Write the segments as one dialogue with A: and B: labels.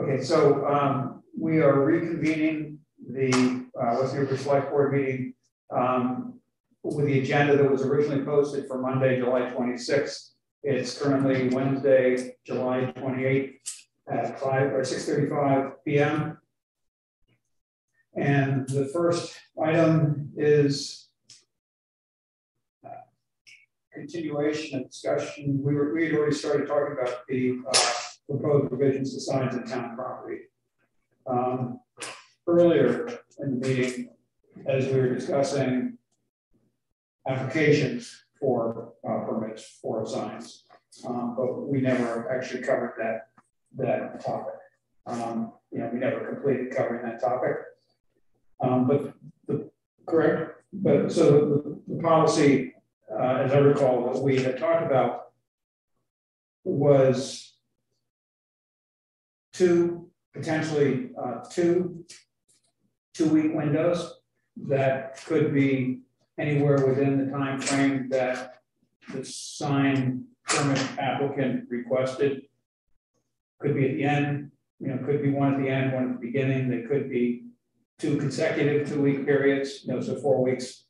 A: Okay, so we are reconvening the West Newbury Select Board meeting with the agenda that was originally posted for Monday, July 26th. It's currently Wednesday, July 28th at 6:35 p.m. And the first item is continuation of discussion. We had already started talking about the proposed revisions to signs and town property. Earlier in the meeting, as we were discussing applications for permits for signs, but we never actually covered that topic. We never completed covering that topic. So the policy, as I recall, what we had talked about was potentially two-week windows that could be anywhere within the time frame that the sign permit applicant requested. Could be at the end, could be one at the end, one at the beginning. They could be two consecutive 2-week periods, so 4 weeks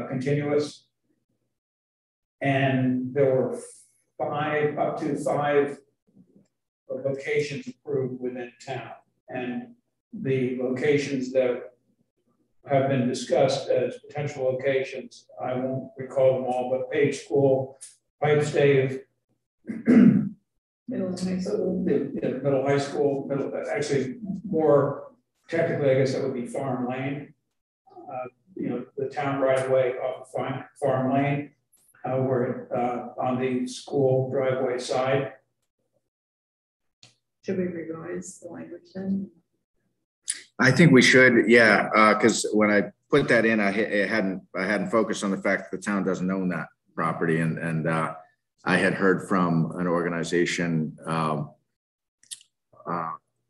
A: continuous. And there were up to five locations approved within town. And the locations that have been discussed as potential locations, I won't recall them all, but Page School, Pipe Stave,
B: Middle high school.
A: Middle high school, actually more technically, I guess that would be Farm Lane. The town driveway off of Farm Lane, we're on the school driveway side.
B: Should we revise the language then?
C: I think we should, yeah, because when I put that in, I hadn't focused on the fact that the town doesn't own that property, and I had heard from an organization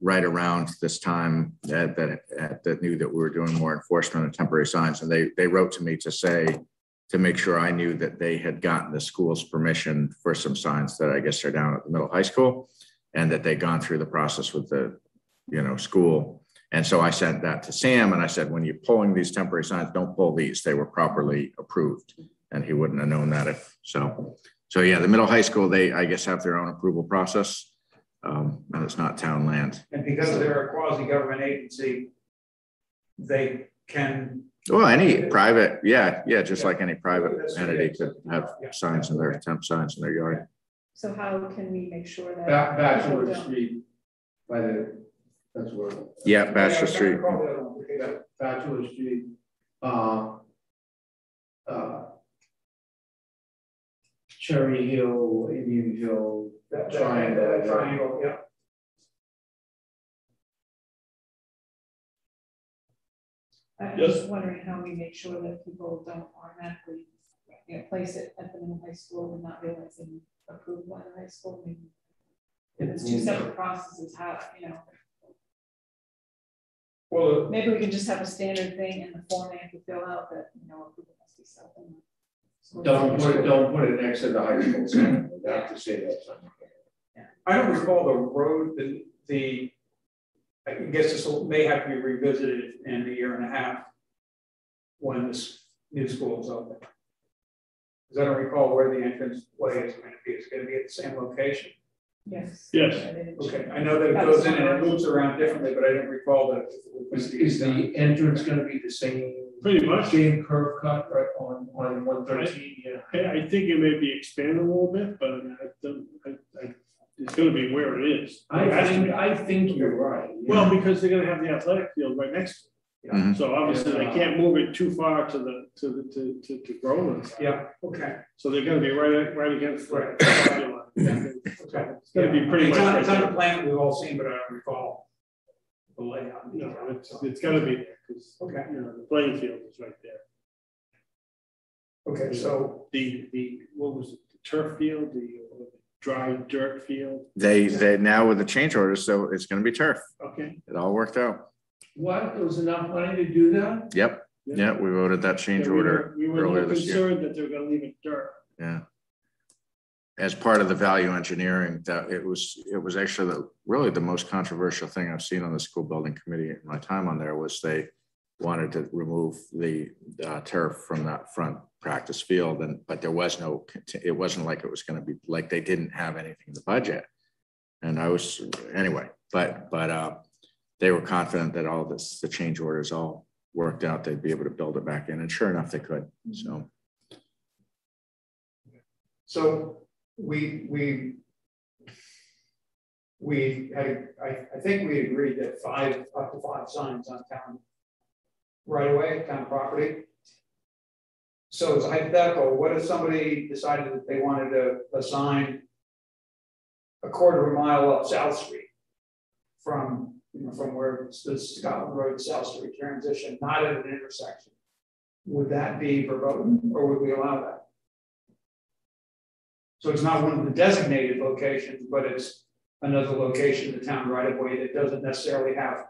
C: right around this time that knew that we were doing more enforcement of temporary signs, and they wrote to me to make sure I knew that they had gotten the school's permission for some signs that I guess are down at the middle high school, and that they'd gone through the process with the school. And so I sent that to Sam, and I said, when you're pulling these temporary signs, don't pull these. They were properly approved, and he wouldn't have known that if so. So yeah, the middle high school, they I guess have their own approval process, and it's not town land.
A: And because they're a quasi-government agency, they can.
C: Well, any private, yeah, just like any private entity could have signs in their temp signs in their yard.
B: So how can we make sure that
D: Bachelor Street by that's where.
C: Yeah, Bachelor Street.
D: Bachelor Street. Cherry Hill, Indian Hill, triangle, yeah.
B: I'm just wondering how we make sure that people don't automatically place it at the middle high school and not realizing approved by the high school. I mean, if it's two separate processes, how,
A: Well,
B: maybe we can just have a standard thing in the form they have to fill out that, approval must be something.
D: Don't put it next to the high school sign. We have to say that something.
A: I don't recall the road, I guess this may have to be revisited in a year and a half when this new school is open. Because I don't recall where the entrance way is going to be. It's going to be at the same location.
B: Yes.
E: Yes.
A: Okay. I know that it goes in and it moves around differently, but I didn't recall that.
D: Is the entrance going to be the same?
E: Pretty much.
D: Same curve cut right on 113.
E: Yeah. I think it may be expanded a little bit, but it's going to be where it is.
D: I think you're right. Yeah.
E: Well, because they're going to have the athletic field right next to it.
C: Mm-hmm.
E: So obviously they can't move it too far to Groveland.
A: Yeah. Okay.
E: So they're going to be right against the property line.
A: Yeah. Okay.
E: It's going to be pretty much.
A: It's on a plan that we've all seen, but I don't recall the layout.
E: No, it's going to be there because the playing field is right there.
A: Okay. So
E: the what was it? The turf field, the dry dirt field.
C: They now with the change orders, so it's going to be turf.
E: Okay.
C: It all worked out.
D: What? There was enough money to do that?
C: Yep. Yeah, we voted that change order
E: we were
C: earlier this year.
E: concerned that they were going to leave it dirt.
C: Yeah. as part of the value engineering, that it was actually really the most controversial thing I've seen on the school building committee in my time on there was they wanted to remove the turf from that front practice field, but there was no, it wasn't like it was going to be like they didn't have anything in the budget. And I was, anyway, but they were confident that all this, the change orders all worked out, they'd be able to build it back in, and sure enough, they could.
A: So we had, I think we agreed that up to five signs on town right away, town property. So it's hypothetical. What if somebody decided that they wanted to assign a quarter of a mile up South Street from where the Scotland Road South Street transition, not at an intersection? Would that be verboten, or would we allow that? So it's not one of the designated locations, but it's another location in the town right of way that doesn't necessarily have,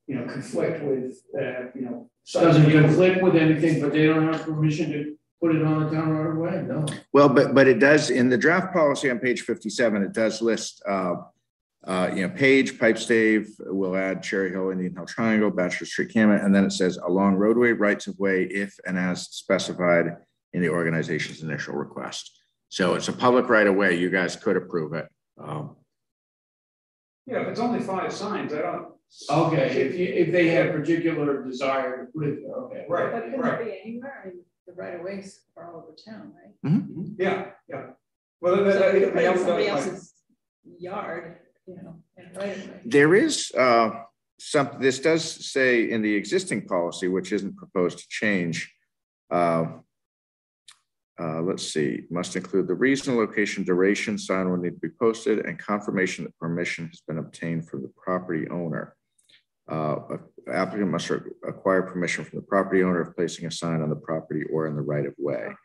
A: conflict with,
D: Doesn't conflict with anything, but they don't have permission to put it on the town right away. No.
C: Well, but it does in the draft policy on page 57. It does list, Page, Pipe Stave, will add Cherry Hill, Indian Hill Triangle, Bachelor Street, Camet, and then it says along roadway rights of way if and as specified in the organization's initial request. So it's a public right of way. You guys could approve it.
A: Yeah, if it's only 5 signs, I don't.
D: Okay, if they have particular desire to put it there, okay.
A: Right.
B: But can it be anywhere? I mean, the right of ways are all over town, right?
C: Mm-hmm.
A: Yeah. Well,
B: So if you put it in somebody else's yard, and right of way.
C: There is this does say in the existing policy, which isn't proposed to change. Let's see, must include the reason, location, duration, sign will need to be posted, and confirmation that permission has been obtained from the property owner. Applicant must acquire permission from the property owner of placing a sign on the property or in the right of way.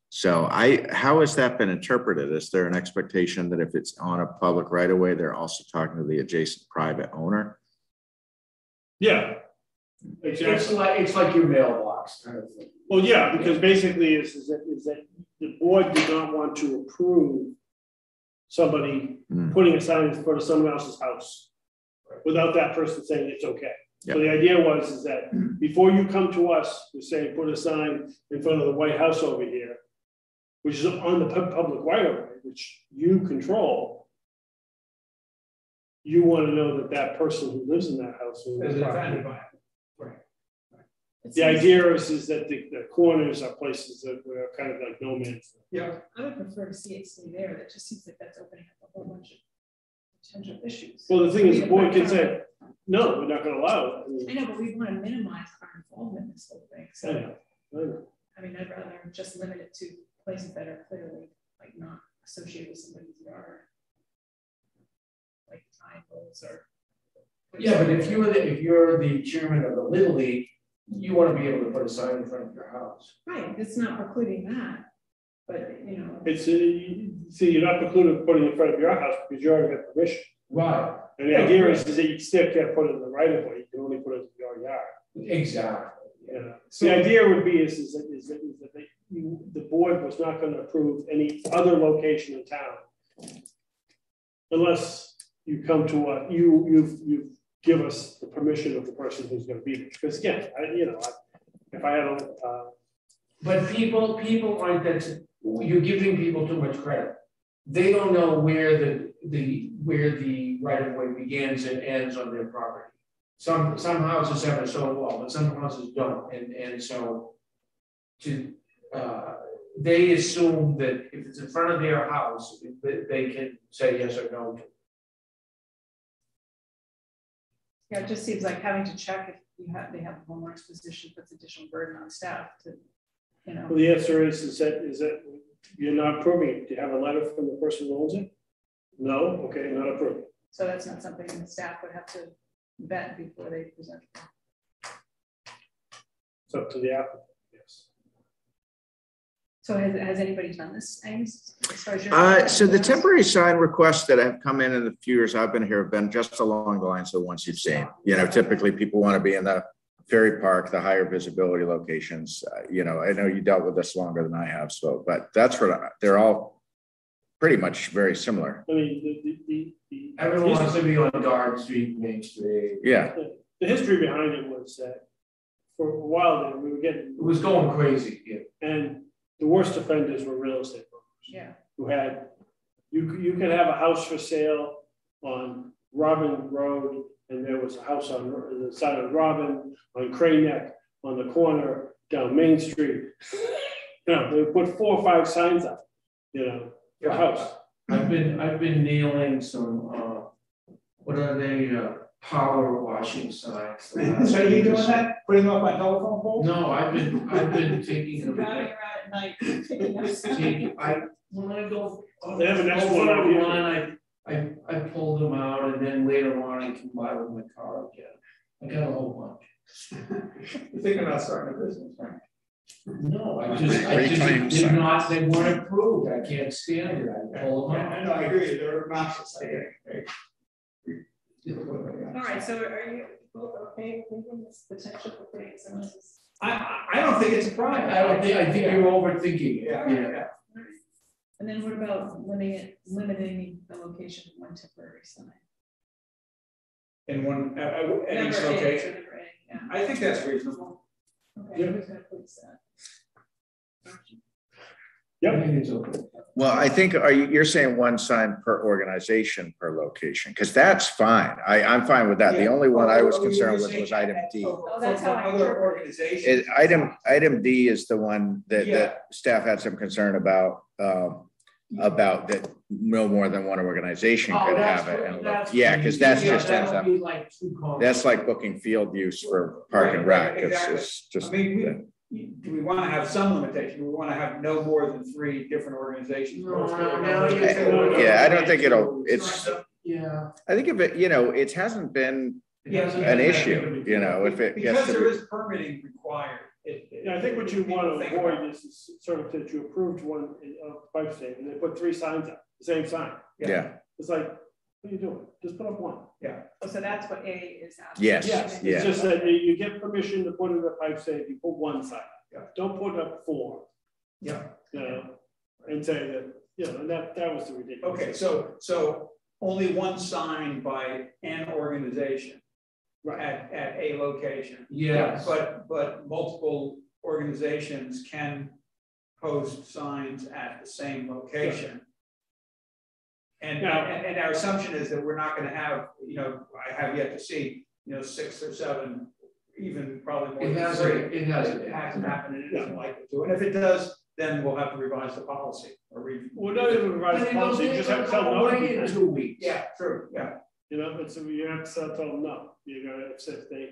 C: So how has that been interpreted? Is there an expectation that if it's on a public right of way, they're also talking to the adjacent private owner?
E: Yeah. Exactly.
D: It's like your mailbox kind of thing.
E: Well, yeah, because basically is that the board did not want to approve somebody putting a sign in front of someone else's house without that person saying it's okay. Yep. So the idea is that before you come to us to say put a sign in front of the White House over here, which is on the public right of way, which you control, you want to know that that person who lives in that house is offended by it. The idea is that the corners are places that were kind of like no man's land.
A: Yeah.
B: I would prefer to see it stay there. That just seems like that's opening up a whole bunch of potential issues.
E: Well, the thing is, the board can say, no, we're not going to allow it.
B: I know, but we want to minimize our involvement in this whole thing. So, I mean, I'd rather just limit it to places that are clearly like not associated with somebody's yard, like triangles or.
D: Yeah, but if you're the chairman of the Little League, you want to be able to put a sign in front of your house.
B: Right, it's not precluding that, but
E: it's see, you're not precluded putting it in front of your house because you already got permission.
D: Right.
E: And the idea is that you still can't put it in the right of way. You can only put it in your yard.
D: Exactly.
E: Yeah. So the idea would be is that the board was not going to approve any other location in town unless you come to you give us the permission of the person who's going to be there. Because again, if I had a
D: but people aren't that. You're giving people too much credit. They don't know where the right of way begins and ends on their property. Some houses have a stone wall, but some houses don't, and so they assume that if it's in front of their house, they can say yes or no to.
B: yeah, it just seems like having to check if they have a homeowner's position puts additional burden on staff to,
E: Well, the answer is that you're not approving it. Do you have a letter from the person who owns it? No. Okay, not approved.
B: So that's not something the staff would have to vet before they present.
E: It's up to the applicant. Yes.
B: So has anybody done this, Angus?
C: So the temporary sign requests that have come in the few years I've been here have been just along the lines of the ones you've seen. Typically people want to be in the Ferry Park, the higher visibility locations. I know you dealt with this longer than I have, but that's what they're all pretty much very similar.
E: I mean,
D: Everyone wants to be on Guard Street, Main Street.
C: Yeah.
E: The history behind it was that for a while there, we were getting,
D: It was going crazy, yeah.
E: and the worst offenders were real estate brokers.
B: Yeah.
E: Who had, you could have a house for sale on Robin Road, and there was a house on the side of Robin, on Crane Neck, on the corner, down Main Street. You know, they put 4 or 5 signs up, you know, for a house.
D: I've been nailing some, what are they, power washing signs.
A: So you doing that, putting them up on telephone poles?
D: No, I've been thinking of
B: Driving
D: it.
B: around at night, picking up
D: When I go.
E: They have an
D: go
E: extra
D: for
E: one
D: a
E: out here.
D: run, I pull them out and then later on I can buy with my car again. I got a whole bunch.
A: You're thinking about starting a business, right?
D: No, they're not, they weren't approved. I can't stand it. I pull them out.
A: I know, I agree, they're obnoxious, I get it.
B: All right, so are you both okay with leaving this potential for putting some of this?
A: I don't think it's a problem.
D: I think you're overthinking it.
A: Yeah.
B: And then what about limiting the location of one temporary sign?
A: In one, at each
B: Number eight,
A: location,
B: number eight, yeah.
A: I think that's reasonable.
B: Okay, who's gonna police that?
D: I think it's okay.
C: Well, I think you're saying 1 sign per organization per location, because that's fine. I'm fine with that. The only one I was concerned with was item D.
B: That's how I
A: Other
B: interpret it.
A: organizations.
C: Item D is the one that staff had some concern about that no more than one organization could have it. And yeah, because that's just ends up, that's like booking field use for park and rec. It's just.
A: I mean, do we want to have some limitation? Do we want to have no more than 3 different organizations?
C: Yeah, I don't think it's.
D: Yeah.
C: I think if it hasn't been an issue, if it gets
A: because
C: to
A: there is permitting required.
E: Yeah, I think what you want to avoid is sort of that you approved one of pipe state and they put 3 signs up, the same sign.
C: Yeah.
E: It's like, what are you doing? Just put up 1.
A: Yeah.
B: Oh, so that's what A is asking.
C: Yes.
E: Yes,
C: Yeah.
E: it's just that you get permission to put in a pipe state, you put 1 sign.
A: Yeah.
E: Don't put up 4.
A: Yeah.
E: And say that, and that was the ridiculous.
A: Okay, so only 1 sign by an organization.
E: Right.
A: At a location.
D: Yes.
A: But multiple organizations can post signs at the same location. And our assumption is that we're not going to have, I have yet to see, 6 or 7, even probably more than 3.
D: It hasn't
A: happened, and it isn't likely to. And if it does, then we'll have to revise the policy or
E: We're not even revise the policy, you just have to tell them no.
D: in 2 weeks.
A: Yeah, true. Yeah.
E: You have to tell them no. You're gonna if they,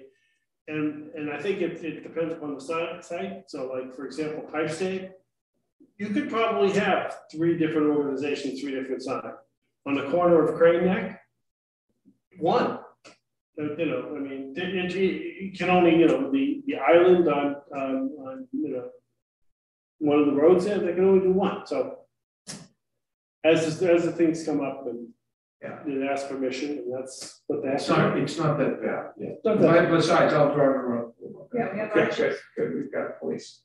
E: and I think it depends upon the site. So, like for example, pipe state, you could probably have 3 different organizations, 3 different signs. On the corner of Crane Neck, 1. I mean, you can only the island on one of the roads there, they can only do 1. So as the things come up and. Yeah, they ask permission, and that's what they have.
D: It's not that bad. Yeah.
E: Not that bad.
D: Besides, I'll drive around.
B: Yeah, we have
A: Good. We've got police.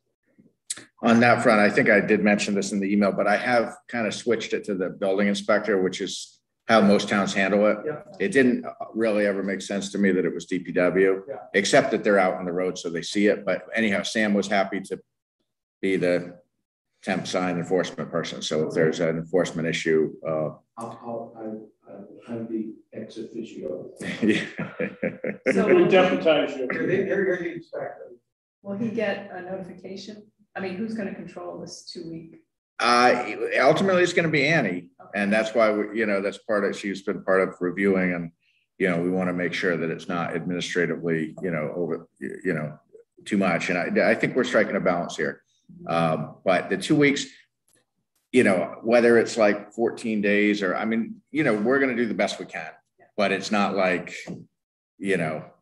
C: On that front, I think I did mention this in the email, but I have kind of switched it to the building inspector, which is how most towns handle it.
A: Yeah.
C: It didn't really ever make sense to me that it was DPW, except that they're out on the road so they see it. But anyhow, Sam was happy to be the temp sign enforcement person. So if there's an enforcement issue,
D: I'm the ex officio.
B: So
E: we deputize you.
A: You're the inspector.
B: will he get a notification? I mean, who's going to control this 2-week?
C: Ultimately, it's going to be Annie, and that's why that's part of. She's been part of reviewing, and we want to make sure that it's not administratively, over, too much. And I think we're striking a balance here. But the 2 weeks. Whether it's like 14 days or, we're going to do the best we can, but it's not like,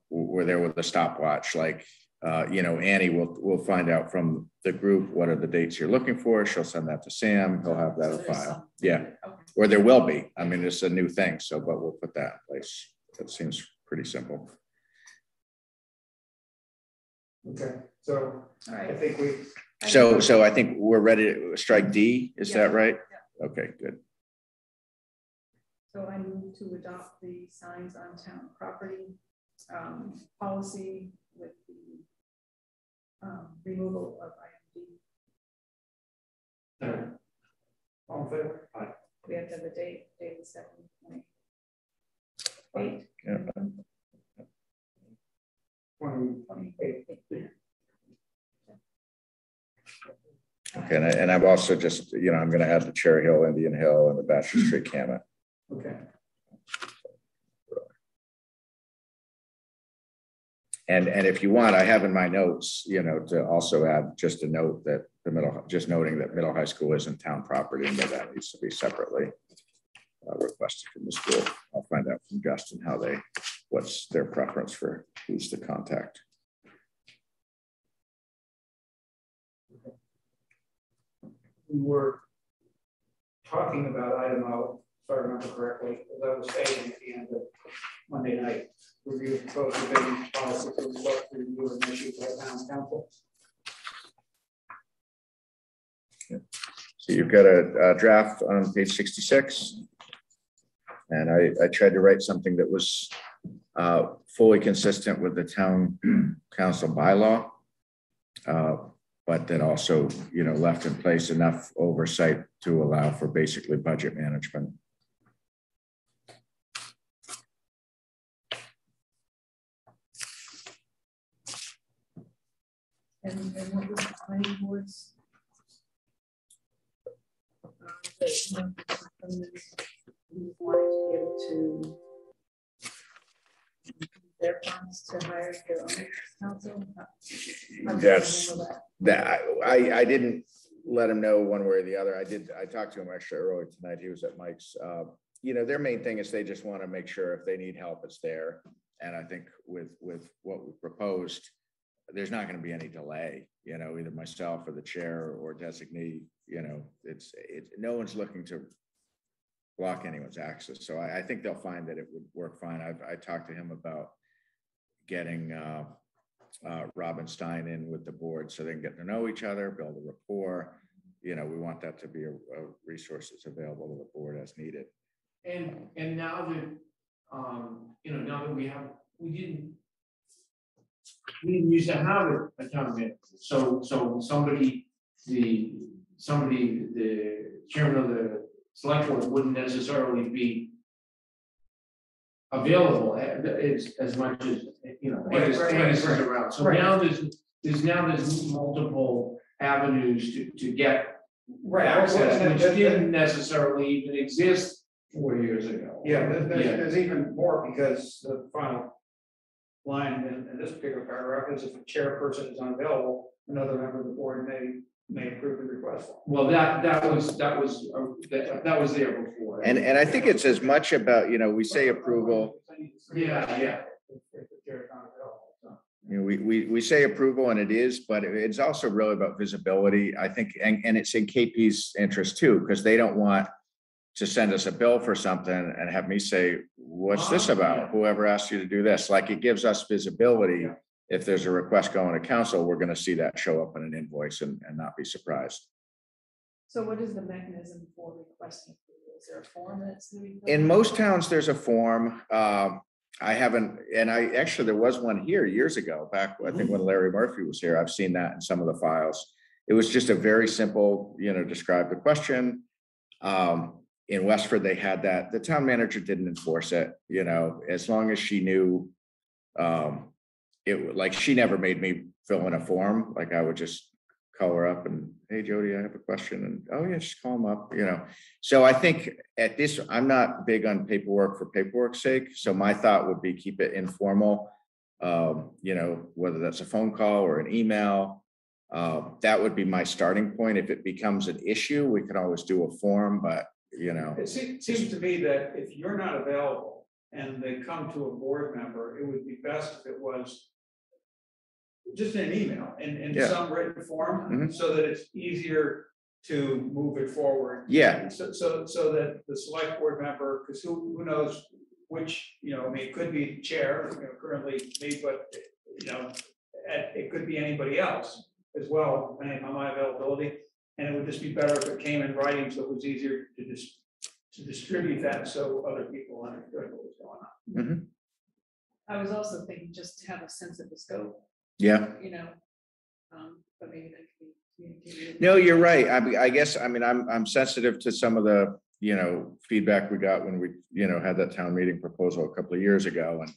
C: we're there with a stopwatch. Like, Annie will find out from the group, what are the dates you're looking for. She'll send that to Sam. He'll have that in file. Yeah. Okay. Or there will be. It's a new thing. So, but we'll put that in place. That seems pretty simple.
A: Okay. So all right. I think we.
C: So I think we're ready to strike D. Is that right?
B: Yeah.
C: Okay, good.
B: So I move to adopt the signs on town property policy with the removal of IMD.
A: All in favor? Aye.
B: We have to have the date, David 7/28.
C: Yeah.
A: 28.
C: Okay, and I've also just, I'm going to add the Cherry Hill, Indian Hill, and the Bachelor Street Camet.
A: Okay.
C: And if you want, I have in my notes, to also add just a note that just noting that middle high school isn't town property and that needs to be separately requested from the school. I'll find out from Justin what's their preference for who's to contact.
A: We were talking about item O, if I remember correctly, as I was saying at the end of Monday night. Review of proposed revision policy for result to review and issue by town council.
C: Yeah. So you've got a draft on page 66. And I tried to write something that was fully consistent with the town council bylaw, but that also, left in place enough oversight to allow for basically budget management.
B: And what was the planning board's? We wanted to be able to their funds to hire their own counsel.
C: I didn't let him know one way or the other. I talked to him actually earlier tonight. He was at Mike's. Their main thing is they just want to make sure if they need help, it's there. And I think with what we proposed, there's not going to be any delay, either myself or the chair or designee, it's no one's looking to block anyone's access. So I think they'll find that it would work fine. I talked to him about getting Robin Stein in with the board so they can get to know each other, build a rapport. We want that to be a resource that's available to the board as needed.
D: And now that, now that we didn't used to have a town manager. So somebody, the chairman of the select board wouldn't necessarily be available as much as, Angus is around. So now there's multiple avenues to get access, which didn't necessarily even exist 4 years ago.
A: Yeah, there's even more, because the final line in this particular paragraph is if a chairperson is unavailable, another member of the board may approve the request.
D: Well, that was there before.
C: And I think it's as much about, we say approval.
D: Yeah.
C: We say approval, and it is, but it's also really about visibility, I think, and it's in KP's interest too, because they don't want to send us a bill for something and have me say, what's this about? Whoever asked you to do this? Like, it gives us visibility.
A: Yeah.
C: If there's a request going to council, we're going to see that show up in an invoice and not be surprised.
B: So what is the mechanism for requesting? Is there a form that's to be filled
C: In
B: out?
C: most towns, there's a form. I haven't, and there was one here years ago, back, I think when Larry Murphy was here. I've seen that in some of the files. It was just a very simple, describe the question. In Westford, they had that. The town manager didn't enforce it, as long as she knew. She never made me fill in a form. Like, I would just call her up and, hey, Jody, I have a question. And, oh yeah, just call them up, So I think at this, I'm not big on paperwork for paperwork's sake. So my thought would be keep it informal, whether that's a phone call or an email. That would be my starting point. If it becomes an issue, we can always do a form, but
A: It seems to me that if you're not available and they come to a board member, it would be best if it was just an email in some written form, so that it's easier to move it forward.
C: Yeah.
A: So that the select board member, because who knows which, it could be chair, currently me, but it could be anybody else as well, depending on my availability. And it would just be better if it came in writing, so it was easier to just to distribute that so other people understood what was going on.
B: I was also thinking just to have a sense of the scope,
C: Yeah.
B: you know, but maybe that could be communicated.
C: No, you're right. I guess, I mean, I'm sensitive to some of the, you know, feedback we got when we, you know, had that town meeting proposal a couple of years ago. And,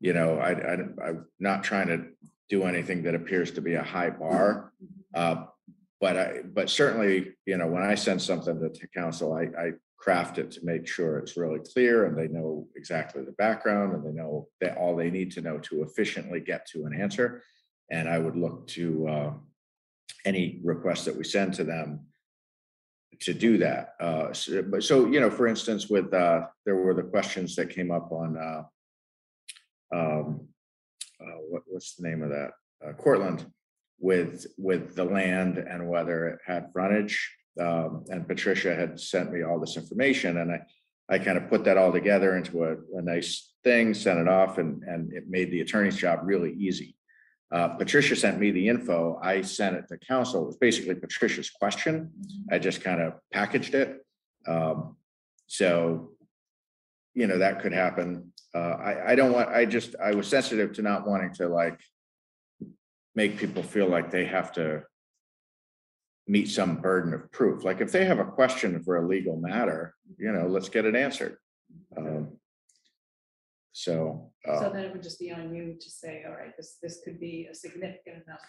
C: you know, I'm not trying to do anything that appears to be a high bar. But certainly, you know, when I send something to council, I craft it to make sure it's really clear and they know exactly the background and they know that all they need to know to efficiently get to an answer. And I would look to any request that we send to them to do that. So, you know, for instance, with there were the questions that came up on what's the name of that? Cortland with the land and whether it had frontage. And Patricia had sent me all this information, and I kind of put that all together into a nice thing, sent it off, and it made the attorney's job really easy. Patricia sent me the info. I sent it to council. It was basically Patricia's question. I just kind of packaged it. So, you know, that could happen. I was sensitive to not wanting to like make people feel like they have to meet some burden of proof. Like if they have a question for a legal matter, you know, let's get it answered. So
B: then it would just be on you to say, all right, this could be a significant enough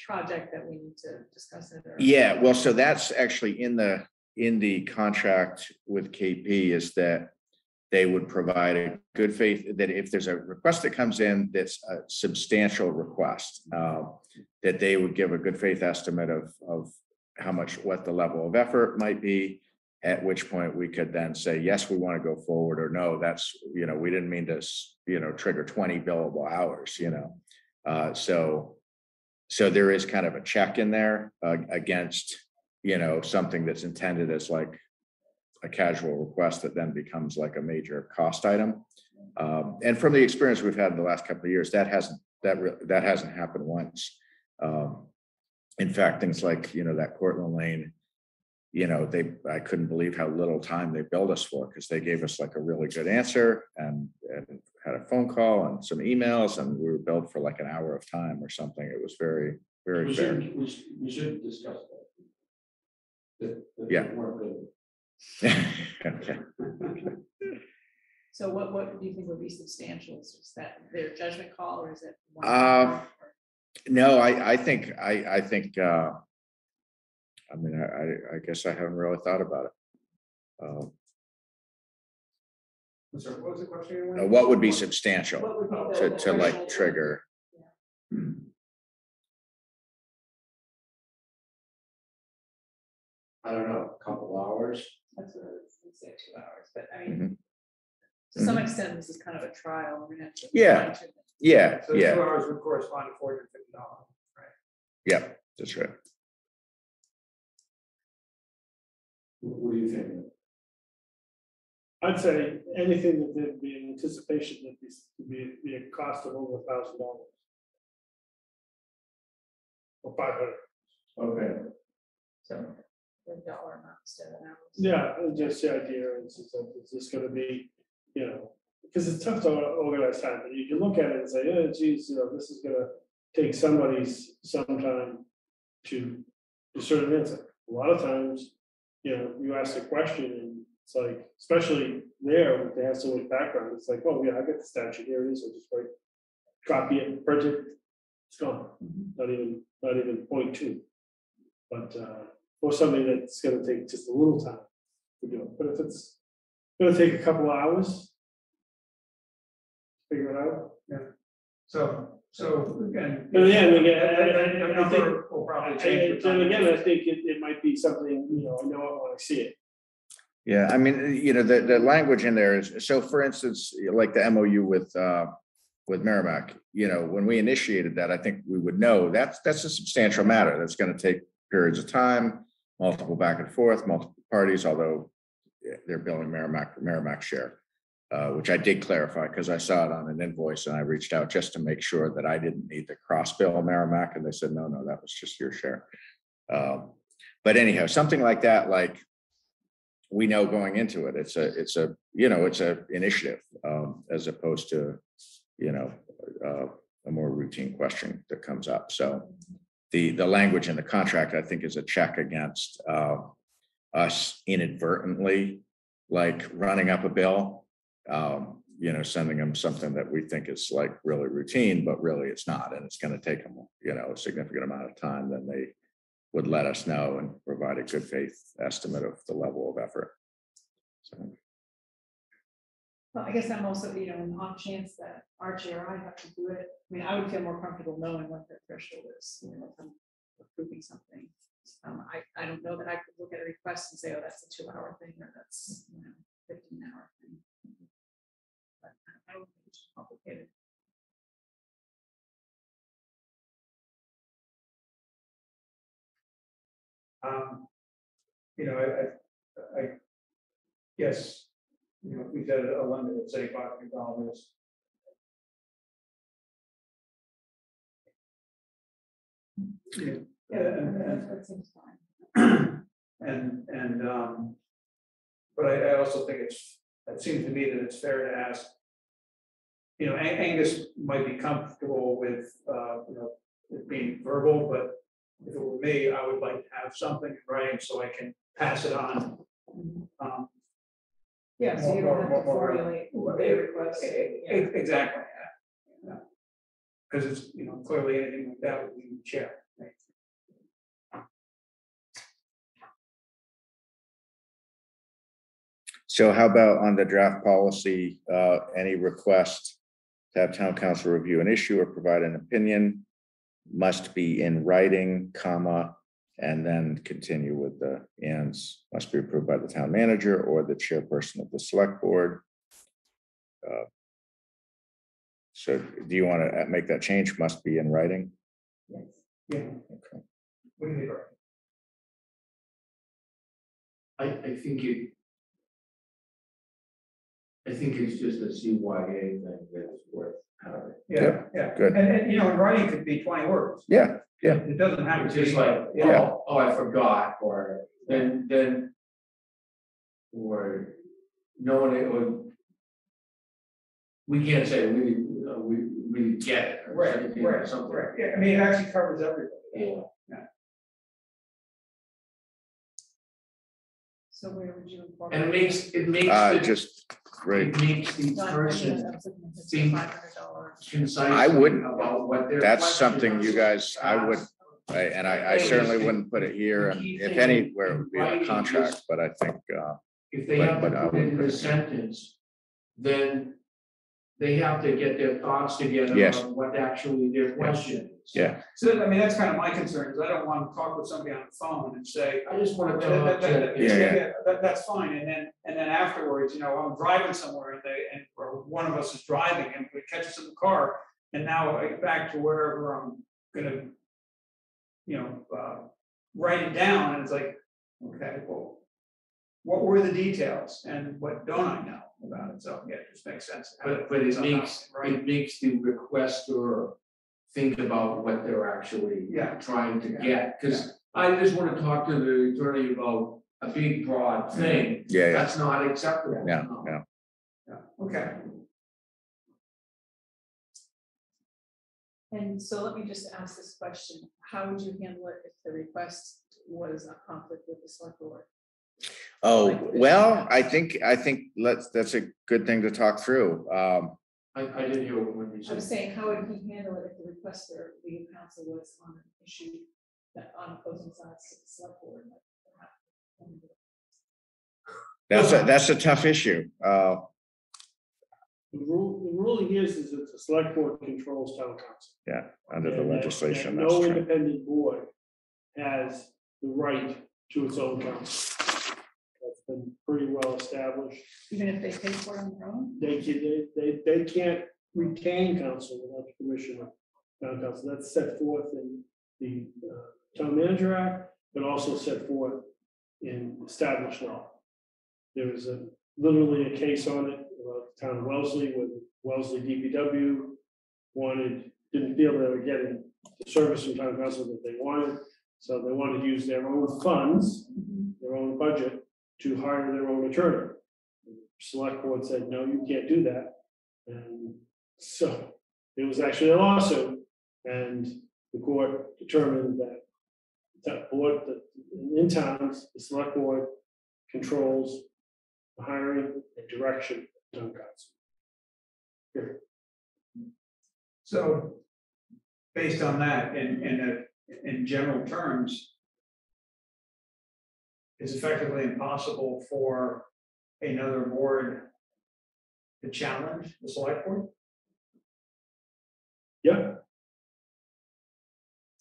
B: project that we need to discuss it.
C: Yeah, well, so that's actually in the contract with KP is that they would provide a good faith that if there's a request that comes in that's a substantial request, that they would give a good faith estimate of how much, what the level of effort might be, at which point we could then say, yes, we want to go forward, or no, that's, you know, we didn't mean to, you know, trigger 20 billable hours, you know. So there is kind of a check in there against, you know, something that's intended as like a casual request that then becomes like a major cost item. And from the experience we've had in the last couple of years, that hasn't happened once. In fact, things like, you know, that Cortland Lane, you know, I couldn't believe how little time they billed us for, because they gave us like a really good answer and had a phone call and some emails, and we were billed for like an hour of time or something. It was very, very fair.
D: We should discuss that.
C: Yeah. Okay.
B: So what do you think would be substantial? Is that their judgment call, or is it?
C: No, I think I mean, I guess I haven't really thought about it.
A: What was the question?
C: What would be substantial
B: What would be
C: to like trigger?
B: Yeah.
D: I don't know, a couple hours.
B: That's what I was going to say, 2 hours, but I mean, to some extent, this is kind of a trial. We're gonna have to
C: Yeah. Yeah,
A: So
C: yeah.
A: 2 hours would correspond to $450, right?
C: Yeah, that's right.
D: What do you think?
E: I'd say anything that there'd be an anticipation that this would be a cost of over $1,000 or 500.
D: Okay.
B: So the dollar amount instead of an hour.
E: Yeah, and just the idea is this going to be, you know, because it's tough to organize time, but you can look at it and say, oh, geez, you know, this is going to take somebody's some time to discern an answer. A lot of times, you know, you ask a question and it's like, especially there, if they have so much background, it's like, oh yeah, I got the statute, here it is, I just like copy it, print it, it's gone. Not even 0.2. But or something that's gonna take just a little time to do it. But if it's gonna take a couple of hours, figure it out.
A: Yeah. So again.
E: And again,
A: that
E: I
A: number
E: think,
A: will probably change. with
E: and
A: time.
E: again, I think it might be something, you know I when I see it.
C: Yeah, I mean, you know, the language in there is, so for instance, like the MOU with Merrimack, you know, when we initiated that, I think we would know that's a substantial matter. That's going to take periods of time, multiple back and forth, multiple parties, although they're billing Merrimack share, which I did clarify because I saw it on an invoice and I reached out just to make sure that I didn't need to cross bill Merrimack, and they said, no, that was just your share. But anyhow, something like that, like, we know going into it, it's a initiative, as opposed to, a more routine question that comes up. So the language in the contract, I think, is a check against us inadvertently, like running up a bill, sending them something that we think is like really routine, but really it's not, and it's going to take them, a significant amount of time. Then they would let us know and provide a good faith estimate of the level of effort. So.
B: Well, I guess I'm also, on the off chance that Archie or I have to do it, I mean, I would feel more comfortable knowing what the threshold is, if I'm approving something. I don't know that I could look at a request and say, oh, that's a 2-hour thing, or that's, 15-hour thing. But I don't think it's complicated.
A: I guess, if we did a limit of say $500.
B: That seems fine.
A: But I also think it seems to me that it's fair to ask, Angus might be comfortable with, it being verbal, but if it were me, I would like to have something in writing so I can pass it on.
B: Yeah, so you don't have to formulate a request.
A: Exactly. Because it's, clearly anything like that would be the chair. Right?
C: So how about on the draft policy, any request to have town council review an issue or provide an opinion must be in writing, comma, and then continue with the ands, must be approved by the town manager or the chairperson of the select board. So do you want to make that change? Must be in writing?
B: Yes.
A: Yeah.
C: Okay.
A: What do you think?
D: I think it's just a CYA thing that's worth having.
A: Yeah,
C: good.
A: And in writing could be 20 words.
C: Yeah.
A: It doesn't have
D: It's
A: to be
D: just like,
C: Yeah.
D: oh, I forgot, or then, or no one, or we can't say we get it. Or something, or something.
A: Right. Yeah, I mean, it actually covers everybody.
D: Yeah.
B: So where would you incorporate?
D: And it makes
C: Just great.
D: it makes the person think
B: $500.
D: concise.
C: I wouldn't.
D: About what their
C: That's
D: question
C: something you
D: is.
C: guys, I certainly wouldn't put it here, and if anywhere it would be in a contract, but I think,
D: If they have
C: but
D: to
C: I
D: put
C: wouldn't
D: in
C: put
D: the
C: it here.
D: sentence, then they have to get their thoughts together
C: Yes.
D: on what actually their question is.
C: Yeah.
A: So, I mean, that's kind of my concern, is I don't want to talk with somebody on the phone and say,
D: I just want to
A: that-
D: talk to.
C: Yeah.
A: that's fine, and then afterwards, I'm driving somewhere or one of us is driving and we catch us in the car, and now I get back to wherever I'm gonna, write it down, and it's like, okay, well, what were the details and what don't I know about it? So, yeah, it just makes sense.
D: But it makes the requester think about what they're actually trying to get. Because I just want to talk to the attorney about a big broad thing.
C: Yeah.
D: That's not acceptable.
C: Yeah.
A: Okay.
B: And so let me just ask this question. How would you handle it if the request was a conflict with the select board?
C: Oh, well, I think that's a good thing to talk through.
D: I didn't hear what you
B: I
D: said.
B: was saying, how would he handle it if the requester, legal counsel, was on an issue that on opposing sides to the select board?
C: That's a tough issue.
E: The ruling is that the select board controls town council.
C: Yeah, under the
E: And that
C: legislation,
E: no
C: that's true.
E: independent board has the right to its own council. That's been pretty well established.
B: Even if they pay for it on their own?
E: They can't retain counsel without the permission of town council. That's set forth in the Town Manager Act, but also set forth in established law. There was literally a case on it about the town of Wellesley, when Wellesley DPW didn't feel they were getting the service from town council that they wanted. So they wanted to use their own funds, their own budget, to hire their own attorney. Select board said, no, you can't do that. And so it was actually a lawsuit, and the court determined that board, that in towns, the select board controls the hiring and direction of town council. Here.
A: So based on that, in general terms, it's effectively impossible for another board to challenge the select board?
E: Yeah,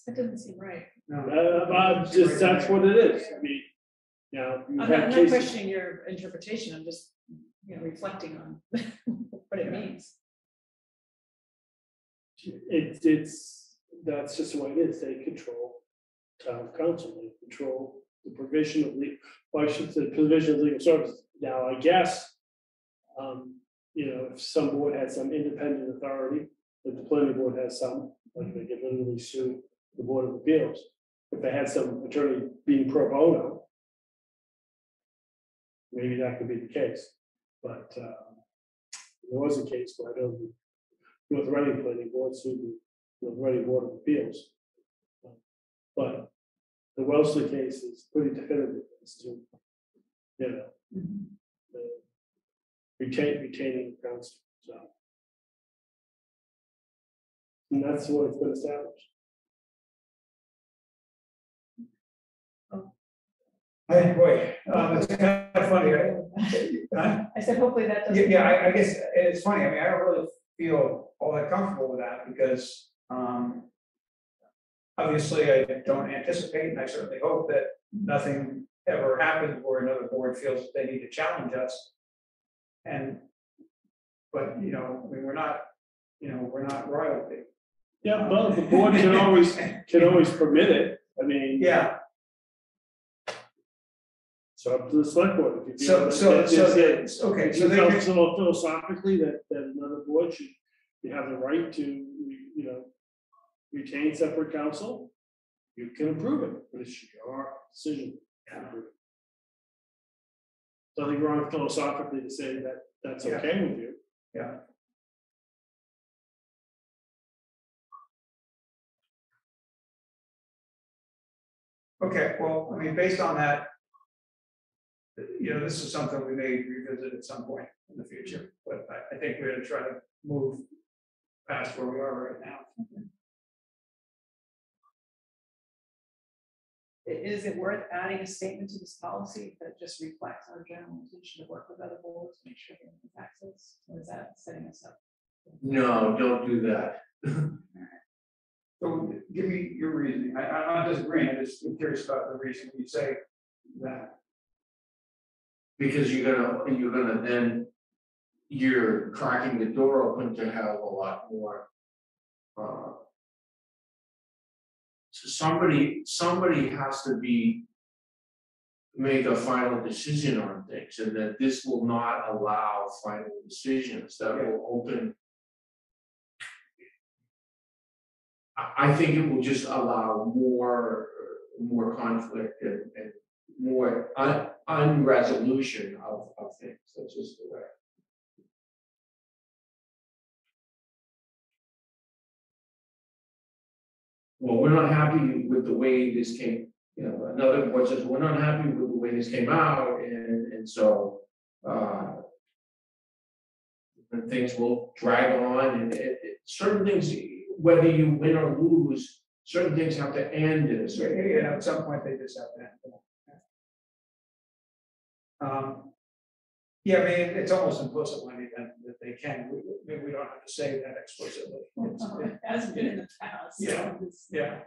B: That doesn't seem right.
A: No.
E: that's what it is. I mean, you know, you've
B: I'm
E: had
B: not
E: cases-
B: questioning your interpretation, I'm just, reflecting on what it means.
E: That's just the way it is. They control town council, they control the provision of legal, well, I should say, provision of legal services. Now, I guess, if some board had some independent authority, if the planning board has some, like they could literally sue the Board of Appeals. If they had some attorney being pro bono, maybe that could be the case. But there was a case where I know the North Reading Planning Board sued the North Reading Board of Appeals. But the Wellesley case is pretty definitive as to, retaining the council. So, and that's what it's been established.
A: Hey, boy, it's kind of funny.
B: I said, hopefully that doesn't.
A: I guess it's funny. I mean, I don't really feel all that comfortable with that because obviously I don't anticipate, and I certainly hope that nothing ever happens where another board feels that they need to challenge us. But I mean, we're not royalty.
E: Yeah, but the board can always permit it. I mean,
A: Yeah.
E: it's up to the select board. If you feel
A: Okay.
E: if you feel philosophically that another board should have the right to, retain separate counsel, you can approve it, but it's your decision to approve it. Nothing wrong philosophically to say that that's okay with you.
A: Yeah. Okay, well, I mean, based on that, this is something we may revisit at some point in the future, but I think we're gonna try to move past where we are right now.
B: Is it worth adding a statement to this policy that just reflects our general intention to work with other boards to make sure we have access? Or is that setting us up?
D: No, don't do that.
A: So give me your reasoning. I'm not disagreeing, I'm just curious about the reason you say that.
D: Because you're cracking the door open to have a lot more. So somebody has to make a final decision on things, and that this will not allow final decisions that will open. I think it will just allow more conflict and more unresolution of things. That's just the way. Well, we're not happy with the way this came, another board says, we're not happy with the way this came out, and so and things will drag on, and certain things, whether you win or lose, certain things have to end in a certain.
A: At some point they just have to end. Yeah, I mean, it's almost implicit when that they can. We don't have to say that explicitly.
B: It hasn't been in the past.
A: Yeah.
B: So it's-
A: Yeah.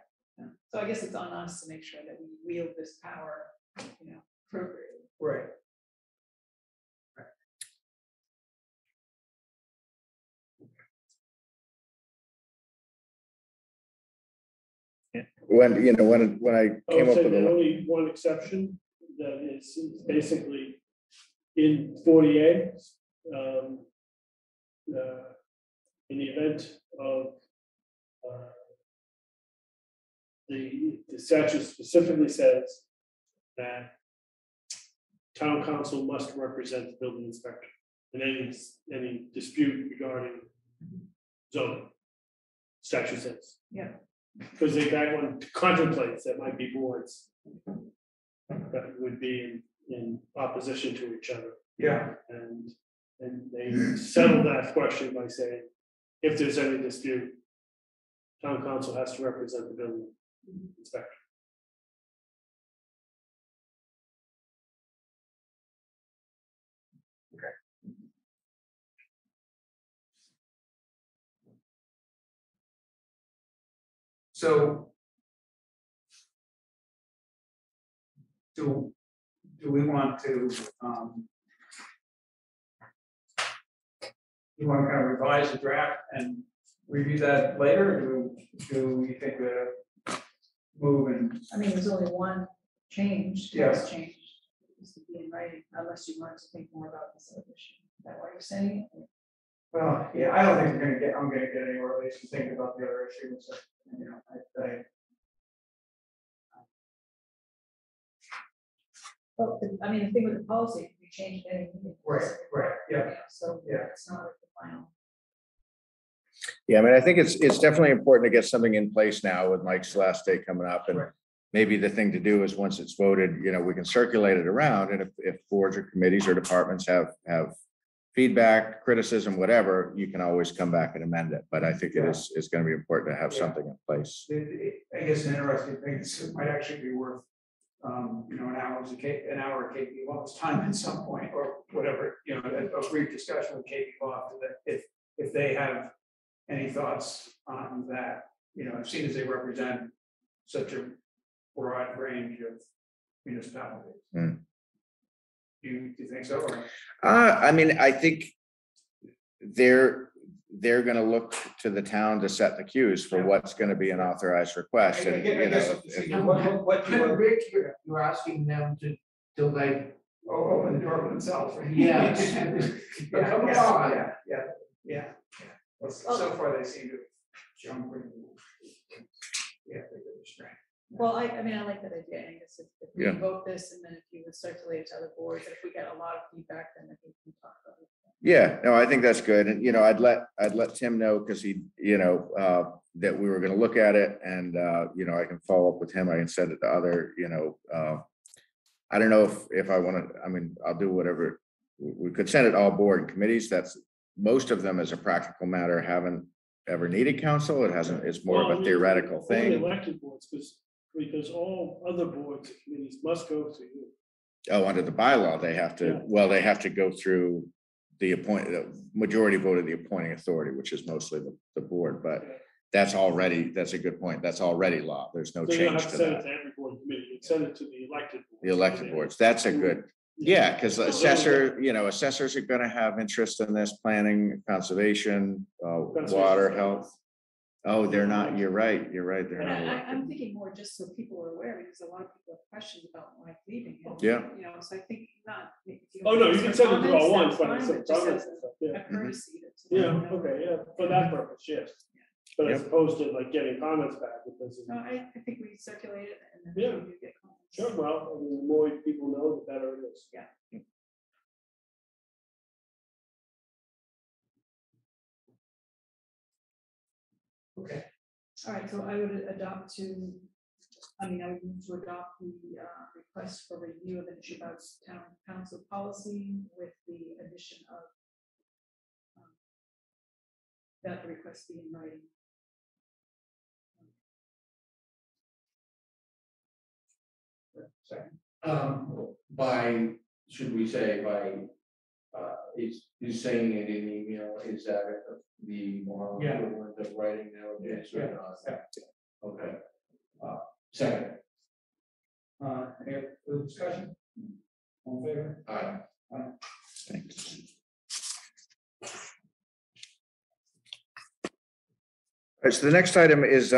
B: So I guess it's on us to make sure that we wield this power, appropriately.
A: Right.
C: When I
E: I
C: came
E: would
C: up
E: say
C: with
E: there's
C: the,
E: only one exception, that is basically in 48. In the event of the statute specifically says that town council must represent the building inspector in any dispute regarding zoning. Statute says.
B: Yeah.
E: Because that one contemplates that might be boards that would be in opposition to each other.
A: Yeah.
E: And they settled that question by saying, if there's any dispute, town council has to represent the building inspector.
A: So do we want to you want to kind of revise the draft and review that later, or do you think that move and?
B: I mean, there's only one change,
A: Yeah.
B: text change, is to be in writing, unless you want to think more about this other issue. Is that what you're saying?
A: Well, yeah, I don't think I'm gonna get anywhere, at least thinking about the other issues. So, you know,
B: Well, I mean, the thing with the policy, if we change anything.
A: Right, yeah.
B: So
A: Yeah.
B: it's not like the final.
C: Yeah, I mean, I think it's definitely important to get something in place now with Mike's last day coming up. And
A: Right.
C: maybe the thing to do is once it's voted, you know, we can circulate it around. And if boards or committees or departments have feedback, criticism, whatever, you can always come back and amend it. But I think it is going to be important to have something in place.
A: I guess an interesting thing is it might actually be worth, you know, an hour of KP Law's time at some point, or whatever, you know, a brief discussion with KP Law, that if they have any thoughts on that, you know, seeing as they represent such a broad range of municipalities.
C: Mm.
A: Do you think so? Or?
C: I mean, I think they're going to look to the town to set the cues for what's going to be an authorized request. And, you know,
A: What
D: Kind of Rick, you're asking them to like,
A: open the door for themselves, right?
D: Yes. Come on.
A: Yeah. Well, so far they seem to jump pretty. Yeah, they go straight.
B: Well, I mean, I like that idea, Angus, if we
C: Yeah.
B: vote this, and then if you would circulate it to other boards, if we get a lot of feedback, then I think we can talk about it.
C: yeah, no, I think that's good. And, you know, I'd let Tim know because he, you know, that we were going to look at it, and, you know, I can follow up with him. I can send it to other, you know, I don't know if I want to, I mean, I'll do whatever. We could send it all board and committees. That's most of them as a practical matter haven't ever needed council. It hasn't, it's more of a theoretical
E: Only
C: thing.
E: elected boards, because all other boards and committees must go through you.
C: Oh, under the bylaw, they have to,
E: Yeah.
C: well, they have to go through the majority vote of the appointing authority, which is mostly the board, but that's a good point. That's already law. There's no
E: So you don't
C: change
E: have
C: to
E: to send it
C: that.
E: to every board and committee, you send it to the elected.
C: The elected boards, that's a good, yeah, because assessors are gonna have interest in this, planning, conservation, water, health. Oh, they're not, you're right, they're
B: But
C: not
B: I'm
C: elected.
B: thinking more just so people are aware, because a lot of people have questions about why leaving. And,
C: Yeah.
B: you know, so I think not. if
E: Oh, no, you can send it to all
B: comments,
E: ones,
B: that's
E: but
B: fine,
E: it's
B: just
E: comments
B: as
E: and stuff,
B: a
E: yeah.
B: courtesy to.
E: Yeah,
B: let them know.
E: okay, yeah, for that purpose, yes. But as
C: Yep.
E: opposed to like getting comments back, it doesn't.
B: No, I think we circulate it, and then
E: Yeah.
B: you get comments.
E: Sure, well, I mean, the more people know, the better it is.
B: Yeah.
A: Okay.
B: All right, so I would move to adopt the request for review of the Newbury Town Council policy with the addition of that the request be in writing.
D: By, should we say by, is saying it in email, is that the more
A: Yeah.
D: equivalent of writing nowadays or
A: Yeah.
D: not? Okay. Second.
A: Any other discussion? All in favor?
D: Aye.
C: Thanks. All right, so the next item is,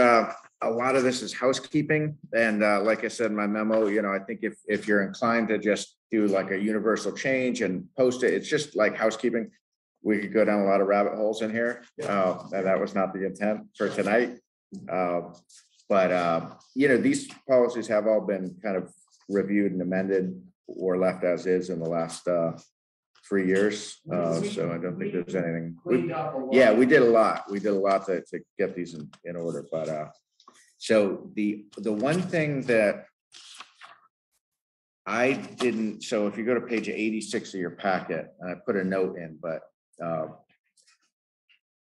C: a lot of this is housekeeping. And like I said in my memo, you know, I think if you're inclined to just do like a universal change and post it, it's just like housekeeping. We could go down a lot of rabbit holes in here. And that was not the intent for tonight. But you know, these policies have all been kind of reviewed and amended or left as is in the last 3 years. So I don't think there's anything.
D: Cleaned up a lot.
C: Yeah, we did a lot. We did a lot to get these in order, but so the one thing that I didn't, so if you go to page 86 of your packet, and I put a note in, but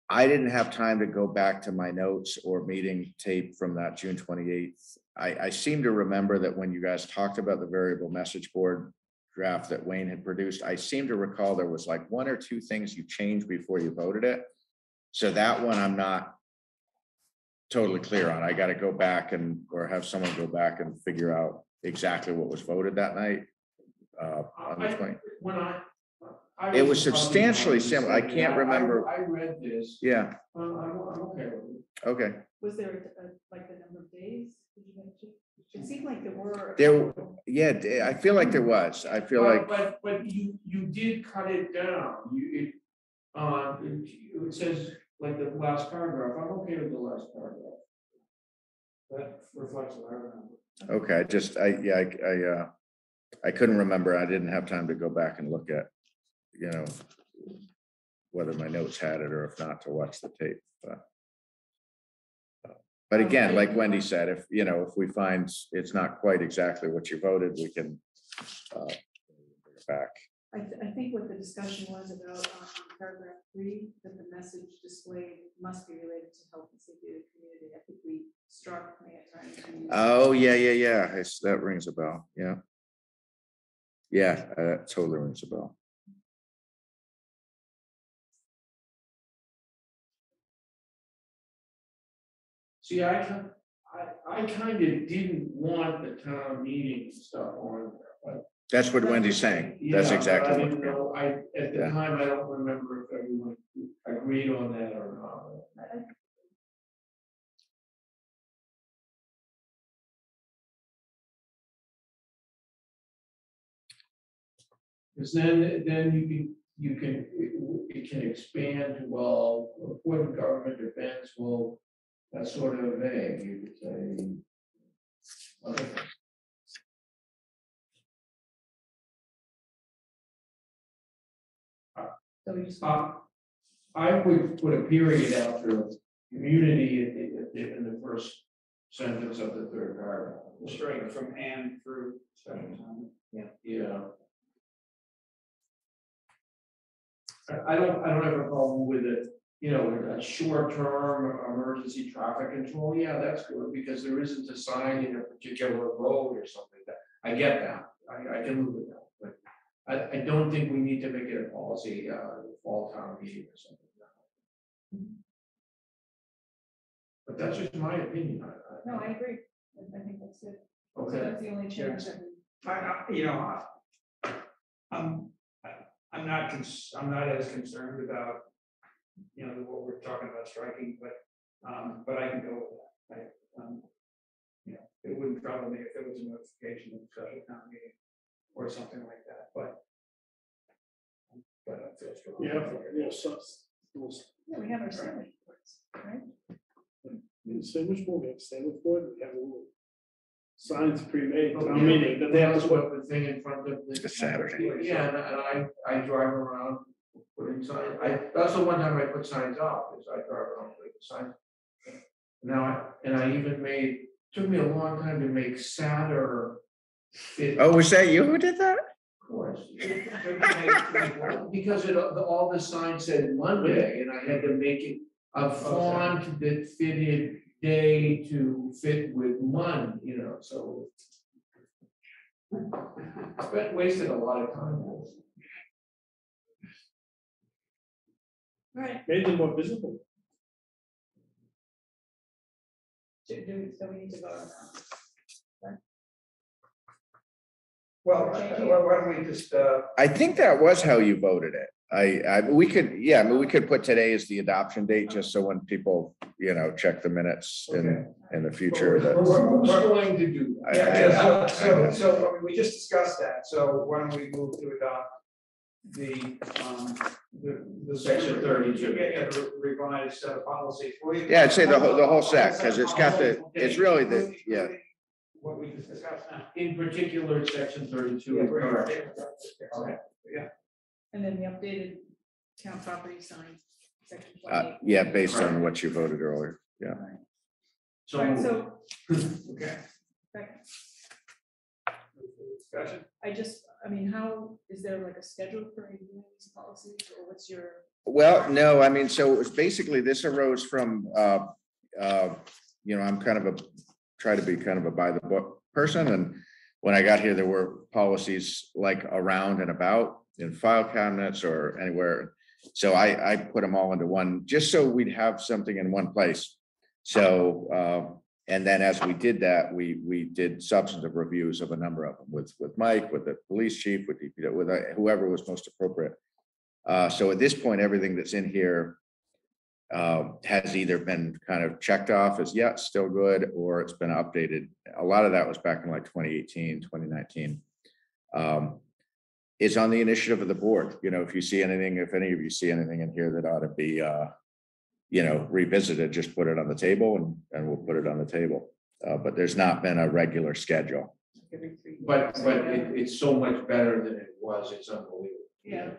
C: I didn't have time to go back to my notes or meeting tape from that June 28th. I seem to remember that when you guys talked about the variable message board draft that Wayne had produced, I seem to recall there was like 1 or 2 things you changed before you voted it. So that one I'm not totally clear on. I got to go back or have someone go back and figure out exactly what was voted that night. On the 20th. It was substantially similar. I can't remember.
D: I read this.
C: Yeah.
D: I'm okay with it.
C: Okay.
B: Was there like the number of days? Did you mention? It seemed like there were.
C: Yeah, I feel like there was. I feel like.
D: But you did cut it down. It says like the last paragraph. I'm okay with the last paragraph. That reflects what I remember.
C: Okay, I couldn't remember. I didn't have time to go back and look at, whether my notes had it or if not, to watch the tape. But again, like Wendy said, if we find it's not quite exactly what you voted, we can bring it back.
B: I think what the discussion was about paragraph 3, that the message displayed must be related to health and safety of the community. I think we struck trying to.
C: Oh, yeah. That rings a bell. Yeah. Yeah, that totally rings a bell.
D: See, I kind of didn't want the town meeting stuff on there, but.
C: That's what Wendy's saying. That's exactly
D: I
C: what.
D: didn't know. At the time, I don't remember if everyone agreed on that or not. Because then it can expand to, well, important government events will, that's sort of vague, you could say. Okay. I would put a period after community in the first sentence of the 3rd paragraph.
A: Straight from and through special time.
D: Yeah. I don't have a problem with it, a short-term emergency traffic control. Yeah, that's good, because there isn't a sign in a particular road or something. That I get that. I can live with that, but I don't think we need to make it a policy, fall town meeting or something. But that's just my opinion.
B: No, I agree. I think that's it.
D: Okay.
B: So that's the only change.
A: I'm not as concerned about, what we're talking about striking, but I can go with that. It wouldn't trouble me if there was a notification of a special town meeting or something like that, but I feel strong.
B: Yeah, we have our sandwich boards, right?
E: Sandwich board, we have a little signs pre-made, town meeting, that they have to put.
D: The thing in front of the.
C: It's Saturday.
D: Yeah, and I drive around putting signs. That's the one time I put signs up, is I drive around putting signs. Now, I even took me a long time to make sadder fit.
C: Oh, was that you who did that?
D: Of course. Because all the signs said Monday, and I had to make it a font that fitted day to fit with Mon, so. Wasted a lot of time.
B: Right.
E: Made them more visible.
B: So we need to vote on that.
A: Well, why don't we just,
C: I think that was how you voted it. We could put today as the adoption date, just so when people, check the minutes in the future.
D: Who's going to do
A: that? So we just discussed that. So why don't we move to adopt the
D: Section 32.
A: The revised set of policies.
C: Yeah, I'd say the whole set, because it's got it's really
A: what we just discussed now.
D: In particular, section 32.
A: Yeah, we're in
D: Correct.
A: favor of that.
D: Okay.
A: Yeah.
B: And then the updated town property signs, section 28.
C: Yeah, based on what you voted earlier. Yeah.
B: All right.
D: So,
B: All right, so,
A: Okay.
B: okay.
A: Discussion.
B: I mean, how, is there like a schedule for reviewing these policies, or what's your?
C: Well, no, I mean, so it was basically, this arose from, you know, I'm kind of try to be kind of a by the book person. And when I got here, there were policies like around and about in file cabinets or anywhere. So I put them all into one, just so we'd have something in one place. So, and then as we did that, we did substantive reviews of a number of them with Mike, with the police chief, with whoever was most appropriate. So at this point, everything that's in here has either been kind of checked off as, yeah, still good, or it's been updated. A lot of that was back in like 2018, 2019. It's on the initiative of the board. You know, if you see anything, if any of you see anything in here that ought to be, you know, revisited, just put it on the table and we'll put it on the table. But there's not been a regular schedule.
B: Every 3 years.
D: but it's so much better than it was. It's unbelievable.
B: Yeah.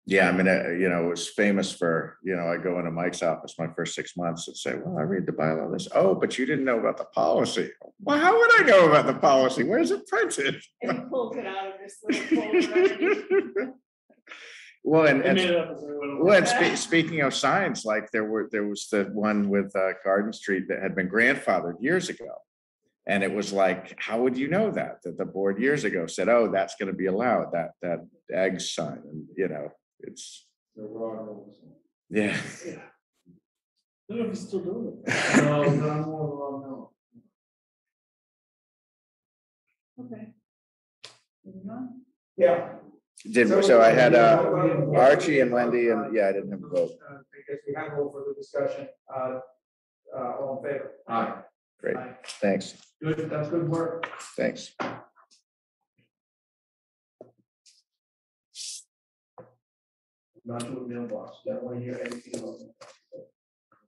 C: Yeah, I mean, you know, it was famous for, you know, I go into Mike's office my first 6 months and say, well, I read the bylaw this. Oh, but you didn't know about the policy. Well, how would I know about the policy? Where's it printed?
B: And he pulls it out of this little folder.
C: Well,
E: They made it up as they went along.
C: speaking of signs, like there was the one with Garden Street that had been grandfathered years ago. And it was like, how would you know that the board years ago said, oh, that's going to be allowed, that egg sign, and you know, it's
D: The raw rules.
C: yeah.
E: Yeah. I don't know if he's still doing it.
D: No, no more.
B: Okay. Moving on.
A: Yeah.
C: So I had Archie and Wendy, and yeah, I didn't have a vote.
A: Because we have no further discussion. All in favor?
D: Aye.
C: Great,
A: Aye.
C: thanks,
A: Good, that's good work.
C: thanks.
D: Not to a mailbox. That one here, anything else.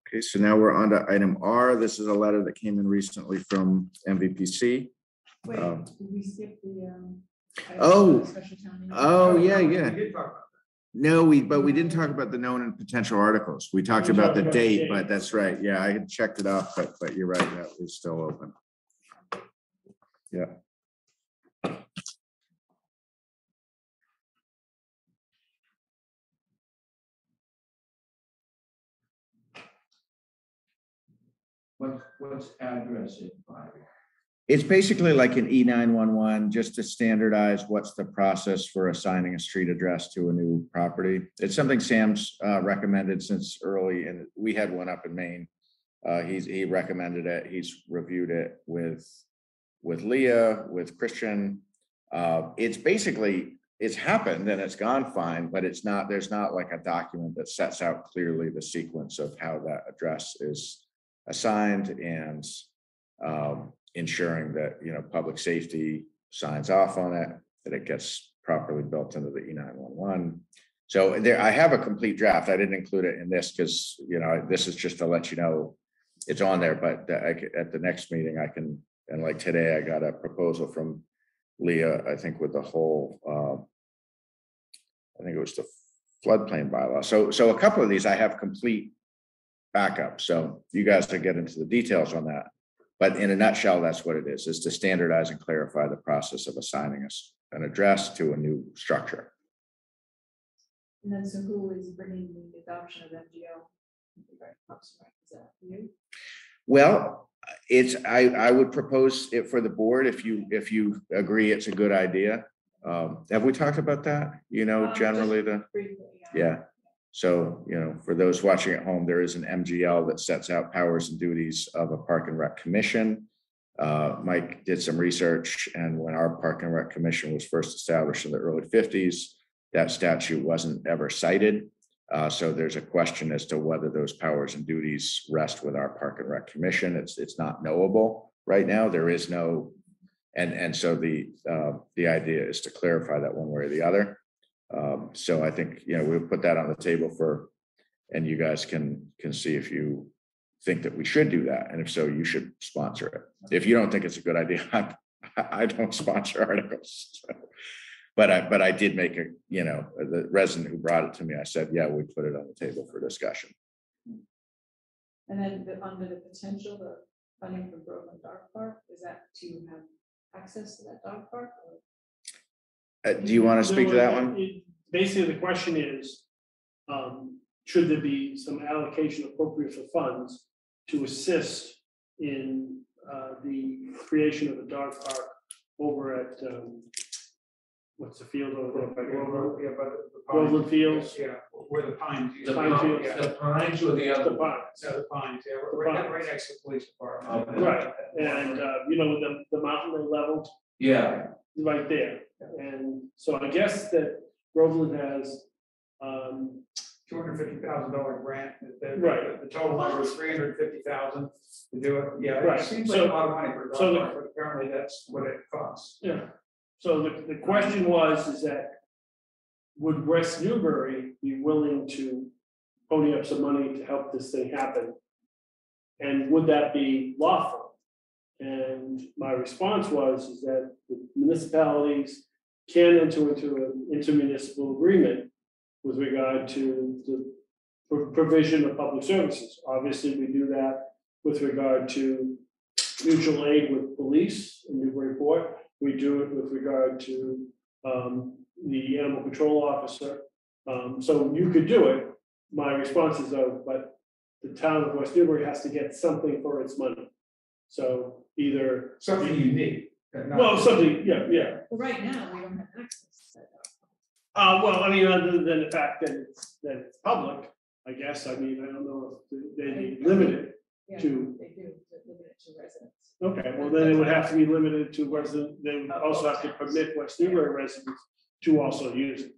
C: Okay, so now we're on to item R. This is a letter that came in recently from MVPC.
B: Wait,
C: Um,
B: did we skip the,
C: Oh.
B: special town meeting?
C: Oh, yeah,
A: We
C: yeah.
A: did talk about
C: No, but we didn't talk about the known and potential articles. We talked
E: We
C: about
E: talked
C: the
E: about the
C: date,
E: date.
C: but that's right. Yeah, I had checked it off, but you're right, that is still open. Yeah.
D: What's address in by?
C: It's basically like an E911, just to standardize what's the process for assigning a street address to a new property. It's something Sam's recommended since early, and we had one up in Maine. He recommended it. He's reviewed it with Leah, with Christian. It's basically, it's happened and it's gone fine, but it's not, there's not like a document that sets out clearly the sequence of how that address is assigned and ensuring that, you know, public safety signs off on it, that it gets properly built into the E911. So there, I have a complete draft. I didn't include it in this because, you know, this is just to let you know it's on there, but at the next meeting I can, and like today I got a proposal from Leah, I think with the whole, I think it was the floodplain bylaw. So a couple of these I have complete backup. So you guys can get into the details on that. But in a nutshell, that's what it is to standardize and clarify the process of assigning us an address to a new structure.
B: And then so who is bringing the adoption of MGO? Is that you?
C: Well, it's, I would propose it for the board if you agree it's a good idea. Have we talked about that? You know, generally
B: Briefly,
C: yeah. So, you know, for those watching at home, there is an MGL that sets out powers and duties of a Park and Rec Commission. Mike did some research, and when our Park and Rec Commission was first established in the early 50s, that statute wasn't ever cited. So there's a question as to whether those powers and duties rest with our Park and Rec Commission. It's not knowable right now. There is no, and so the idea is to clarify that one way or the other. So I think, you know, we'll put that on the table for, and you guys can see if you think that we should do that. And if so, you should sponsor it. If you don't think it's a good idea, I don't sponsor articles. So. But I did make a, the resident who brought it to me, I said, yeah, we put it on the table for discussion.
B: And then under the potential, the funding for Groveland Dog Park, is that to have access to that dog park? Or?
C: Do you want to speak to that one?
E: Basically, the question is, should there be some allocation appropriate for funds to assist in the creation of a dog park over at, what's the field over there by Groveland?
A: Yeah, but the
E: Groveland Fields?
A: Yeah, where the pines.
D: The
E: Pine Fields.
D: the pines or the other?
E: The park.
A: Yeah, the pines, yeah,
E: The
A: right,
E: pines.
A: right next to the police department.
E: Right, and the mountain they leveled
D: Yeah,
E: right there. And so I guess that Groveland has,
A: $250,000 grant.
E: Right.
A: The total number is $350,000 to do it. Yeah,
E: Right.
A: it seems like a lot of money for a
E: So
A: dog park, but apparently that's what it costs.
E: yeah. So the question is that would West Newbury be willing to pony up some money to help this thing happen? And would that be lawful? And my response is that the municipalities can enter into an intermunicipal agreement with regard to the provision of public services. Obviously, we do that with regard to mutual aid with police in Newburyport. We do it with regard to the animal control officer. So you could do it. My response is though, but the town of West Newbury has to get something for its money. So either
A: Something unique.
E: well, something, yeah.
B: Well, right now, we don't have access to that dog
E: Well, I mean, other than the fact that it's public, I guess. I mean, I don't know if they'd be limited.
B: park.
E: To-
B: They do, limit it to residents.
E: Okay, well, then it would have to be limited to resident, they would also have to permit West Newbury residents to also use it.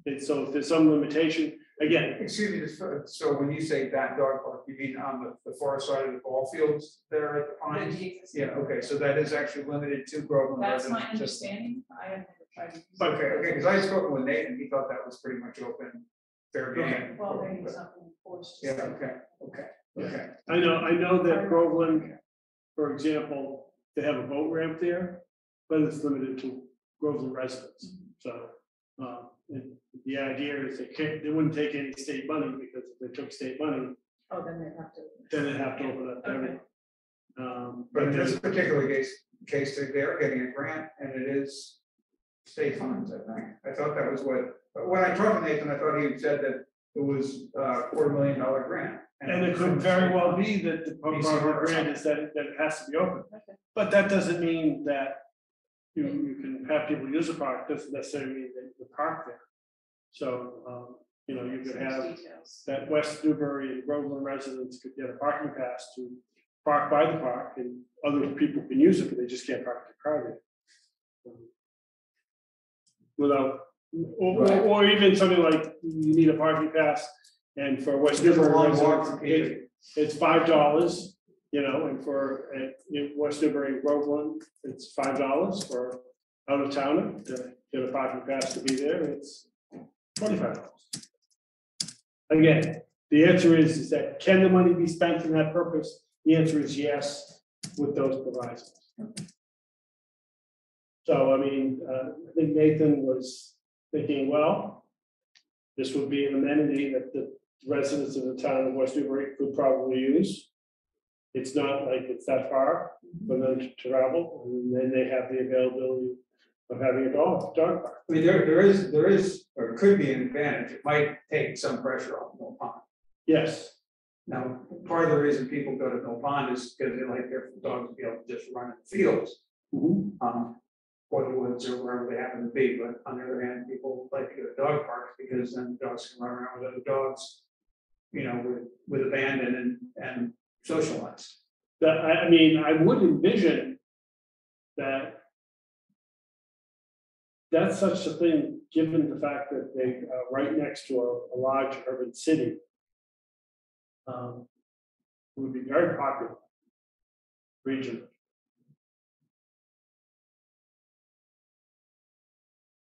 E: And so if there's some limitation, again,
A: Excuse me, so when you say that dog park, you mean on the far side of the ball fields there at the pines? Yeah, okay, so that is actually limited to Groveland
B: That's my
A: residents.
B: understanding. I have never tried to use it.
A: Okay, because I had spoken with Nathan, he thought that was pretty much open, fair game.
B: Well, maybe something forced.
A: Yeah, okay.
E: I know that Groveland, for example, they have a boat ramp there, but it's limited to Groveland residents. So, the idea is they wouldn't take any state money, because if they took state money,
B: Oh, then they have to.
E: then they'd have to open up everything.
A: But in this particular case, they are getting a grant and it is state funds, I think. I thought that was when I talked to Nathan, I thought he had said that it was a $250,000 grant.
E: And it could very well be that the part of our grant is that it has to be open.
B: Okay.
E: But that doesn't mean that you can have people use the park, doesn't necessarily mean that you park there. So, you could have
B: Details.
E: that West Newbury and Groveland residents could get a parking pass to park by the park, and other people can use it, but they just can't park their car there. Without, or even something like you need a parking pass, and for West Newbury residents, it's $5, and for West Newbury and Groveland, it's $5 for out of towner to get a parking pass to be there. It's $25. Again, the answer is that can the money be spent for that purpose? The answer is yes, with those provisos. So, I mean, I think Nathan was thinking, well, this would be an amenity that the residents of the town of West Newbury could probably use. It's not like it's that far for them to travel, and then they have the availability of having a dog park.
A: I mean, there is, or could be an advantage. It might take some pressure off Mill Pond.
E: Yes,
A: Now, part of the reason people go to Mill Pond is because they like their dogs to be able to just run in the fields. Or the woods or wherever they happen to be, but on the other hand, people like to go to dog parks because then dogs can run around with other dogs, with abandon and socialize.
E: I mean, I would envision that that's such a thing, given the fact that they are right next to a large urban city. Would be very popular region.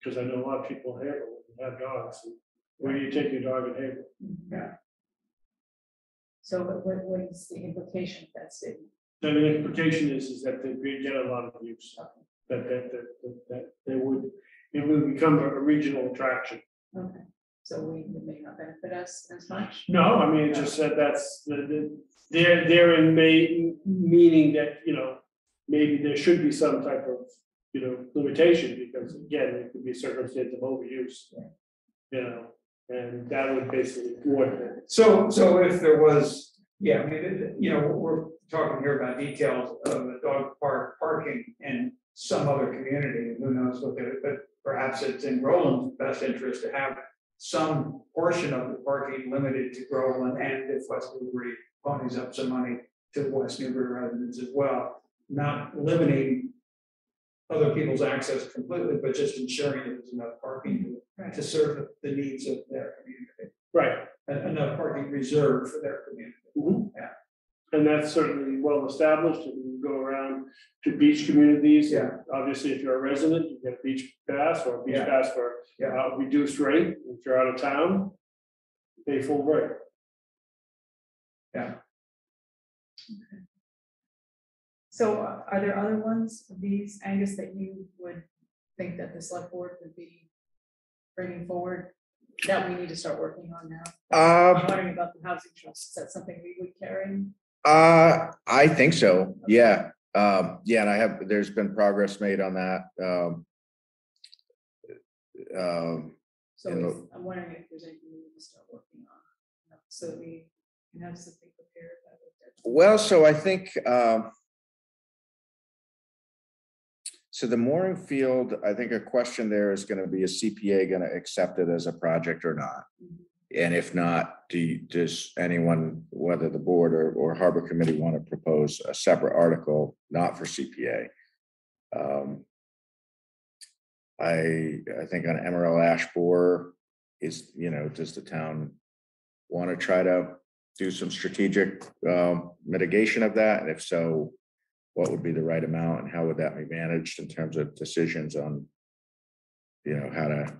E: Because I know a lot of people in Haverhill have dogs. And where do you take your dog in Haverhill?
A: Yeah.
B: So what is the implication of that statement?
E: So the implication is that they get a lot of use, that they would, it would become a regional attraction.
B: Okay, so it may not benefit us as much?
E: No, I mean, it just said that's they're in meaning that, you know, maybe there should be some type of, you know, limitation, because again, it could be a circumstance of overuse. You know, and that would basically thwart it.
A: So if there was, yeah, I mean, you know, we're talking here about details of a dog park parking in some other community, who knows what they're, but perhaps it's in Groveland's best interest to have some portion of the parking limited to Groveland, and if West Newbury ponies up some money to West Newbury residents as well, not limiting other people's access completely, but just ensuring that there's enough parking to serve the needs of their community.
E: Right.
A: And enough parking reserved for their community. Yeah.
E: And that's certainly well established, and you go around to beach communities.
A: Yeah.
E: Obviously, if you're a resident, you get a beach pass or a beach
A: Yeah.
E: pass for reduced rate. If you're out of town, pay full rate.
A: Yeah.
B: So are there other ones of these, Angus, that you would think that the select board would be bringing forward that we need to start working on now? I'm wondering about the housing trust. Is that something we would carry?
C: I think so. Yeah. Yeah, and there's been progress made on that.
B: So
C: in the-
B: I'm wondering if there's anything we need to start working on, so that we can have something prepared.
C: Well, so I think, so the mooring field, I think a question there is going to be, is CPA going to accept it as a project or not? And if not, does anyone, whether the board or harbor committee, want to propose a separate article, not for CPA? I think on Emerald Ash Borer is, you know, does the town want to try to do some strategic mitigation of that? And if so, what would be the right amount, and how would that be managed in terms of decisions on, you know, how to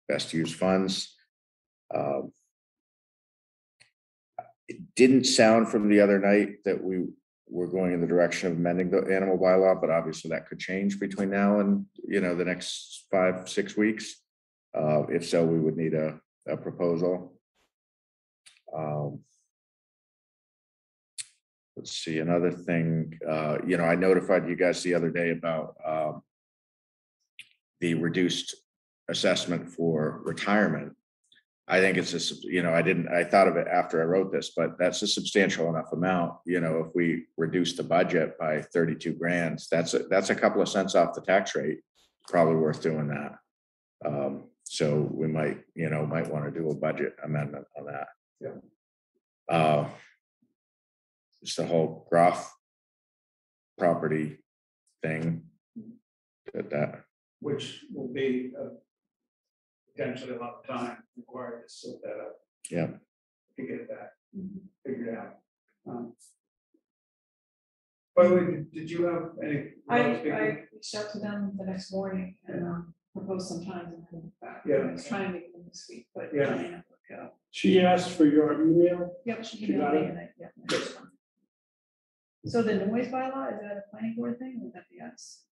C: best use funds? It didn't sound from the other night that we were going in the direction of amending the animal bylaw, but obviously that could change between now and, you know, the next 5-6 weeks. If so, we would need a proposal. Let's see, another thing, you know, I notified you guys the other day about the reduced assessment for retirement. I think it's a, you know, I thought of it after I wrote this, but that's a substantial enough amount. You know, if we reduce the budget by 32 grand, that's a couple of cents off the tax rate. Probably worth doing that. So we might want to do a budget amendment on that.
A: Yeah.
C: It's the whole Groff property thing that
A: Which will be potentially a lot of time required to sort that up.
C: Yeah.
A: To get that figured out. By the way, did you have any?
B: I reached out to them the next morning and proposed some times and hadn't back.
A: Yeah.
B: I was trying to make them this week, but
A: Yeah.
B: it may not work out.
E: She asked for your email.
B: Yep, she
E: You got
B: emailed me
E: it?
B: and I. So the noise bylaw, is that a planning board thing, or would that be us?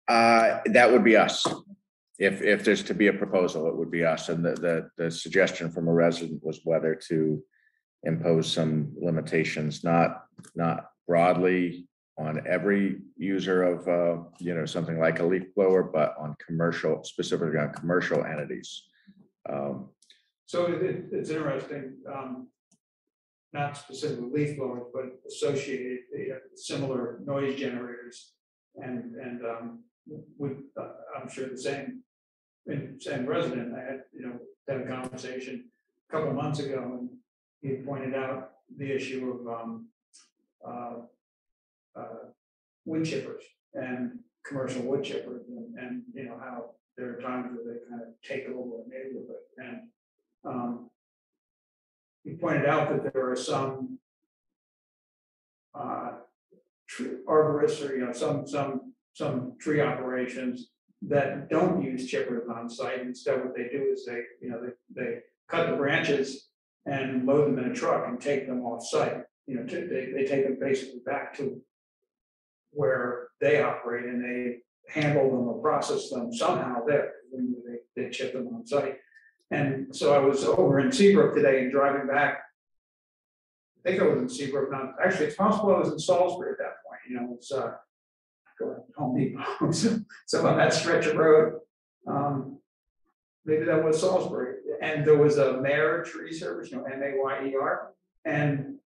C: that would be us. If there's to be a proposal, it would be us. And the suggestion from a resident was whether to impose some limitations, not broadly on every user of you know, something like a leaf blower, but on commercial, specifically on commercial entities.
A: So it's interesting, not specifically leaf blowers, but associated, similar noise generators, and I'm sure the same resident. I had a conversation a couple of months ago, and he pointed out the issue of wood chippers and commercial wood chippers, and you know how there are times where they kind of take over a neighborhood, and he pointed out that there are some arborists, or some tree operations that don't use chippers on site. Instead, what they do is they cut the branches and load them in a truck and take them off site. You know, they take them basically back to where they operate, and they handle them or process them somehow there. They ship them on site. And so I was over in Seabrook today and driving back. I think I was in Seabrook. Now, actually, it's possible I was in Salisbury at that point. You know, it's going to Home Depot. So on that stretch of road, maybe that was Salisbury. And there was a Mayer tree service, you know, Mayer, and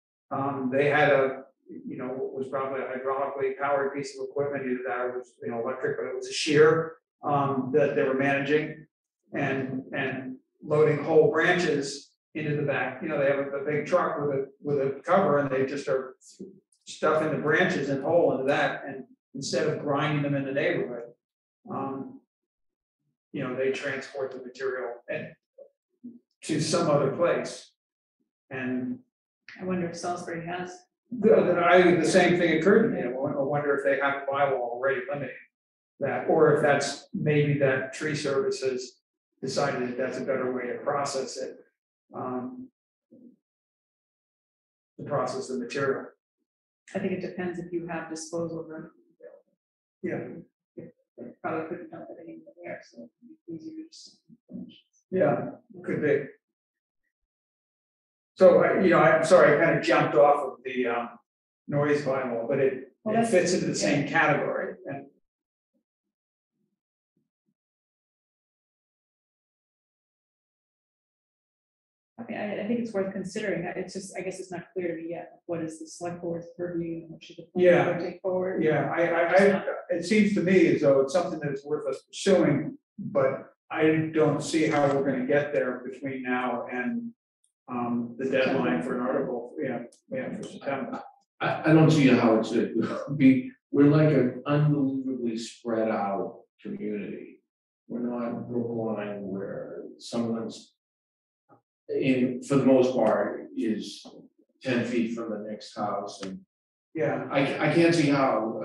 A: they had a, you know, what was probably a hydraulically powered piece of equipment. Either that or it was, you know, electric, but it was a shear that they were managing and loading whole branches into the back. You know, they have a big truck with a cover, and they just are stuffing the branches and whole into that. And instead of grinding them in the neighborhood, you know, they transport the material and to some other place. And
B: I wonder if Salisbury has.
A: the same thing occurred to me. I wonder if they have a bylaw already limiting that, or if that's maybe that tree services decided that that's a better way to process it, to process the material.
B: I think it depends if you have disposal room.
A: Yeah,
B: Probably couldn't dump it anywhere there, so it'd be easier to just finish.
A: yeah, could be. So, you know, I'm sorry, I kind of jumped off of the noise bylaw, but it fits into the same category. And
B: I mean, I think it's worth considering. It's just, I guess it's not clear to me yet. What is the select board's purview and what should the planning board take forward?
A: yeah, it seems to me as though it's something that's worth us pursuing, but I don't see how we're going to get there between now and the deadline for an article. Yeah, for September.
D: I don't see how it's we're like an unbelievably spread out community. We're not Brookline where someone's for the most part is 10 feet from the next house. And
A: yeah,
D: I can't see how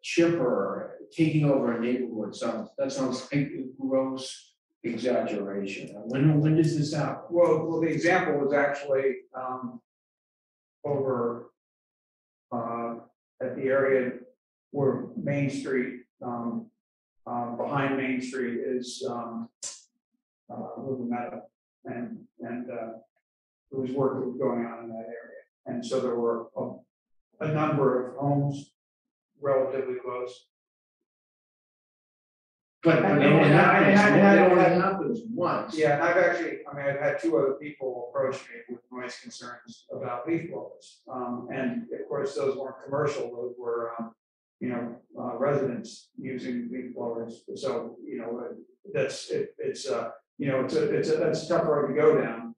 D: Chipper taking over a neighborhood sounds like a gross exaggeration. When does this happen?
A: Well, the example was actually over at the area where Main Street, behind Main Street is River Meadow, and there was work that was going on in that area, and so there were a number of homes relatively close.
D: But it only happens once.
A: Yeah, and I've had two other people approach me with noise concerns about leaf blowers. And of course, those weren't commercial, those were, residents using leaf blowers. So, you know, that's a tough road to go down,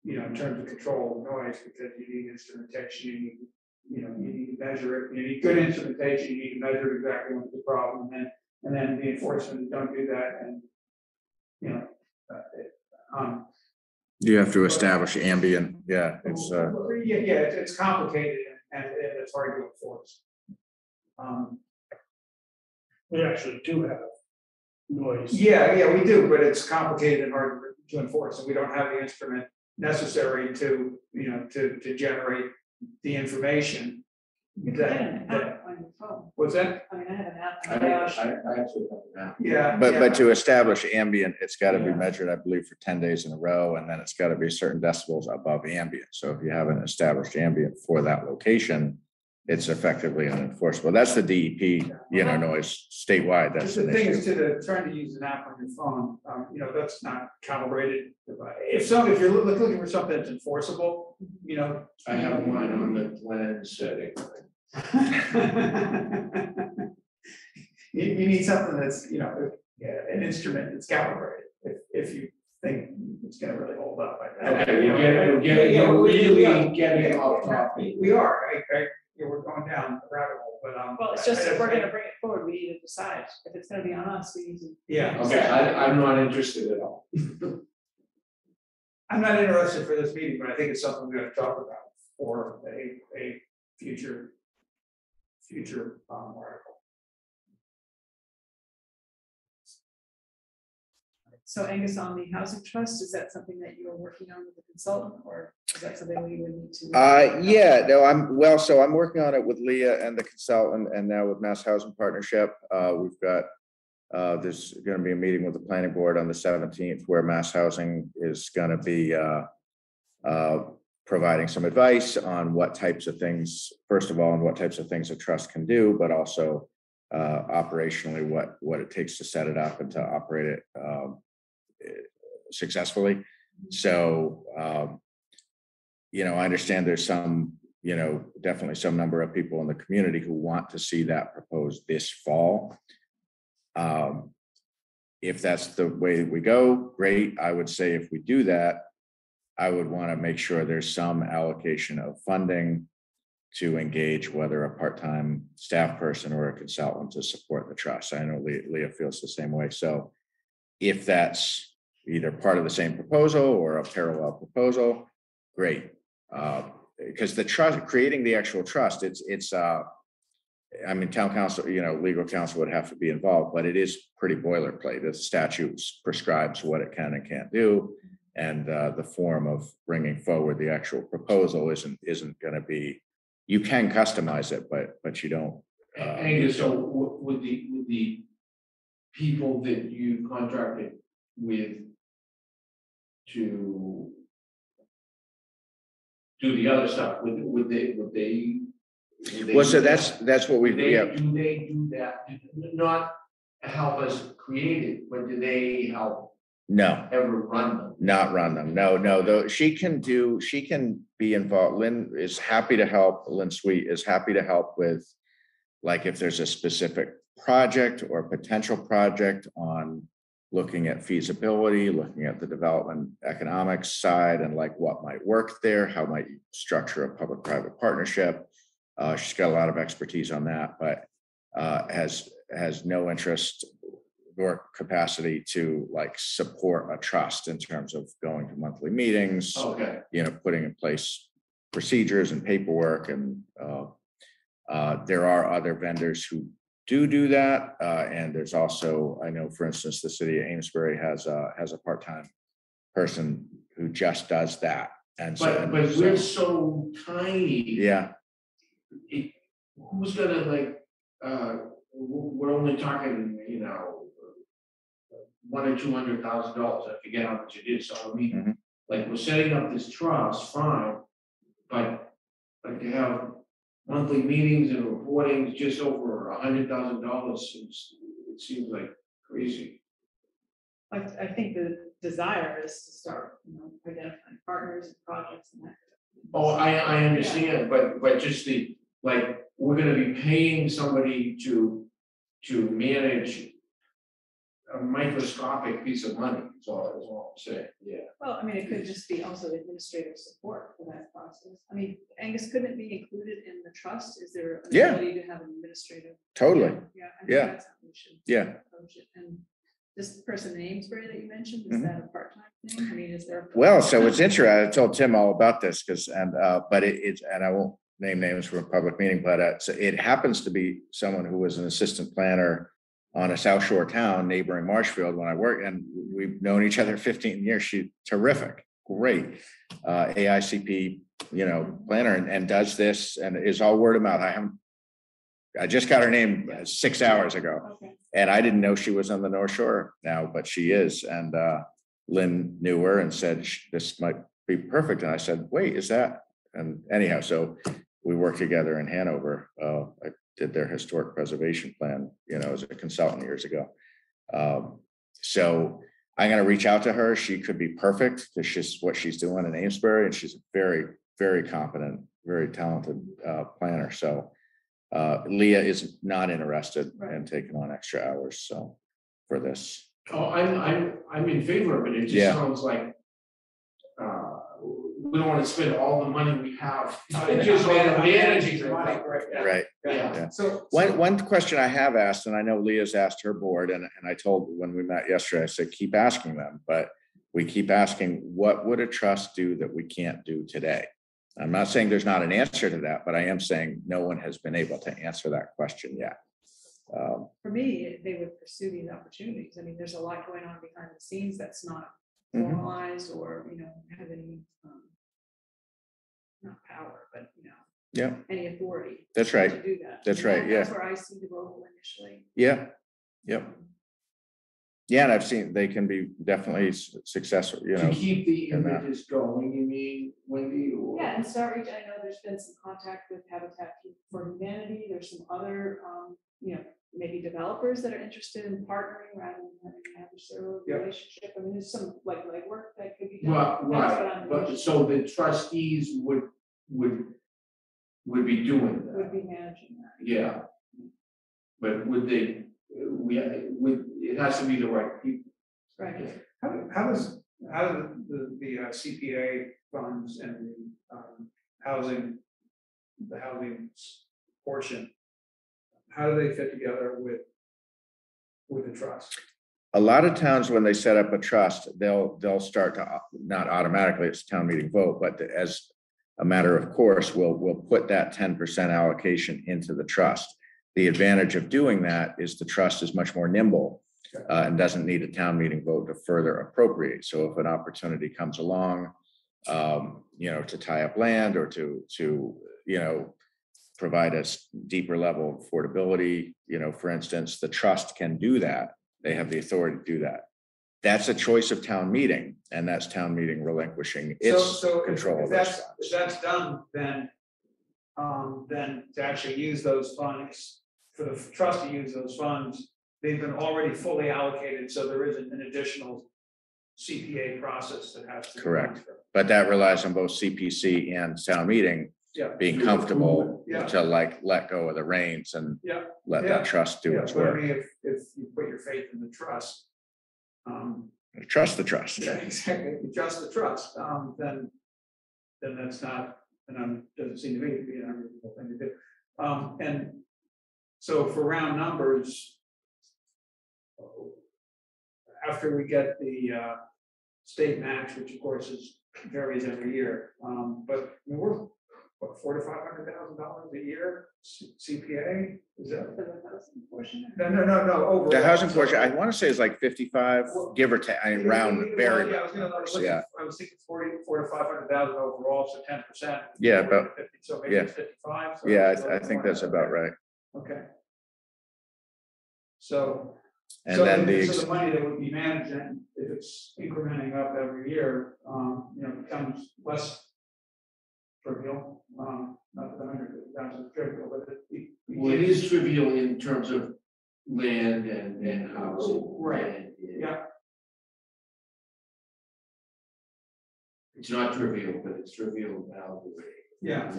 A: you know, in terms of control of noise, because you need instrumentation, you need to measure it, you need good instrumentation, you need to measure exactly what's the problem, and then the enforcement don't do that, and you know,
C: you have to establish ambient. Yeah,
A: it's complicated and it's hard to enforce.
E: We actually do have noise.
A: Yeah, we do, but it's complicated and hard to enforce, and we don't have the instrument necessary to, you know, to generate the information.
B: You can get an app on your phone.
A: What's that?
B: I mean, I have an app.
D: I actually have that.
A: Yeah.
C: but to establish ambient, it's got to be measured, I believe, for 10 days in a row, and then it's got to be certain decibels above ambient. So if you haven't established ambient for that location, it's effectively unenforceable. That's the DEP, you know, noise statewide. That's
A: the
C: an
A: thing is
C: issue.
A: trying to use an app on your phone. You know, that's not calibrated. If you're looking for something that's enforceable, you know.
D: I have mine on the plan setting.
A: You need something that's, you know, an instrument that's calibrated. If you think it's going to really hold up.
D: Okay, we're really getting off topic.
A: We are. We're going down the rabbit hole, but
B: Well, it's just if we're going to bring it forward, we need to decide if it's going to be on us. We need to.
A: Yeah.
D: Okay, I'm not interested at all.
A: I'm not interested for this meeting, but I think it's something we're going to talk about for a future article.
B: So Angus, on the housing trust, is that something that you are working on with the consultant, or is that something we would need to?
C: Yeah, no, I'm working on it with Leah and the consultant, and now with Mass Housing Partnership. We've got, there's going to be a meeting with the planning board on the 17th where Mass Housing is going to be providing some advice on what types of things, first of all, and what types of things a trust can do, but also operationally what it takes to set it up and to operate it successfully. So, I understand there's some, definitely some number of people in the community who want to see that proposed this fall. If that's the way we go, great. I would say if we do that, I would want to make sure there's some allocation of funding to engage whether a part-time staff person or a consultant to support the trust. I know Leah feels the same way. So if that's either part of the same proposal or a parallel proposal, great. Because the trust, creating the actual trust, I mean, town council, legal counsel would have to be involved, but it is pretty boilerplate. The statutes prescribes what it can and can't do. And the form of bringing forward the actual proposal isn't going to be, you can customize it, but you don't.
D: Angus, so with the people that you contracted with to do the other stuff, would they
C: well, so that's what we
D: do they do that? Not help us create it, but do they help?
C: No.
D: Ever run them?
C: Not run them. No. Though she can be involved. Lynn is happy to help. Lynn Sweet is happy to help with, like, if there's a specific project or potential project on looking at feasibility, looking at the development economics side and like what might work there, how might you structure a public-private partnership. She's got a lot of expertise on that, but has no interest or capacity to like support a trust in terms of going to monthly meetings,
D: okay,
C: putting in place procedures and paperwork. And there are other vendors who do that. And there's also, I know, for instance, the city of Amesbury has a part-time person who just does that. And
D: but we're so tiny.
C: Yeah.
D: Who's gonna we're only talking, $100,000 or $200,000. I forget how much it is. So I mean, like, we're setting up this trust, fine, but like to have monthly meetings and reporting just over $100,000 it seems like crazy.
B: I think the desire is to start, identifying partners and projects and that.
D: Oh, I understand, but just we're gonna be paying somebody to manage a microscopic piece of money, that's all I'm saying, yeah.
B: Well, I mean, it could just be also administrative support for that process. I mean, Angus, couldn't it be included in the trust? Is there an ability to have an administrative?
C: Totally.
B: Yeah.
C: That's
B: how we should approach it. And this person in Amesbury that you mentioned, is that a part-time thing? I mean, is there?
C: Well, so it's interesting. I told Tim all about this but it's, and I won't name names for a public meeting, but so it happens to be someone who was an assistant planner on a South Shore town neighboring Marshfield when I worked, and we've known each other 15 years. She's terrific, great AICP, planner, and does this and is all word of mouth. I just got her name 6 hours ago, and I didn't know she was on the North Shore now, but she is. And Lynn knew her and said this might be perfect. And I said, wait, is that? And anyhow, so we worked together in Hanover. I did their historic preservation plan, as a consultant years ago. So I'm going to reach out to her. She could be perfect because she's what she's doing in Amesbury, and she's a very, very competent, very talented planner. So Leah is not interested in taking on extra hours. So for this.
D: Oh, I'm in favor of it. It just sounds like we don't want to spend all the money we have. Just managing the money.
C: Right.
D: Yeah.
B: So
C: one question I have asked, and I know Leah's asked her board, and I told when we met yesterday, I said, keep asking them, but we keep asking, what would a trust do that we can't do today? I'm not saying there's not an answer to that, but I am saying no one has been able to answer that question yet.
B: For me, they would pursue these opportunities. I mean, there's a lot going on behind the scenes that's not
C: Mhm.
B: formalized or, have any, not power, but,
C: Yeah,
B: any authority.
C: that's right.
B: To do that.
C: That's
B: And
C: right,
B: That's
C: yeah.
B: where I see the role initially.
C: Yeah, yep. Yeah, and I've seen they can be definitely successful,
D: To keep the
C: in that.
D: images going, you mean, Wendy? Or-
B: Yeah, and start reaching, I know there's been some contact with Habitat for Humanity. There's some other, maybe developers that are interested in partnering rather than having an adversarial
A: Yeah.
B: relationship. I mean, there's some like legwork that could be done.
D: Right,
B: That's what
D: right,
B: I'm
D: but
B: interested
D: so the trustees would be doing
B: in,
D: that,
B: would be managing that.
D: yeah. But would they, it has to be the right people.
B: Right.
A: How does the CPA funds and the housing portion, how do they fit together with the trust?
C: A lot of towns, when they set up a trust, they'll start to, not automatically, it's a town meeting vote, but as a matter of course, we'll put that 10% allocation into the trust. The advantage of doing that is the trust is much more nimble and doesn't need a town meeting vote to further appropriate. So if an opportunity comes along, to tie up land or to provide a deeper level of affordability, for instance, the trust can do that. They have the authority to do that. That's a choice of town meeting, and that's town meeting relinquishing its control of those funds.
A: If that's done, then to actually use those funds, for the trust to use those funds, they've been already fully allocated, so there isn't an additional CPA process that has to be
C: Correct.
A: gone through.
C: But that relies on both CPC and town meeting
A: Yeah.
C: being comfortable
A: Yeah.
C: to let go of the reins and
A: Yeah.
C: let
A: Yeah.
C: that trust do
A: Yeah,
C: its
A: but I
C: work.
A: mean, if you put your faith in the trust,
C: Trust the trust.
A: yeah, exactly, if you trust the trust, then that's not, doesn't seem to me to be an unreasonable thing to do. And so for round numbers, after we get the state match, which of course varies every year, but we're what, $400,000 to $500,000 a year CPA? Is that?
B: For the housing portion.
A: No, overall.
C: The housing portion, I want to say is like 55, give or take, round, very.
A: Yeah, I was thinking 400 to 500,000 overall, so 10%.
C: Yeah, but
A: 50, so maybe
C: yeah.
A: it's 55. So
C: Yeah,
A: it's a
C: I
A: little
C: think
A: more.
C: that's about right.
A: Okay. So.
C: And
A: so
C: then
A: the money that would be managed, and if it's incrementing up every year, becomes less trivial. Not that the 150,000 is trivial, but
D: Well, it is trivial in terms of land and housing.
A: Right. Yeah.
D: It's not trivial, but it's trivial now.
A: Yeah.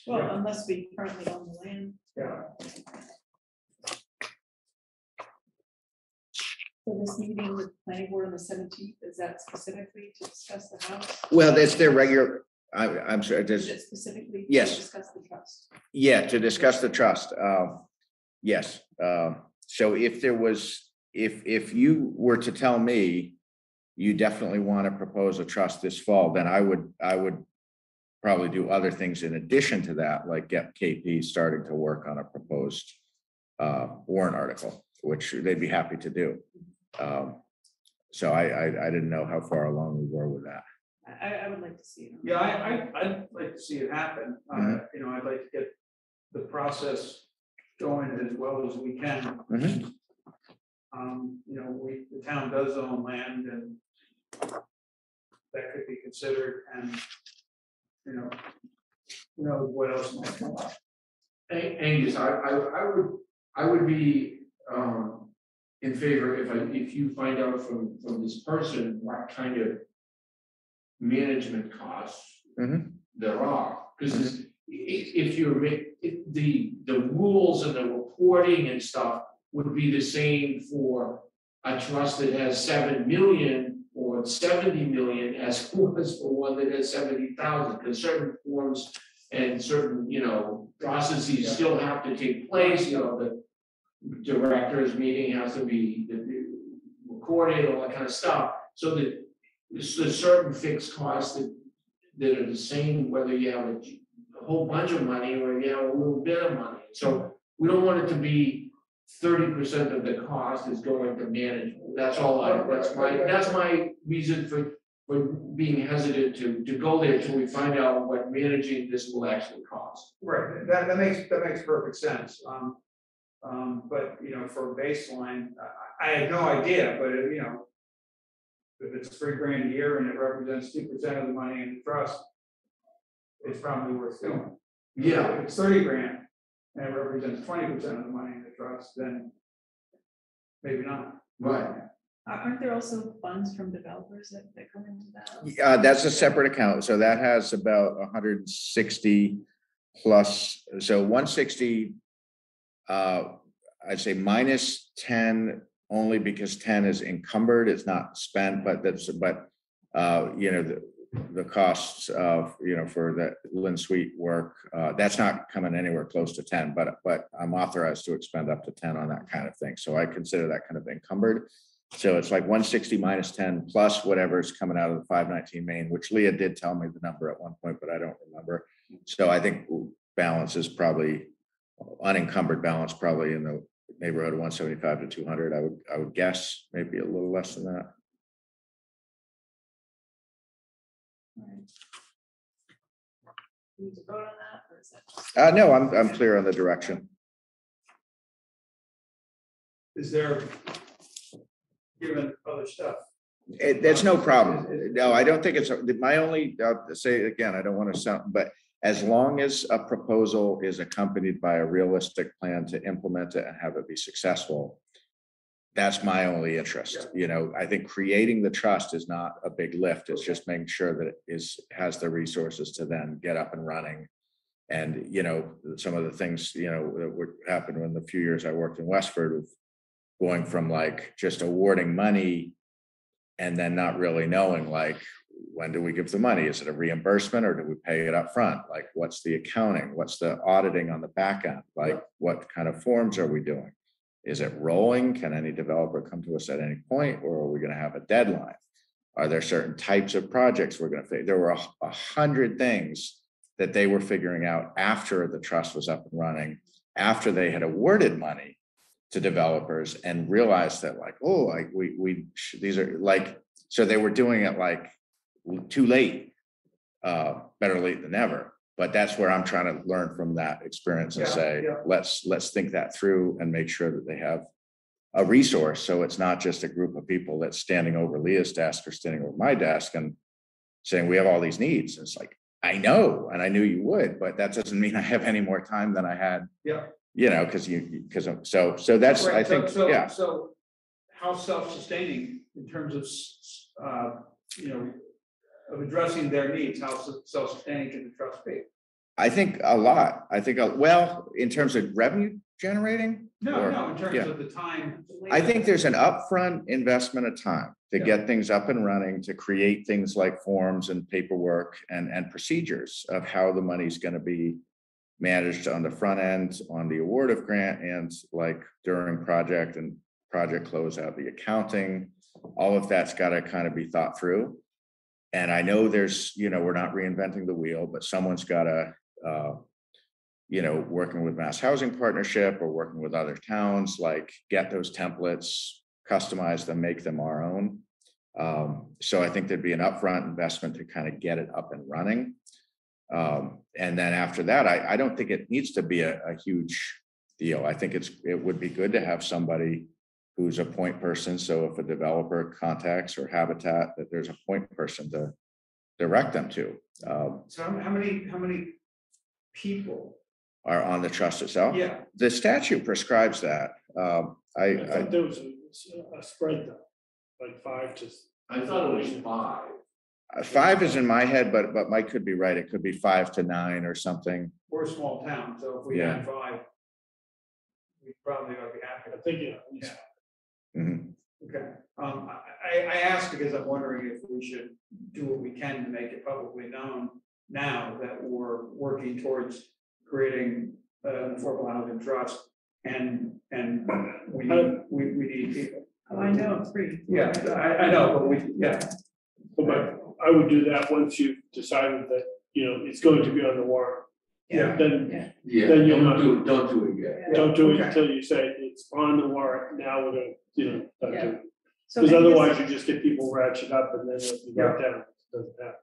B: Well,
A: Yeah.
B: unless we currently own the land.
A: Yeah.
B: So this meeting with the planning board on the 17th, is that specifically to discuss the house?
C: Well, that's their regular, I'm sorry,
B: Is
C: there's,
B: it specifically?
C: Yes.
B: To discuss the trust?
C: yeah, to discuss the trust. Yes. So if you were to tell me you definitely want to propose a trust this fall, then I would probably do other things in addition to that, like get KP starting to work on a proposed warrant article, which they'd be happy to do. So I didn't know how far along we were with that.
B: I would like to see it.
A: Yeah, I'd like to see it happen. I'd like to get the process going as well as we can.
C: Mhm.
A: The town does own land, and that could be considered, and who knows what else might come up.
D: Angus, I would be in favor if you find out from this person what kind of management costs
C: Mhm.
D: there are, because if the rules and the reporting and stuff would be the same for a trust that has 7 million or 70 million as was for one that has 70,000, because certain forms and certain processes still have to take place. The directors meeting has to be recorded, all that kind of stuff, so that there's certain fixed costs that are the same whether you have a whole bunch of money or you have a little bit of money. So we don't want it to be 30% of the cost is going to management. That's that's my reason for being hesitant to go there until we find out what managing this will actually cost.
A: Right, that makes perfect sense. But for baseline, I had no idea, but if it's $3,000 a year and it represents 2% of the money in the trust, it's probably worth doing.
D: Yeah.
A: If it's $30,000 and it represents 20% of the money in the trust, then maybe not.
D: Right.
B: Aren't there also funds from developers that come into that?
C: That's a separate account. So that has about 160 plus. So 160, I'd say minus 10 only because 10 is encumbered. It's not spent, but the costs of, for the Lynn Suite work, that's not coming anywhere close to 10, but I'm authorized to expend up to 10 on that kind of thing. So I consider that kind of encumbered. So it's like 160 minus 10 plus whatever's coming out of the 519 main, which Leah did tell me the number at one point, but I don't remember. So I think balance is probably unencumbered balance, probably in the neighborhood of 175 to 200. I would guess maybe a little less than that.
B: Need to vote on that, or is that?
C: No, I'm clear on the direction.
A: Is there, given other stuff?
C: There's no problem. No, I don't think it's my only, I'll say again, I don't want to sound, but as long as a proposal is accompanied by a realistic plan to implement it and have it be successful, that's my only interest. I think creating the trust is not a big lift. It's just making sure that it has the resources to then get up and running. And, some of the things, that would happen in the few years I worked in Westford, with going from like just awarding money and then not really knowing, like, when do we give the money? Is it a reimbursement or do we pay it up front? Like, what's the accounting? What's the auditing on the back end? Like, what kind of forms are we doing? Is it rolling? Can any developer come to us at any point, or are we going to have a deadline? Are there certain types of projects we're going to face? There were 100 things that they were figuring out after the trust was up and running, after they had awarded money to developers and realized that, like, oh, like these are like, so they were doing it like too late, better late than never. But that's where I'm trying to learn from that experience and say, let's think that through and make sure that they have a resource. So it's not just a group of people that's standing over Leah's desk or standing over my desk and saying, we have all these needs. And it's like, I know, and I knew you would, but that doesn't mean I have any more time than I had.
A: Yeah.
C: So that's,
A: right.
C: I think, yeah.
A: So how self-sustaining in terms of, of addressing their needs, how self-sustaining can the trust be?
C: I think a lot. I think, well, in terms of revenue generating?
A: No, in terms of the time.
C: I think there's an upfront investment of time to get things up and running, to create things like forms and paperwork and procedures of how the money's going to be managed on the front end, on the award of grant, and like during project and project closeout, the accounting, all of that's got to kind of be thought through. And I know there's, we're not reinventing the wheel, but someone's got to, working with Mass Housing Partnership or working with other towns, like get those templates, customize them, make them our own. So I think there'd be an upfront investment to kind of get it up and running. And then after that, I don't think it needs to be a huge deal. I think it would be good to have somebody who's a point person. So if a developer contacts or Habitat, that there's a point person to direct them to.
A: So how many people
C: are on the trust itself?
A: Yeah.
C: The statute prescribes that.
E: I thought there was a spread though, like 5 to.
D: I thought it was 5.
C: 5 is in my head, but Mike could be right. It could be 5 to 9 or something.
A: We're a small town, so if we had 5, we probably ought to be happy.
E: I think,
C: Mm-hmm.
A: Okay. I asked because I'm wondering if we should do what we can to make it publicly known now that we're working towards creating an affordable housing trust, and we need people.
B: Oh, I know, it's pretty.
A: Yeah, I know, but
E: but I would do that once you've decided that, it's going to be on the warrant.
A: Yeah.
E: then
D: Yeah,
E: Then you're
D: don't do it yet.
B: Yeah.
E: don't do it
A: Okay.
E: until you say it's on the warrant, now we're gonna, not
B: Yeah.
E: do it.
B: So
E: Because
B: maybe this
E: otherwise
B: is-
E: you just get people ratchet up and then if you go down, it doesn't happen.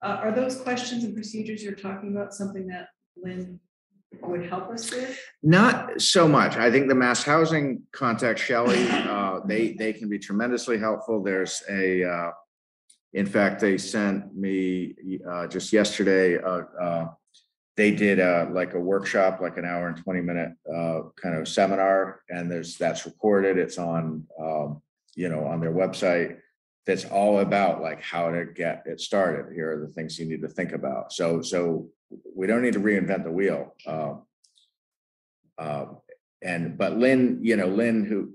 B: Are those questions and procedures you're talking about something that Lynn would help us with?
C: Not so much. I think the mass housing contact Shelley, they can be tremendously helpful. There's in fact, they sent me just yesterday, they did like a workshop, like an hour and 20-minute kind of seminar, and that's recorded. It's on, on their website. That's all about like how to get it started. Here are the things you need to think about. So we don't need to reinvent the wheel. But Lynn, who,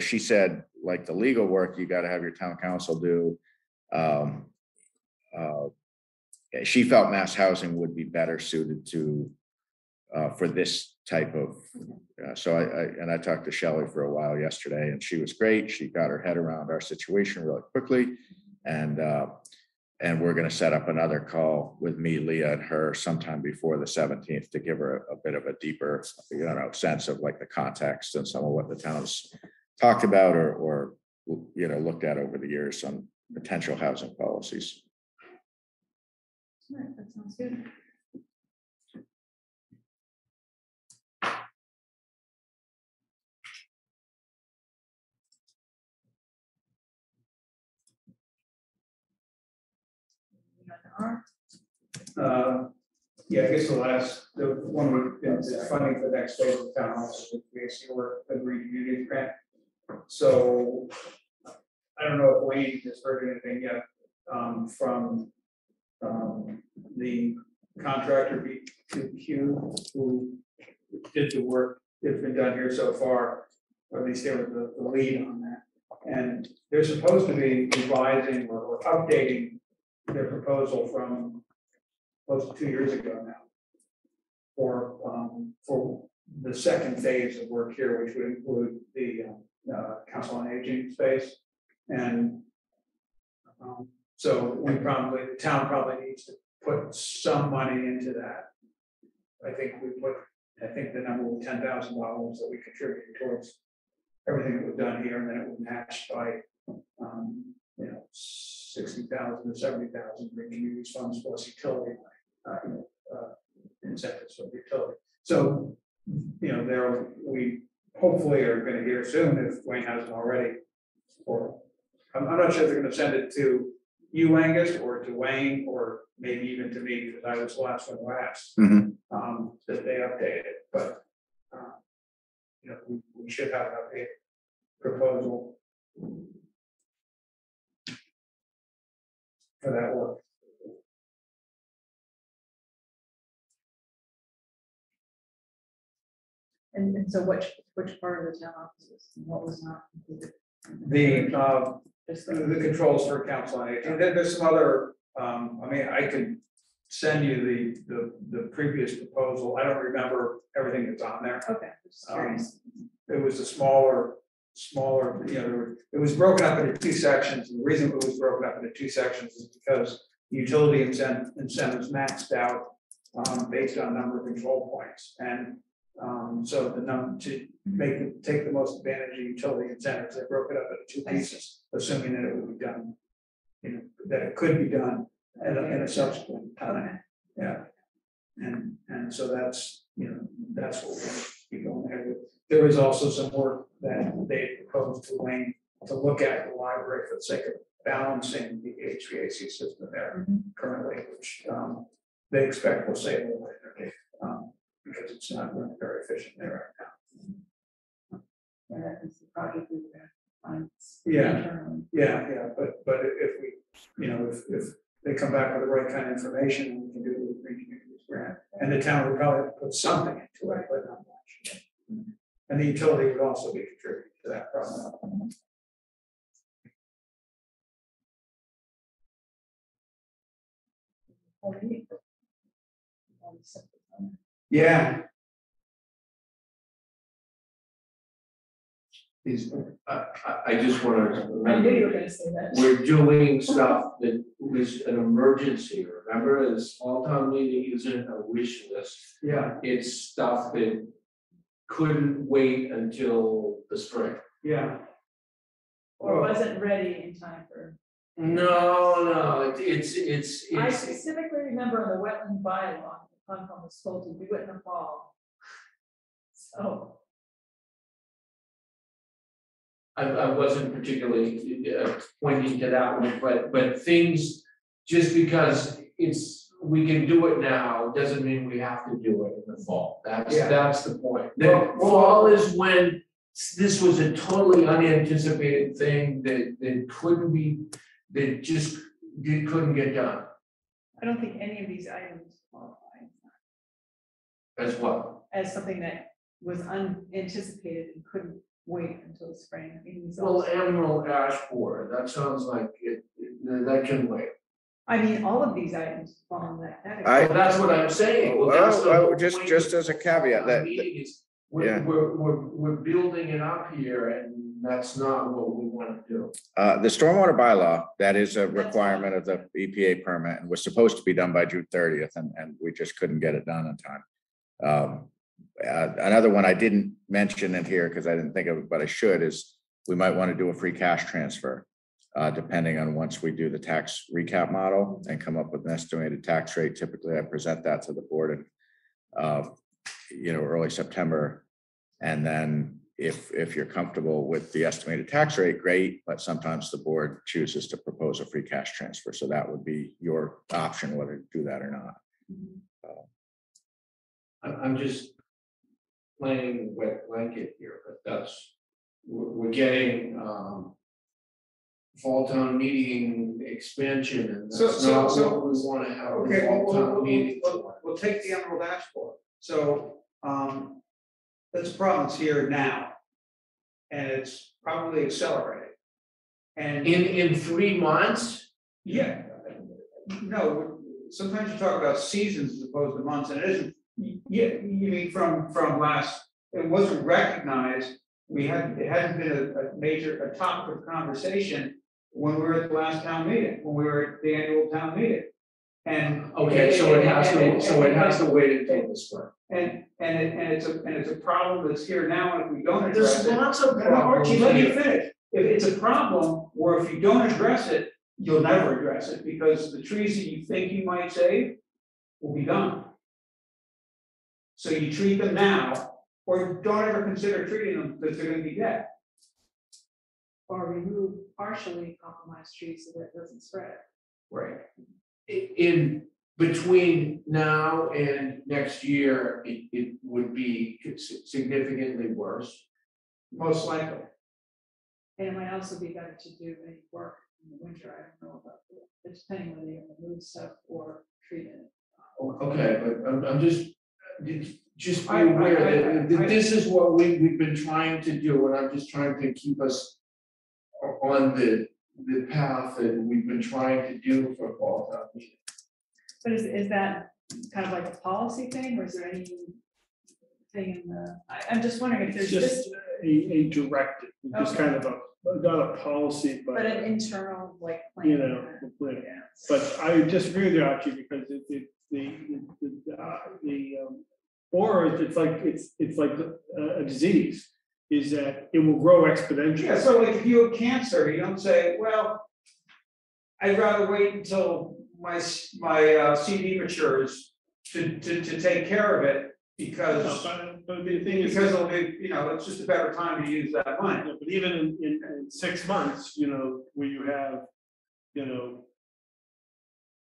C: she said, like the legal work, you got to have your town council do. She felt mass housing would be better suited to, for this type of, so I talked to Shelley for a while yesterday, and she was great. She got her head around our situation really quickly. And we're going to set up another call with me, Leah, and her sometime before the 17th to give her a bit of a deeper, sense of like the context and some of what the town's talked about or looked at over the years on potential housing policies.
B: All right, that sounds good.
A: Yeah, I guess the one with funding for the next phase of town office with the AC or agreed community grant. So I don't know if Wayne has heard anything yet from the contractor BQ who did the work that's been done here so far, or at least they were the lead on that. And they're supposed to be revising or updating their proposal from close to 2 years ago now for the second phase of work here, which would include the Council on Aging space. And so the town probably needs to put some money into that. I think the number was $10,000 that we contributed towards everything that we've done here, and then it was matched by 60,000 or 70,000 for community funds plus utility incentives for the utility. So there we hopefully are going to hear soon, if Wayne hasn't already. Or I'm not sure if they're going to send it to you, Angus, or to Wayne, or maybe even to me, because I was the last one to ask that they update it. But we should have an updated proposal for that work.
B: And so which part of the town offices, what was not included?
A: The controls for council on aging. There's some other, I can send you the previous proposal. I don't remember everything that's on there.
B: Okay, just curious.
A: It was a smaller, it was broken up into two sections. And the reason it was broken up into two sections is because utility incentives maxed out based on number of control points. And so to take the most advantage of utility incentives, they broke it up into two pieces, assuming that it would be done, that it could be done in a subsequent time. Yeah. And so that's what we'll be going ahead with. There is also some work that they proposed to Wayne to look at the library for the sake of balancing the HVAC system there currently, which they expect will save a little bit, because it's not running very efficient there right now.
B: Yeah, that is the project we were on.
A: Yeah. But if we, if they come back with the right kind of information, we can do the Green Communities grant, and the town would probably put something into it, but not much. And the utility would also be contributing to that problem. Yeah.
D: is, I just want to
B: I
D: remember.
B: knew you were gonna say that.
D: We're doing stuff that was an emergency, remember, the small town meeting isn't a wish list.
A: Yeah,
D: It's stuff that couldn't wait until the spring.
A: yeah.
B: Or wasn't ready in time for.
D: No, it's.
B: I specifically remember in the wetland bylaw, the Concom was supposed to do it in the fall. So,
D: I wasn't particularly pointing to that one, but things, just because we can do it now, doesn't mean we have to do it in the fall. That's the point. The fall is when this was a totally unanticipated thing that couldn't be, that just couldn't get done.
B: I don't think any of these items qualify
D: As well.
B: as something that was unanticipated and couldn't wait until the spring. I mean, these
D: Well,
B: all-
D: Emerald Ash Borer, that sounds like that can wait.
B: I mean, all of these items fall in that category.
D: Well, that's what I'm saying. Well, that's the whole
C: just
D: point
C: just
D: of
C: as a caveat that
D: meeting is
C: yeah.
D: we're building it up here, and that's not what we want to do.
C: the stormwater bylaw, that is a requirement of the EPA permit and was supposed to be done by June 30th, and we just couldn't get it done in time. Another one I didn't mention in here because I didn't think of it, but I should, is we might want to do a free cash transfer, depending on once we do the tax recap model and come up with an estimated tax rate. Typically, I present that to the board in early September. And then if you're comfortable with the estimated tax rate, great, but sometimes the board chooses to propose a free cash transfer. So that would be your option, whether to do that or not.
D: I'm just playing wet blanket here, but we're getting fall town meeting expansion, and that's not what we want to have.
A: Okay,
D: fall town meeting.
A: we'll take the Emerald Ash Borer. So, that's a problem that's here now. And it's probably accelerating. And
D: In 3 months,
A: yeah, no, sometimes you talk about seasons as opposed to months, and it isn't. Yeah, you mean from last, it wasn't recognized. It hadn't been a topic of conversation when we were at the last town meeting, when we were at the annual town meeting. And
D: okay, so it has to wait until the spring.
A: And it's a problem that's here now, and if we don't address
D: There's
A: it.
D: lots of
A: No, Archie,
D: problems
A: let me
D: here.
A: finish. If it's a problem where if you don't address it, you'll never address it, because the trees that you think you might save will be gone. So you treat them now, or don't ever consider treating them because they're gonna be dead.
B: Or remove partially compromised trees so that it doesn't spread.
A: Right.
D: In between now and next year, it would be significantly worse.
A: Most likely.
B: And it might also be better to do any work in the winter. I don't know about it, depending whether you're gonna move stuff or treat it.
D: Okay, but I'm just be aware that this is what we've been trying to do, and I'm just trying to keep us on the path that we've been trying to do for fall town meeting.
B: But is that kind of like a policy thing, or is there anything in the, I'm just wondering if
E: It's
B: there's
E: just a directive, just kind of not a policy,
B: but an
E: but,
B: internal like plan.
E: plan.
B: Yeah.
E: But I disagree with you, Archie, because or it's like a disease, is that it will grow exponentially.
A: Yeah, so like if you have cancer, you don't say, well, I'd rather wait until my CD matures to take care of it, because
E: But the thing is,
A: it'll be, it's just a better time to use that money.
E: but even in 6 months, where you have,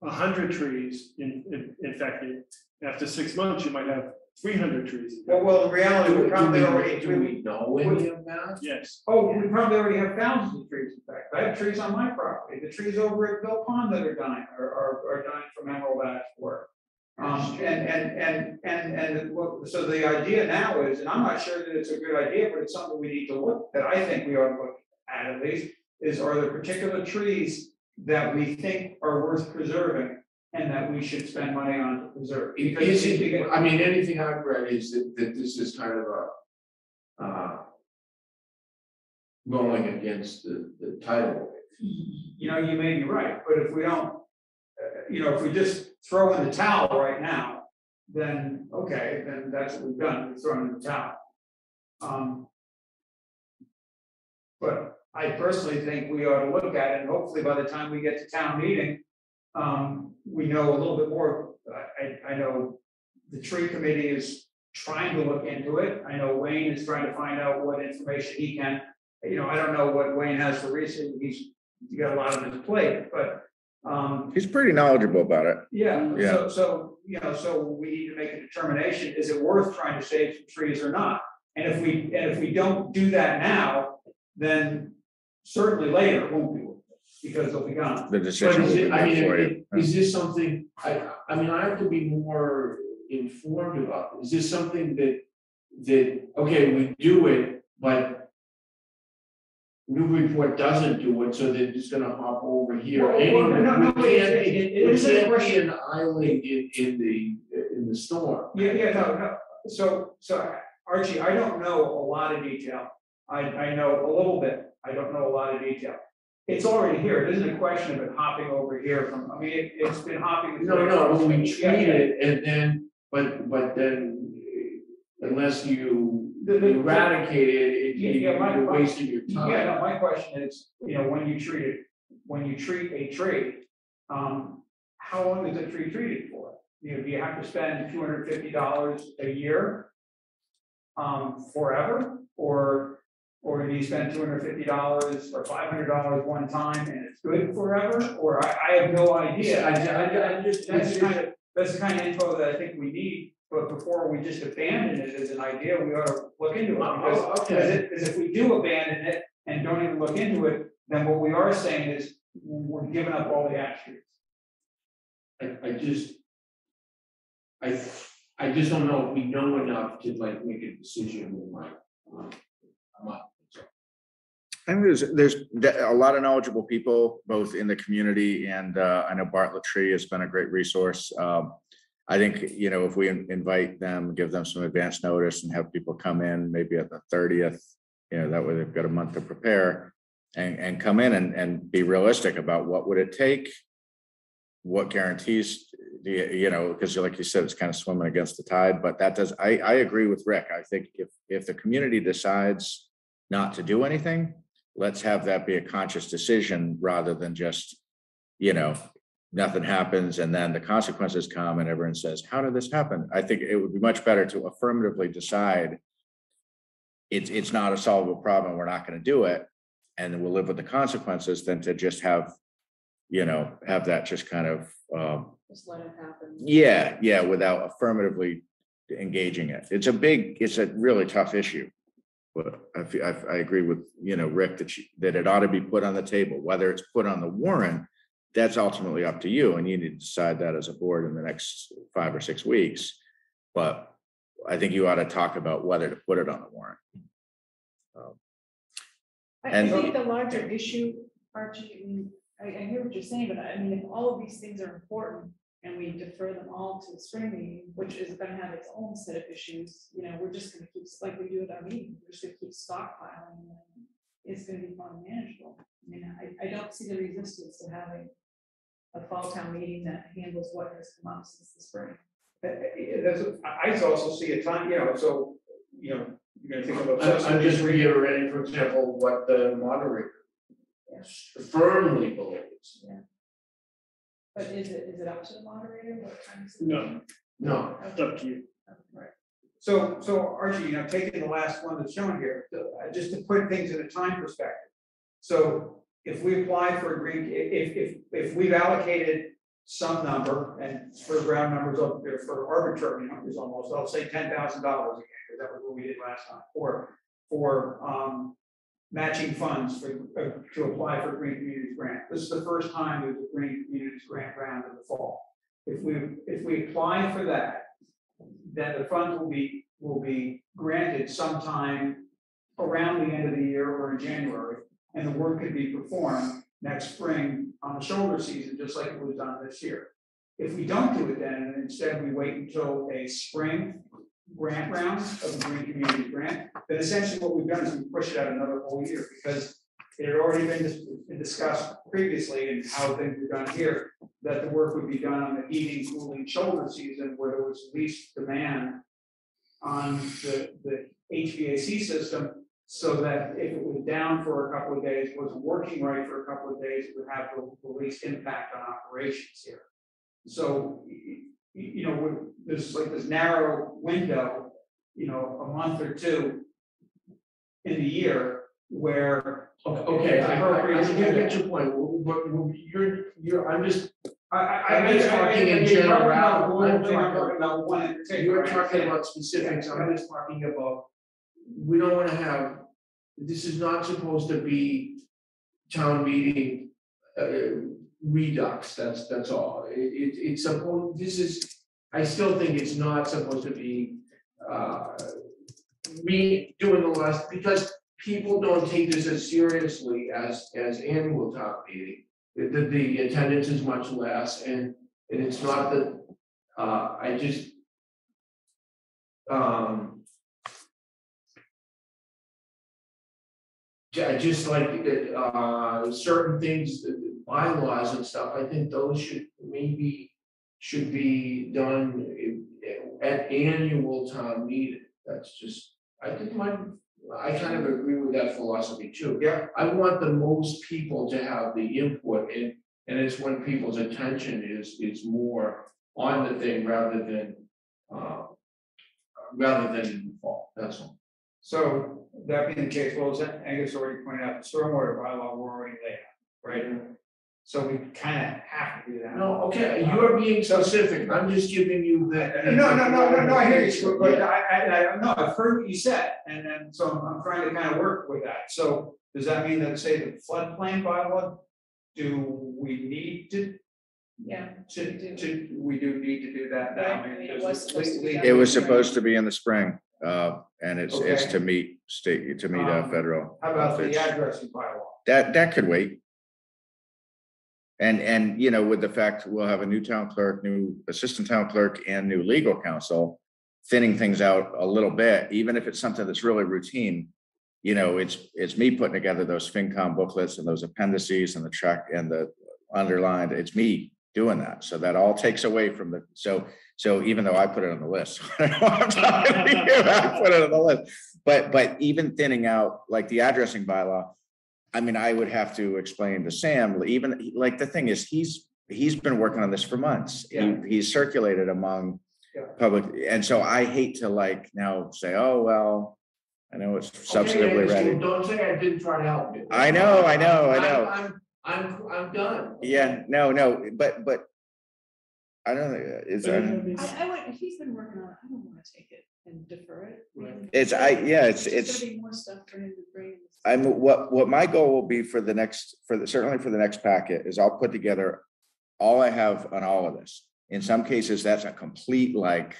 E: 100 trees infected, after 6 months, you might have 300 trees.
A: Well, in reality, we probably
D: Do
A: already.
D: we know any of that?
E: Yes.
A: We probably already have thousands of trees, in fact. I have trees on my property. The trees over at Bill Pond that are dying are dying from emerald ash borer. So the idea now is, and I'm not sure that it's a good idea, but it's something we need to look, that I think we ought to look at least, is are there particular trees that we think are worth preserving and that we should spend money on to preserve? Because
D: Anything I've read is that this is kind of going against the title.
A: You know, you may be right, but if we don't, if we just throw in the towel right now, then, okay, then that's what we've done, we've thrown in the towel. But I personally think we ought to look at it, and hopefully by the time we get to town meeting, we know a little bit more. I know the tree committee is trying to look into it. I know Wayne is trying to find out what information he can. I don't know what Wayne has for research. He's got a lot on his plate, but
C: He's pretty knowledgeable about it.
A: yeah. So we need to make a determination: is it worth trying to save some trees or not? And if we don't do that now, then certainly later it won't be worth it, because they'll be gone.
C: The
D: But
C: decision will
D: is
C: be
D: it, I
C: made
D: mean,
C: for you.
D: is this something, I have to be more informed about, is this something that, okay, we do it, but Newburyport doesn't do it, so they're just gonna hop over here.
A: Well,
D: Anyway,
A: no,
D: we can't
A: it isn't a
D: be
A: question.
D: an island in the storm.
A: No. So Archie, I don't know a lot of detail. I know a little bit. I don't know a lot of detail. It's already here. It isn't a question of it hopping over here from, it's been hopping.
D: No, when we treat it and then, but then unless you eradicate it, you're wasting your time.
A: Yeah, no, my question is, when you treat a tree, how long is a tree treated for? Do you have to spend $250 a year forever, or do you spend $250 or $500 one time and it's good forever? Or I have no idea. That's the kind of info that I think we need. But before we just abandon it as an idea, we ought to look into it. Because if we do abandon it and don't even look into it, then what we are saying is we're giving up all the attributes.
D: I just don't know if we know enough to make a decision with my.
C: I think there's a lot of knowledgeable people, both in the community and I know Bartlett Tree has been a great resource. I think, if we invite them, give them some advance notice and have people come in maybe at the 30th, that way they've got a month to prepare and come in and be realistic about what would it take, what guarantees, because like you said, it's kind of swimming against the tide, but I agree with Rick. I think if the community decides not to do anything, let's have that be a conscious decision rather than just, nothing happens and then the consequences come and everyone says, how did this happen? I think it would be much better to affirmatively decide it's not a solvable problem, we're not going to do it, and then we'll live with the consequences, than to just have that just kind of
B: just let it happen.
C: Yeah, without affirmatively engaging it. It's a really tough issue. But I agree with Rick that it ought to be put on the table. Whether it's put on the warrant, that's ultimately up to you, and you need to decide that as a board in the next 5 or 6 weeks. But I think you ought to talk about whether to put it on the warrant.
B: I think the larger issue, Archie, I hear what you're saying, but if all of these things are important and we defer them all to the spring meeting, which is going to have its own set of issues, we're just going to keep, like we do with our meeting, we're just going to keep stockpiling, and it's going to be unmanageable. I don't see the resistance to having a fall town meeting that handles what has come up since the spring.
A: I also see a time, so, you're going to think about.
D: I'm just reiterating, for example, what the moderator firmly believes.
B: Yeah. But is it up to the moderator? What time is it?
D: No,
E: It's up to you.
A: Right. So Archie, taking the last one that's shown here, just to put things in a time perspective. So if we apply for a green, if we've allocated some number, and for round numbers up there, for arbitrary numbers almost, I'll say $10,000 again, because that was what we did last time, for matching funds to apply for Green Communities Grant. This is the first time there's a Green Communities Grant round in the fall. If we apply for that, then the funds will be granted sometime around the end of the year or in January, and the work could be performed next spring on the shoulder season, just like it was done this year. If we don't do it then, and instead we wait until a spring grant rounds of the Green Community Grant, then essentially what we've done is we push it out another whole year because it had already been discussed previously and how things were done here, that the work would be done on the heating, cooling, shoulder season where there was least demand on the HVAC system, so that if it was down for a couple of days, wasn't working right for a couple of days, it would have the least impact on operations here. So, you know, there's like this narrow window, you know, a month or two in the year where.
D: Okay, I get your point, but I'm just talking in general. You're talking about specifics, I'm just talking about, we don't wanna have, this is not supposed to be town meeting redux, that's all. It's supposed, I still think it's not supposed to be me doing the last, because people don't take this as seriously as annual town meeting. The attendance is much less, and it's not that I just like certain things, bylaws and stuff. I think those should be done at annual town meeting. That's just, I kind of agree with that philosophy too.
A: Yeah.
D: I want the most people to have the input, and it's when people's attention is more on the thing rather than in the fall. That's all.
A: So that being the case, well, as Angus already pointed out, the stormwater bylaw we're already there, right? So we kind of have to do that.
D: No, okay, you're being specific. I'm just giving you the.
A: No, I hear you, but I've heard what you said, and then, so I'm trying to kind of work with that. So does that mean that, say, the floodplain bylaw, do we need to?
B: Yeah.
A: We do need to do that now.
B: Right, I mean, it was supposed to be done.
C: It was supposed to be in the spring, and it's
A: Okay.
C: to meet federal.
A: How about the
C: methods.
A: addressing bylaw?
C: That could wait. And you know, with the fact we'll have a new town clerk, new assistant town clerk, and new legal counsel, thinning things out a little bit, even if it's something that's really routine. You know, it's me putting together those FinCom booklets and those appendices and the check and the underlined. It's me doing that, so that all takes away from the so even though I put it on the list, I'm talking to you, I put it on the list. But even thinning out like the addressing bylaw. I mean, I would have to explain to Sam, even like the thing is, he's been working on this for months.
A: Yeah.
C: He's circulated among public, and so I hate to like now say, oh, well, I know it's substantively ready.
D: Don't say I didn't try to help you.
C: I know.
D: I'm done.
C: Yeah, no, but I don't think it's.
B: I would, if he's been working on it, I don't want to take it and defer it.
D: Right.
C: It's
B: There's gonna be more stuff for him to bring.
C: what my goal will be for the next, certainly for the next packet is I'll put together all I have on all of this. In some cases, that's a complete like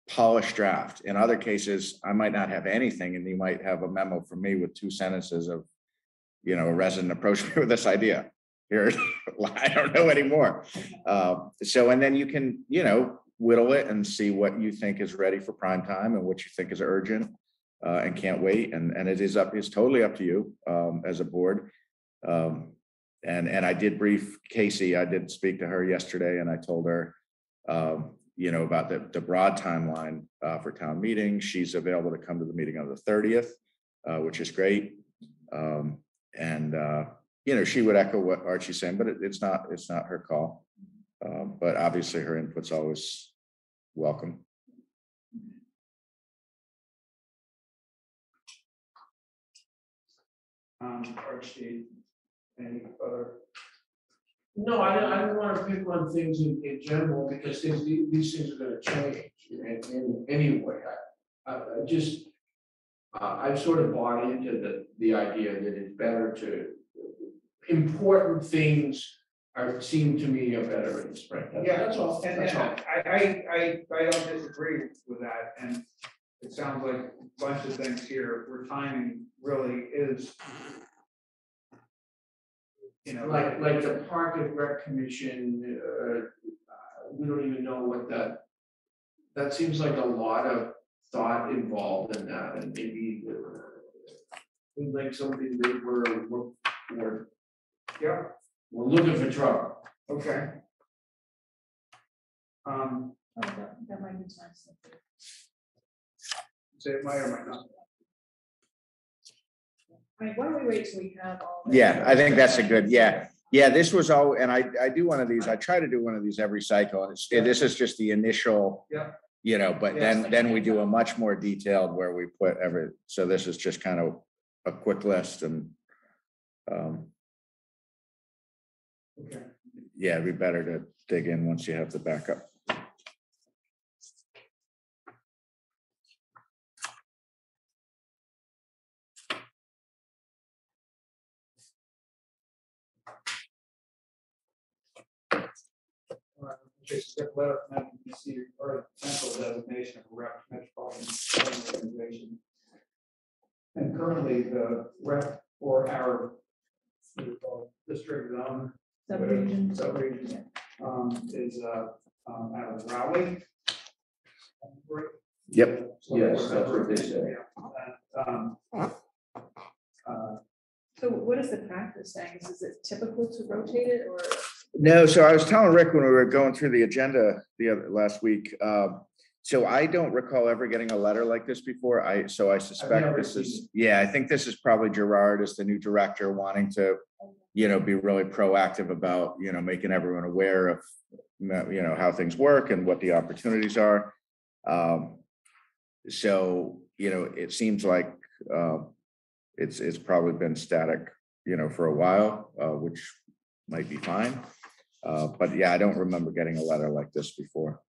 C: polished draft. In other cases, I might not have anything, and you might have a memo from me with 2 sentences of, you know, a resident approached me with this idea. Here, I don't know anymore. So, and then you can, you know, whittle it and see what you think is ready for prime time and what you think is urgent and can't wait. And it's totally up to you as a board. And I did brief Casey. I did speak to her yesterday, and I told her, you know, about the broad timeline for town meeting. She's available to come to the meeting on the 30th, which is great. You know, she would echo what Archie's saying, but it's not her call. But obviously her input's always welcome.
A: Archie, any other?
D: No, I don't want to pick on things in general, because these things are going to change in anyway. I've sort of bought into the idea that it's better to, important things seem to me are better in the spring. That's all. That's all.
A: I don't disagree with that, and it sounds like a bunch of things here where timing really is, you know,
D: like the Park and Rec Commission, we don't even know what that seems like a lot of thought involved in that, and maybe we'd like something that we're looking for trouble.
A: Okay.
B: Oh, that might be nice.
A: So it might or might not.
B: I mean, why don't we wait till we have all? the-
C: Yeah, I think that's a good, yeah. Yeah, this was all, and I do one of these, I try to do one of these every cycle. And this is just the initial.
A: Yeah.
C: You know, but then we do a much more detailed where we put so this is just kind of a quick list and.
A: Okay.
C: Yeah, it'd be better to dig in once you have the backup.
A: Just get letter from MPC or potential designation of a rep metropolitan organization. And currently the rep for our district zone.
B: Subregion.
A: Is out of Raleigh.
C: Yep.
D: Yes, that's what they say.
B: So what is the practice saying? Is it typical to rotate it or?
C: No, so I was telling Rick when we were going through the agenda last week. So I don't recall ever getting a letter like this before. So I suspect this is, yeah, I think this is probably Gerard as the new director wanting to, you know, be really proactive about, you know, making everyone aware of, you know, how things work and what the opportunities are. So, you know, it seems like it's probably been static, you know, for a while, which might be fine. But yeah, I don't remember getting a letter like this before.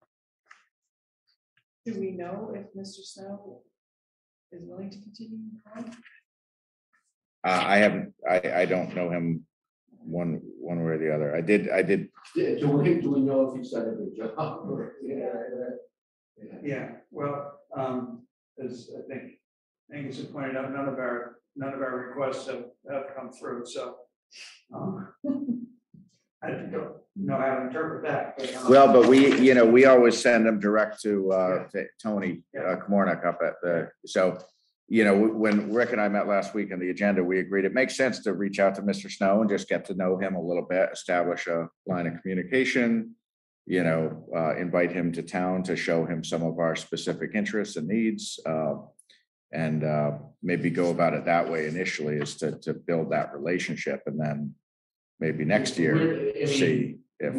B: Do we know if Mr. Snow is willing to continue?
C: I don't know him one way or the other. I did.
D: Yeah, do we know if he's done a good job?
A: Yeah, well, as I think Angus had pointed out, none of our requests have come through, so. I don't know how to interpret that.
C: Well, but we always send them direct to Tony Komornik up at the, so, you know, when Rick and I met last week on the agenda, we agreed it makes sense to reach out to Mr. Snow and just get to know him a little bit, establish a line of communication, you know, invite him to town to show him some of our specific interests and needs. And maybe go about it that way initially, is to build that relationship, and then maybe next year see
D: if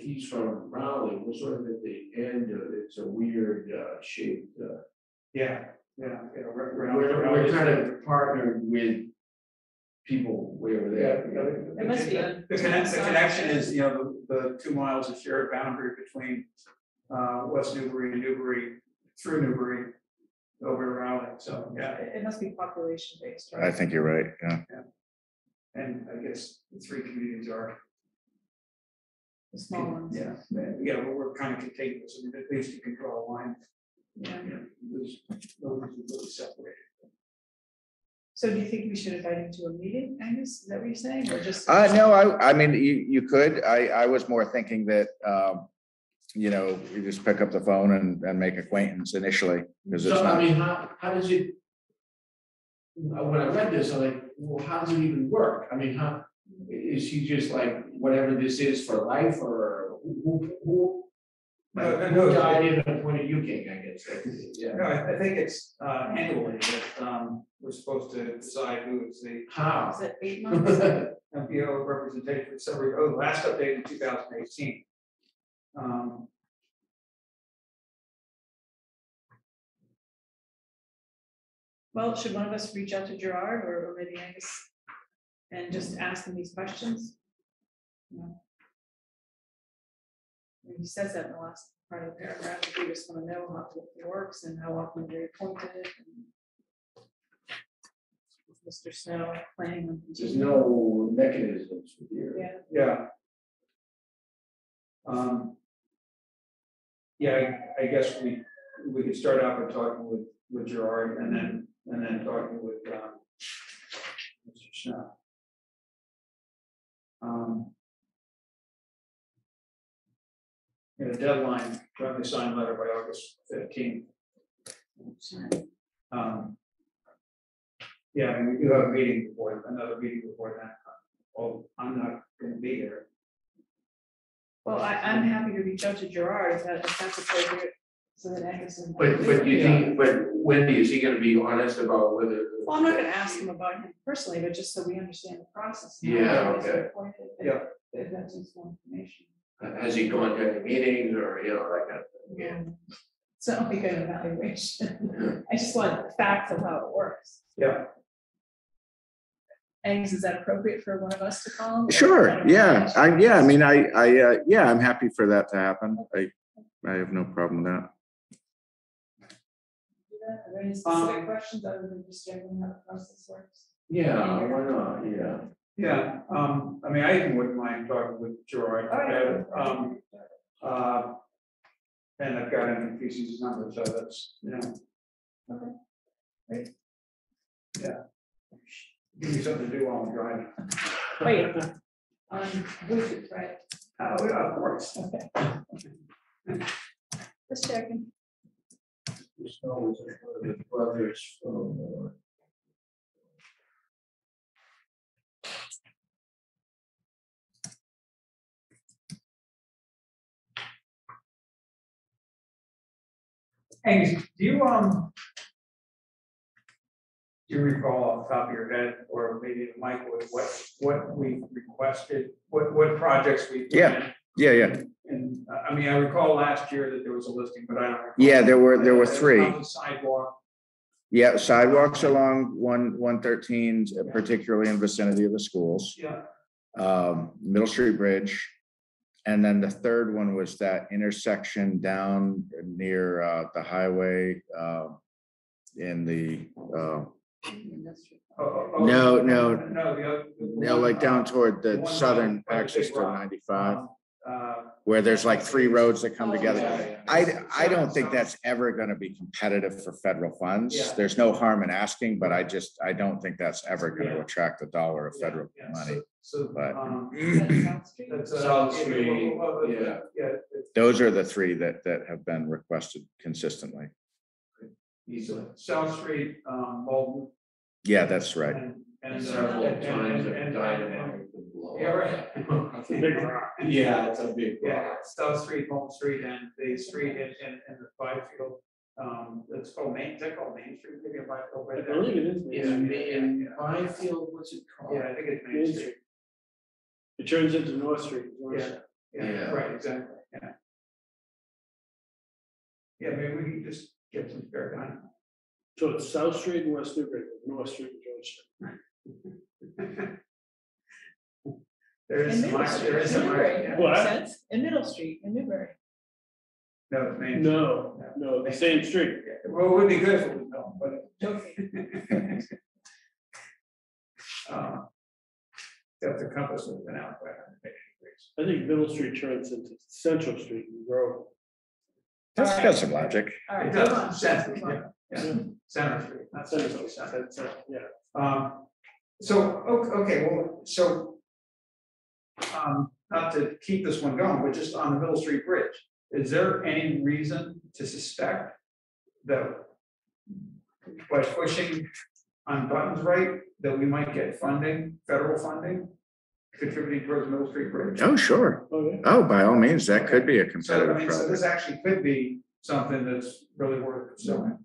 D: he's from Raleigh, we're sort of at the end of it. It's a weird shaped. We're kind of partnered with people wherever they are.
B: It must be.
A: The connection is, you know, the 2 miles of shared boundary between West Newbury and Newbury, through Newbury over to Raleigh. So yeah,
B: It must be population based, right?
C: I think you're right. Yeah.
A: and I guess the 3 communities are.
B: The small ones.
A: Yeah, but we're kind of contiguous. I mean, at least you can draw a line.
B: Yeah.
A: Those are really separated.
B: So do you think we should invite him to a meeting, Angus? Is that what you're saying, or just?
C: No, I mean, you could. I was more thinking that, you know, you just pick up the phone and make acquaintance initially, because it's
D: So,
C: not.
D: I mean, how does it, when I read this, I'm like, well, how does it even work? I mean, how, is he just like, whatever this is for life, or who died in a point of you king, I guess? Yeah.
A: No, I think it's annually that we're supposed to decide who is the
D: How?
B: Is it 8 months?
A: MPO representation for several. Oh, last update in 2018.
B: Well, should one of us reach out to Gerard or maybe Angus and just ask him these questions? No. He says that in the last part of the paragraph. We just want to know how it works and how often they're appointed. And Mr. Snow planning on.
D: There's no mechanisms here.
B: Yeah.
A: I guess we could start out by talking with Gerard and then talking with Mr. Snow. The deadline, to have the signed letter by August 15th. Yeah, I mean, we do have a meeting before, another meeting before that. Well, I'm not gonna be there.
B: Well, I'm happy to reach out to Gerard if that's appropriate, so that Anderson.
D: But you think, but Wendy, is he gonna be honest about whether?
B: Well, I'm not gonna ask him about him personally, but just so we understand the process. and how
D: Yeah,
B: it is
D: okay.
B: appointed,
A: Yeah.
B: If that's useful information.
D: Has he gone to any meetings or, you know, that kind of thing? Yeah.
B: It's not like an evaluation. I just want the facts of how it works.
A: Yeah.
B: Angus, is that appropriate for one of us to call him?
C: Sure, yeah, I mean, yeah, I'm happy for that to happen. I have no problem with that.
B: Are there any specific questions other than just generally how the process works?
D: Yeah, why not, yeah.
A: Yeah, I mean, I even wouldn't mind talking with Gerard. And I've got him in PC's number, so that's, you know.
B: Okay, great.
A: Yeah. Give me something to do while I'm driving.
B: Wait, on Bluetooth, right?
A: Oh, yeah, of course.
B: Okay. Just checking.
D: There's always one of the brothers from.
A: Angus, do you recall off the top of your head, or maybe Mike would, what we requested, what projects we?
C: Yeah.
A: And I mean, I recall last year that there was a listing, but I don't recall.
C: Yeah, there were three.
A: Sidewalk.
C: Yeah, sidewalks along 113, particularly in vicinity of the schools.
A: Yeah.
C: Middle Street Bridge. And then the third one was that intersection down near the highway in the no, like down toward the southern access to 95, where there's like three roads that come together. I don't think that's ever going to be competitive for federal funds.
A: Yeah.
C: There's no harm in asking, but I don't think that's ever going to attract $1 of federal money. But
B: That's
D: South Street, yeah.
C: those are the three that have been requested consistently.
A: Easily. South Street, Malden.
C: Yeah, that's right.
A: And
D: Several times of dynamite to blow.
A: Yeah, right.
E: It's a big rock.
D: Yeah, it's a big
A: Yeah,
D: rock.
A: South Street, Malden Street, and the street in the Byfield. It's called Main Street, maybe a Byfield right
E: I
A: there.
E: believe it is.
D: In Byfield, what's it called?
A: Yeah, I think it's Main
E: Main
A: Street.
E: It turns into North Street.
A: Yeah,
D: Yeah.
A: right, exactly, yeah. Yeah, maybe we can just get some spare time.
E: So it's South Street and West Newbury, North Street and George Street.
A: There is
B: In
A: some,
B: Middle Street,
A: there is some,
B: Newbury,
A: yeah.
B: that
E: What?
B: makes sense. In Middle Street, in Newbury.
A: No, it's Main.
E: No, the same street.
A: Yeah, well, it would be good if it was known, but. Got the compass has been out by 100 degrees.
E: I think Middle Street turns into Central Street and Grove.
C: That's got some logic.
B: All right,
A: It
B: hold
A: does,
B: on.
A: Center, yeah, Center Street, not Center Street.
E: Yeah.
A: So, okay, well, so. Not to keep this one going, but just on the Middle Street Bridge, is there any reason to suspect that by pushing on buttons right, that we might get funding, federal funding, contributing towards Middle Street Bridge?
C: Oh, sure.
E: Oh, yeah.
C: Oh, by all means, that could be a
A: So, I
C: competitive
A: mean, so
C: project.
A: this actually could be something that's really worth pursuing.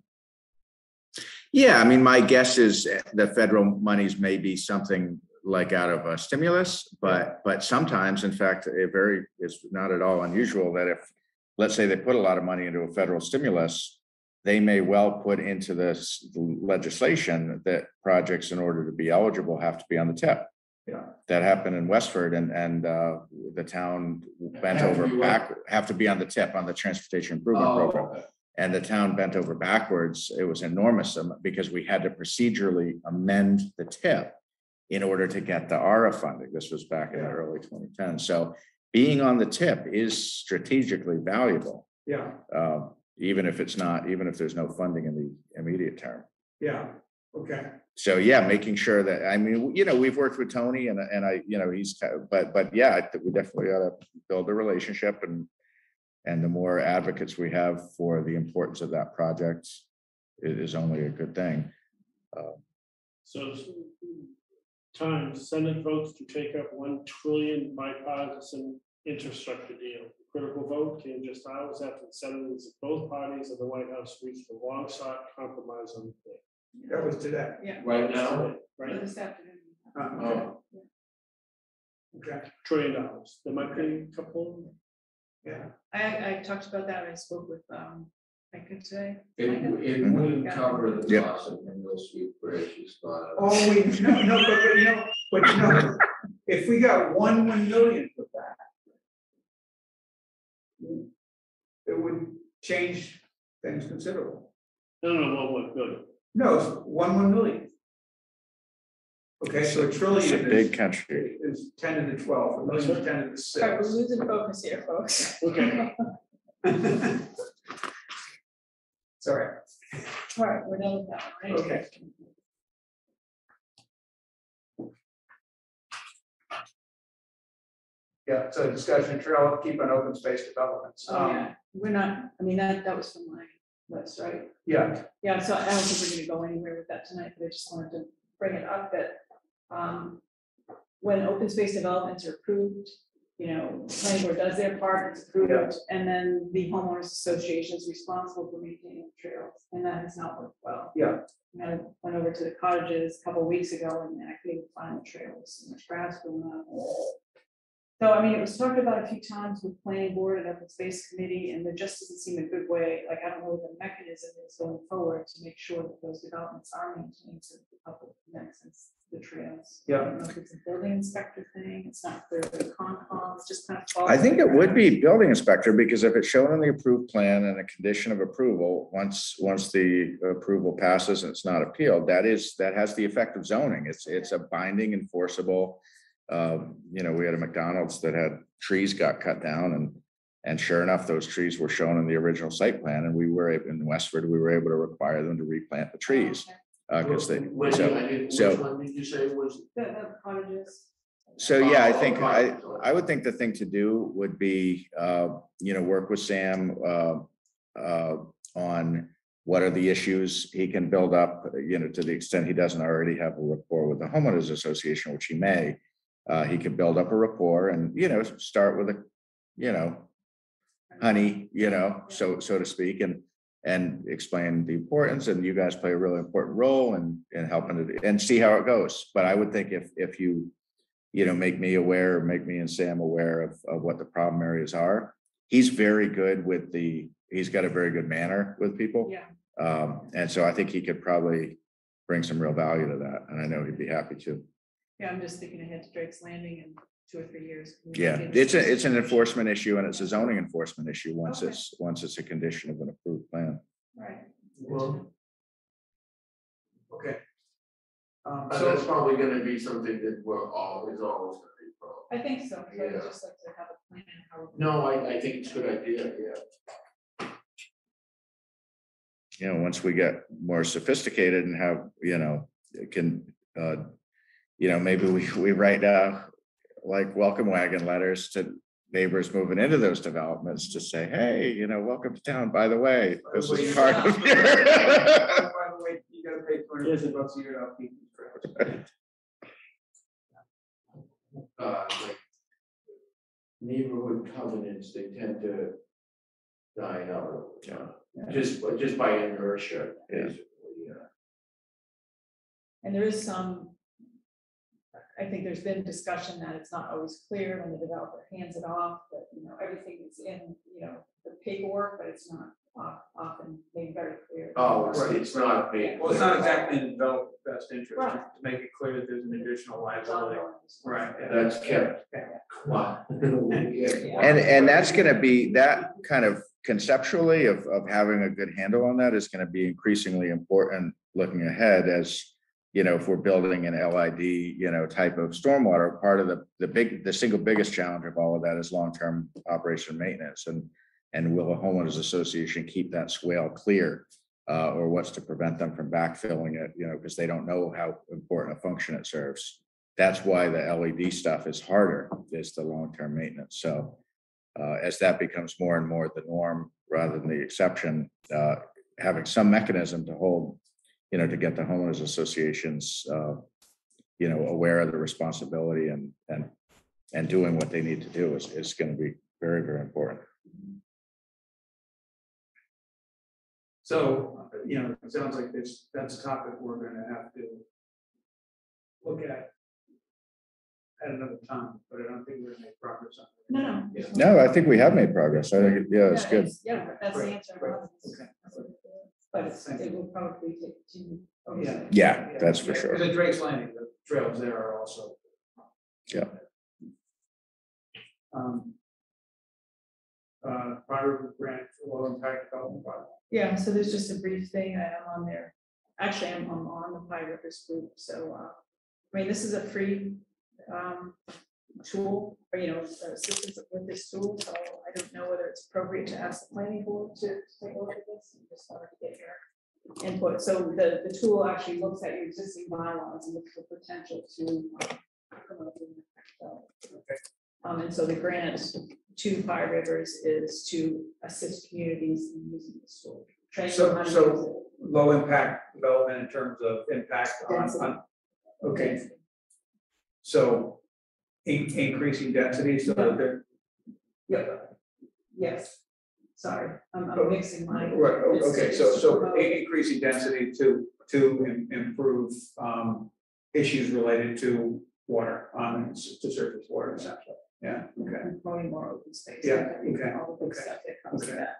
C: Yeah, I mean, my guess is the federal monies may be something like out of a stimulus, but sometimes, in fact, it's not at all unusual that if, let's say they put a lot of money into a federal stimulus, they may well put into this legislation that projects, in order to be eligible, have to be on the tip.
A: Yeah.
C: That happened in Westford, and the town bent over back, have to be on the tip on the transportation improvement program.
D: Okay.
C: And the town bent over backwards. It was enormous because we had to procedurally amend the tip in order to get the ARA funding. This was back in the early 2010. So being on the tip is strategically valuable.
A: Yeah,
C: Even if there's no funding in the immediate term.
A: yeah, okay.
C: So yeah, making sure that, I mean, we've worked with Tony and I, he's, but yeah, I think we definitely ought to build a relationship, and the more advocates we have for the importance of that project, is only a good thing.
E: So time, Senate votes to take up $1 trillion bipartisan infrastructure deal. The critical vote came just hours after the senators of both parties of the White House reached a long sought compromise on the thing.
A: That was today.
B: Yeah.
D: Right now,
E: Right?
B: This afternoon.
A: Okay.
E: $1 trillion. There might be a couple.
A: Yeah.
B: I talked about that. I spoke with Micah today.
D: it wouldn't cover the
C: Yep.
D: cost of the Mill Street Bridge, it's not.
A: Oh, but if we got $1 million for that, it would change things considerably.
E: No, $1 billion.
A: No, it's $1 million. Okay, so $1 trillion
C: It's a big country.
A: is 10 to the 12, $1 million is 10 to the
B: All right, we're
A: 6.
B: losing focus here, folks.
E: Okay.
A: Sorry.
B: All right, we're done with that, one, right?
A: Okay. Yeah, so discussion trail, keep on open space developments.
B: Oh, yeah, we're not, I mean, that was from my list, right?
A: Yeah,
B: Yeah, so I don't think we're gonna go anywhere with that tonight, but I just wanted to bring it up that when open space developments are approved, planning board does their part, it's approved, and then the homeowners association is responsible for maintaining the trails, and that has not worked well.
A: Yeah.
B: I went over to the cottages a couple of weeks ago and I couldn't even find the trails, so much grass growing up. So, I mean, it was talked about a few times with planning board and open space committee, and there just doesn't seem a good way, like, I don't know what the mechanism is going forward to make sure that those developments are maintained so that the public can access the trails.
A: Yeah.
B: I don't know if it's a building inspector thing, it's not clear to the Concom, it's just kind of. falls
C: I think it
B: through the
C: would be
B: cracks.
C: building inspector, because if it's shown on the approved plan and a condition of approval, once the approval passes and it's not appealed, that has the effect of zoning. It's a binding enforceable. We had a McDonald's that had trees got cut down, and sure enough, those trees were shown in the original site plan, and we were in Westford, we were able to require them to replant the trees. Because
D: Which one did you say was?
B: The cottages.
C: So yeah, I think I would think the thing to do would be, work with Sam on what are the issues he can build up, to the extent he doesn't already have a rapport with the homeowners association, which he may. He could build up a rapport and, start with honey, so to speak, and explain the importance, and you guys play a really important role in helping it, and see how it goes. But I would think if you make me aware, make me and Sam aware of what the problem areas are. He's very good he's got a very good manner with people.
B: Yeah.
C: And so I think he could probably bring some real value to that. And I know he'd be happy to.
B: Yeah, I'm just thinking ahead to Drake's Landing in 2 or 3 years.
C: Yeah, it's an enforcement issue, and it's a zoning enforcement issue once it's a condition of an approved plan.
B: Right.
D: Well,
A: okay.
D: so that's probably gonna be something that is always gonna be a problem.
B: I think so, so
D: Yeah.
B: I'd just like to have a plan. How we're
D: No, I think it's a good idea, yeah.
C: Once we get more sophisticated and have, maybe we write like welcome wagon letters to neighbors moving into those developments to say, hey, welcome to town, by the way, this is part of your.
A: By the way, you gotta pay $250 a year to upkeep these trails.
D: Like neighborhood covenants, they tend to die out. Just by inertia,
C: Yeah.
D: basically,
B: And there is I think there's been discussion that it's not always clear when the developer hands it off, that, everything is in, the paperwork, but it's not often made very clear.
D: Oh, it's not big.
A: Well, it's not exactly in the developer's best interest
B: Right.
A: to make it clear that there's an additional liability. Right. yeah.
D: That's kept. Wow.
C: And that's going to be that kind of conceptually of having a good handle on that is going to be increasingly important looking ahead as, if we're building an LID, type of stormwater. Part of the single biggest challenge of all of that is long-term operation and maintenance. And will a homeowners association keep that swale clear, or what's to prevent them from backfilling it, because they don't know how important a function it serves. That's why the LED stuff is harder, is the long-term maintenance. So as that becomes more and more the norm rather than the exception, having some mechanism to hold, to get the homeowners associations, aware of the responsibility and doing what they need to do is going to be very, very important.
A: So, it sounds like that's a topic we're gonna have to look at another time, but I don't think we're gonna make progress on it.
B: No.
A: Yeah.
C: No, I think we have made progress. I think, it's good.
B: Yeah, that's the answer.
A: Right. Okay.
B: But it will probably take 2
A: Yeah.
C: Yeah, that's for sure.
A: Because the Drake's Landing, the trails there are also.
C: Yeah.
A: Prior grant for low impact development project.
B: Yeah, so there's just a brief thing I am on there. Actually, I'm on the Pie Rivers group, so, this is a free, tool, or, assistance with this tool, so I don't know whether it's appropriate to ask the planning board to take a look at this. I just wanted to get your input. So the tool actually looks at your existing bylaws and looks for potential to promote the impact development. And so the grant to Pie Rivers is to assist communities in using this tool.
A: So low impact development in terms of impact on okay. So increasing density so that they're.
B: Yep. Yes. Sorry, I'm mixing my.
A: Right, okay, so increasing density to improve issues related to water, to surface water essentially. Yeah, okay.
B: Promoting more open space.
A: Yeah, okay,
B: All the good stuff that comes with that.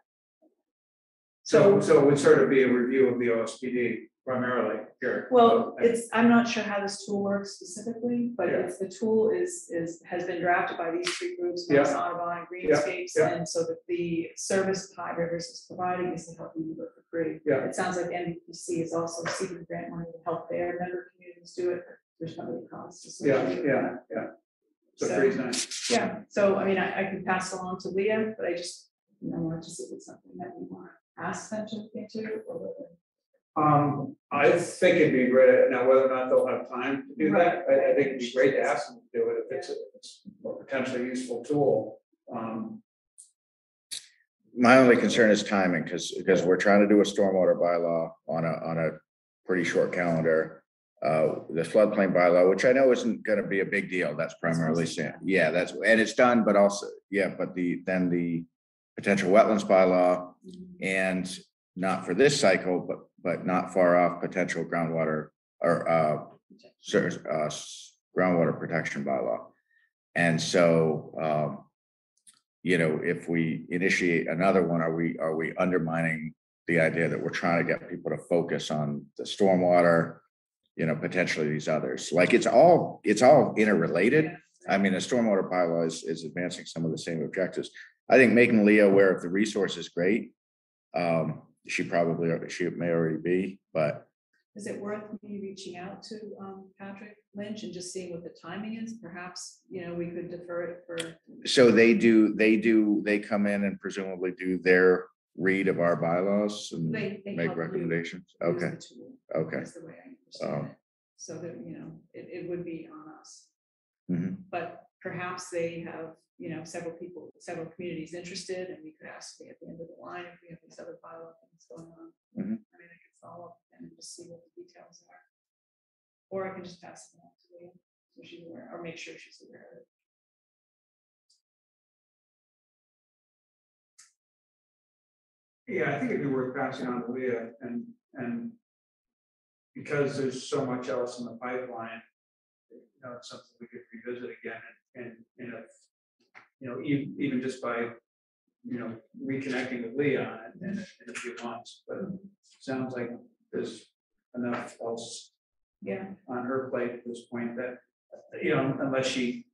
A: So it would sort of be a review of the OSPD primarily here.
B: Well, I'm not sure how this tool works specifically, but
A: Yeah.
B: the tool has been drafted by these 3 groups,
A: Yeah.
B: Mass Audubon and Greenscapes,
A: Yeah.
B: and so that the service Pie Rivers is providing is to help you work for free.
A: Yeah.
B: It sounds like NBPC is also seeking grant money to help their member communities do it. There's probably costs associated with that.
A: Yeah. So free's nice.
B: Yeah, so I can pass it along to Leah, but I just, want to see if it's something that we want to ask them to look into or whether.
A: I think it'd be great, now whether or not they'll have time to do that,
B: Right.
A: I think it'd be great to ask them to do it if it's a potentially useful tool.
C: My only concern is timing, because we're trying to do a stormwater bylaw on a pretty short calendar. The floodplain bylaw, which I know isn't gonna be a big deal, that's primarily saying, yeah, and it's done, but also, but then the potential wetlands bylaw, and not for this cycle, but not far off, potential groundwater or groundwater protection bylaw. And so, if we initiate another one, are we undermining the idea that we're trying to get people to focus on the stormwater, potentially these others? Like it's all interrelated. I mean, the stormwater bylaw is advancing some of the same objectives. I think making Leah aware of the resource is great. She may already be, but.
B: Is it worth me reaching out to Patrick Lynch and just seeing what the timing is? Perhaps, we could defer it for.
C: So they come in and presumably do their read of our bylaws and
B: They
C: make recommendations. Okay. Okay.
B: That's the way I understand it. So that, it would be on us.
C: Mhm.
B: But perhaps they have, several communities interested, and we could ask at the end of the line if we have these other bylaw things going on.
C: Mhm.
B: I could follow up and just see what the details are. Or I can just pass it on to Leah, so she's aware, or make sure she's aware of it.
A: Yeah, I think it'd be worth passing on to Leah and because there's so much else in the pipeline, it's something we could revisit again and even just by, reconnecting with Leah on it in a few months, but it sounds like there's enough else on her plate at this point that, unless she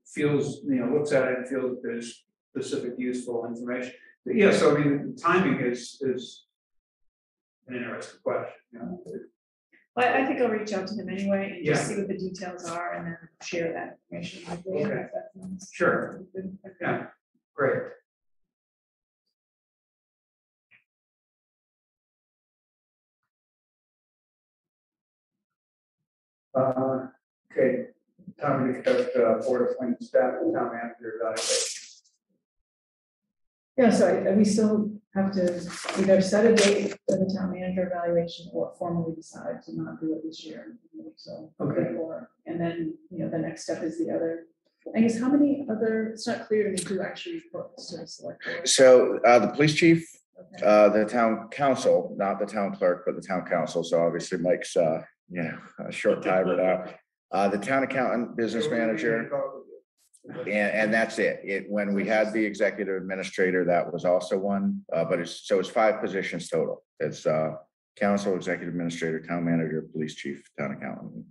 A: feels, looks at it and feels that there's specific useful information. But yeah, so the timing is an interesting question.
B: Well, I think I'll reach out to him anyway and just
A: Yeah.
B: see what the details are and then share that information with Leah.
A: Okay.
B: if that sounds
A: Sure.
B: good. Okay.
A: Yeah, great. Okay, time to conduct board appointment staff and town manager evaluation.
B: Yeah, so are we still have to either set a date for the town manager evaluation or formally decide to not do it this year. So,
A: Okay.
B: And then, the next step is the other. I guess how many other, it's not clear to me who actually reports to the select board.
C: So the police chief,
B: Okay.
C: the town council, not the town clerk, but the town council. So obviously Mike's, a short timer now. The town accountant, business manager, and that's it. When we had the executive administrator, that was also one, but it's 5 positions total. It's council, executive administrator, town manager, police chief, town accountant.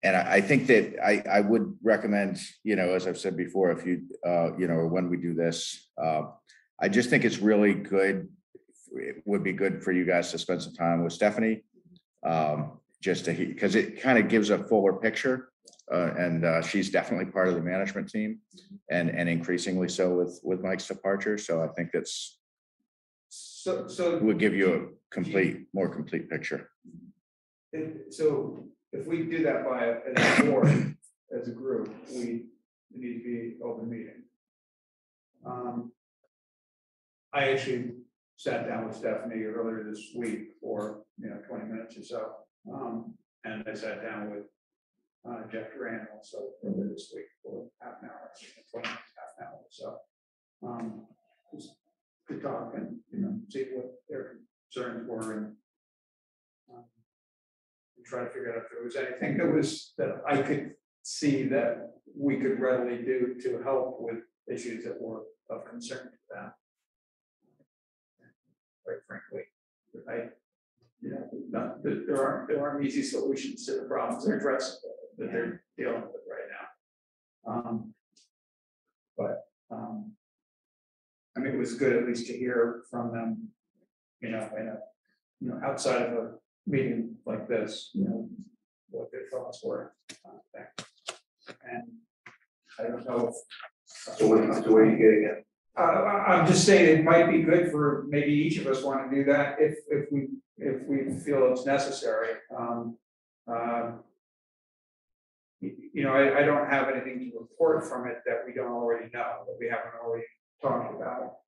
C: And I think that I would recommend, as I've said before, if you, when we do this, I just think it's really good. It would be good for you guys to spend some time with Stephanie, just to, because it kind of gives a fuller picture. And she's definitely part of the management team, and increasingly so with Mike's departure. So I think that's would give you a more complete picture.
A: If we do that as a board, as a group, we need to be open meeting. I actually sat down with Stephanie earlier this week for 20 minutes or so, and I sat down with Jeff Duran also earlier this week for half an hour, 20 minutes, half an hour. So just to talk and see what their concerns were, and try to figure out if there was anything that I could see that we could readily do to help with issues that were of concern to them. Quite frankly, there aren't easy solutions to the problems they're addressing, that they're dealing with right now. I mean, it was good at least to hear from them, in a outside of a meeting like this, what their thoughts were. And I don't know. So what are you getting at? I'm just saying it might be good for maybe each of us want to do that if we feel it's necessary. I don't have anything to report from it that we don't already know, that we haven't already talked about.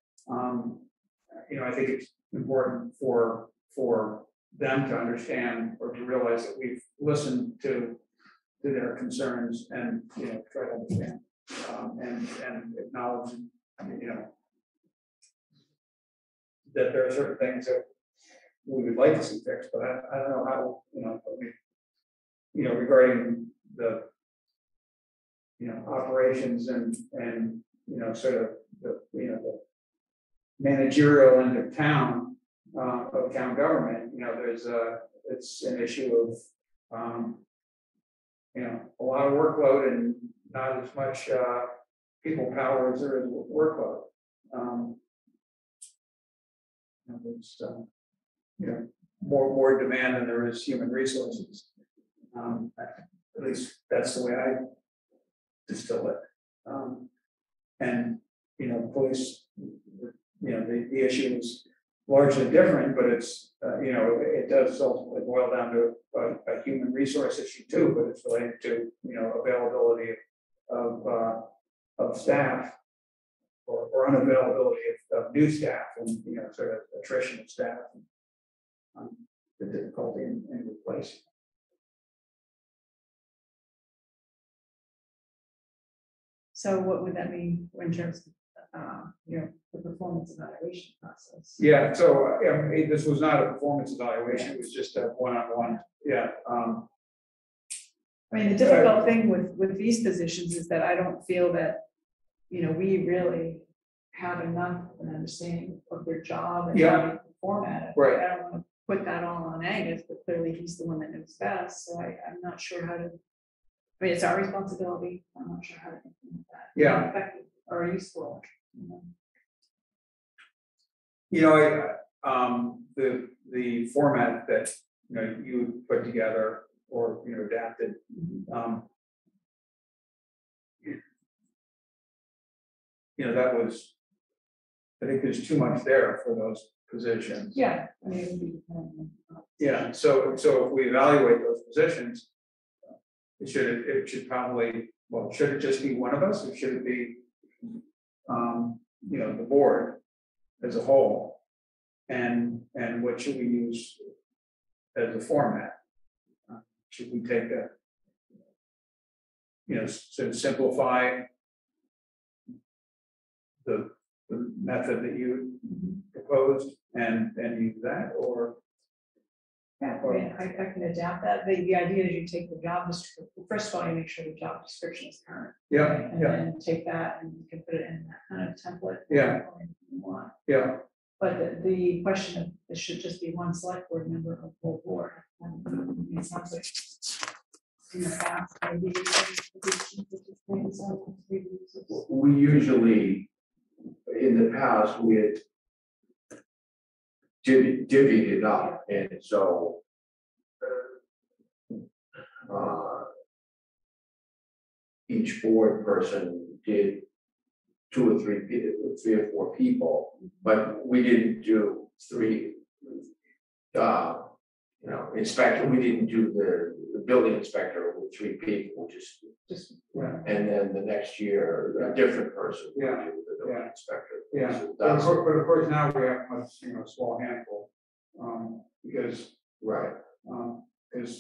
A: I think it's important for them to understand or to realize that we've listened to their concerns and try to understand and acknowledge that there are certain things that we would like to see fixed, but I don't know how regarding the operations and sort of the managerial end of town government. It's an issue of a lot of workload and not as much people power as there is workload. It's more demand than there is human resources. At least that's the way I distill it. And police, the issue is largely different, but it's it does ultimately boil down to a human resource issue too, but it's related to availability of staff or unavailability of new staff, and sort of attrition of staff, and the difficulty in replacing.
B: So what would that mean in terms of the performance evaluation process?
A: Yeah, so this was not a performance evaluation, it was just a one-on-one. Yeah.
B: I mean, the difficult thing with these positions is that I don't feel that we really have enough of an understanding of their job and how they perform at it.
A: Right.
B: I don't want to put that all on Angus, but clearly he's the one that knows best. So I'm not sure how to. I mean, it's our responsibility. I'm not sure how to implement that.
A: Yeah.
B: Effective or useful.
A: The format that you put together or adapted. That was. I think there's too much there for those positions.
B: Yeah. I mean, it would be
A: yeah. So if we evaluate those positions, it should probably, should it just be one of us, or should it be the board as a whole? And what should we use as a format? Should we take a, sort of simplify the method that you proposed and use that, or?
B: Yeah, I can adapt that. The idea is you take the job description, first of all, you make sure the job description is current.
A: Yeah,
B: And then take that and you can put it in that kind of template.
A: Yeah.
B: You want.
A: Yeah,
B: But the question of, it should just be one select board member of the whole board. It sounds like in the past, maybe.
D: We usually, in the past, we had divvied it up, and so each board person did 2 or 3 or 4 people, but we didn't do 3. Inspector. We didn't do the building inspector with 3 people. Just and then the next year a different person. Would do the building inspector.
A: yeah.
D: So
A: But of course, now we have a small handful, because because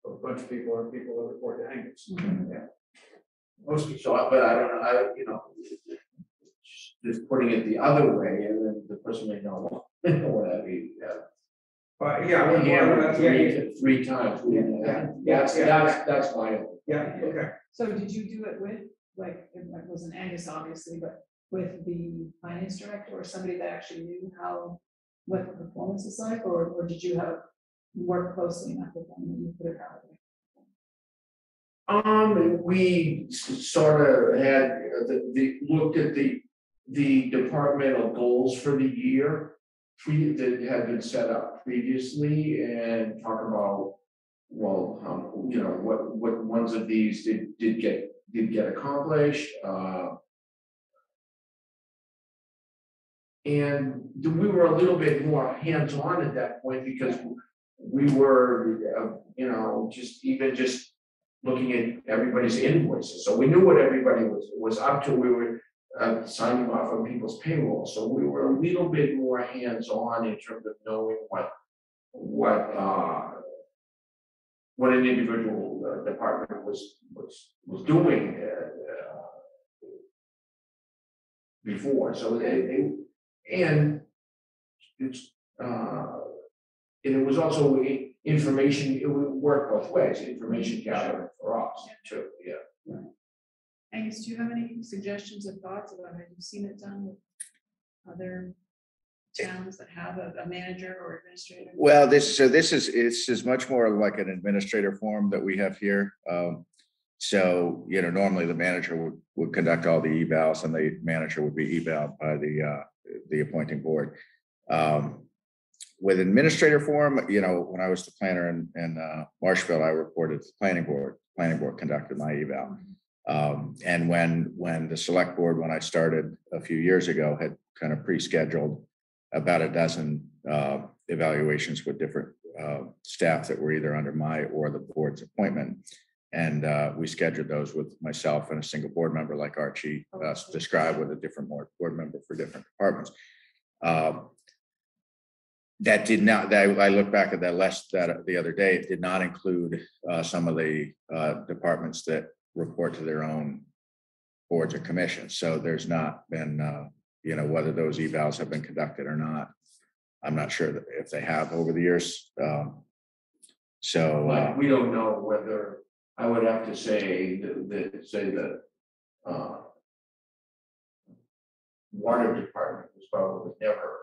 A: a bunch of people that report to Angus. Yeah.
D: most people. So, but I don't know. Just putting it the other way, and then the person may know what I mean.
A: But yeah,
D: three times. That's my own.
A: Yeah, okay.
B: So did you do it with, like, it wasn't Angus obviously, but with the finance director or somebody that actually knew what the performance is like, or did you work closely enough with them that you put it that way?
D: We sort of had looked at the departmental goals for the year that had been set up previously, and talk about, well, what ones of these did get accomplished, and we were a little bit more hands-on at that point, because we were just looking at everybody's invoices, so we knew what everybody was up to. We were signing off on people's payroll, so we were a little bit more hands-on in terms of knowing what an individual department was doing before. So and it was also information. It would work both ways. Information gathering for us too. Yeah.
B: Angus, do you have any suggestions or thoughts about how you've seen it done with other towns that have a manager or administrator?
C: Well, this is much more like an administrator form that we have here. So, normally the manager would conduct all the evals, and the manager would be evaled by the appointing board. With administrator form, when I was the planner in Marshfield, I reported to the planning board. Planning board conducted my eval. And when the select board, when I started a few years ago, had kind of pre-scheduled about a dozen evaluations with different staff that were either under my or the board's appointment. And we scheduled those with myself and a single board member, like Archie described, with a different board member for different departments. That did not, I look back at that list the other day, it did not include some of the departments that report to their own boards or commissions. So there's not been, whether those evals have been conducted or not. I'm not sure that if they have over the years.
D: But we don't know whether, I would have to say that water department was probably never.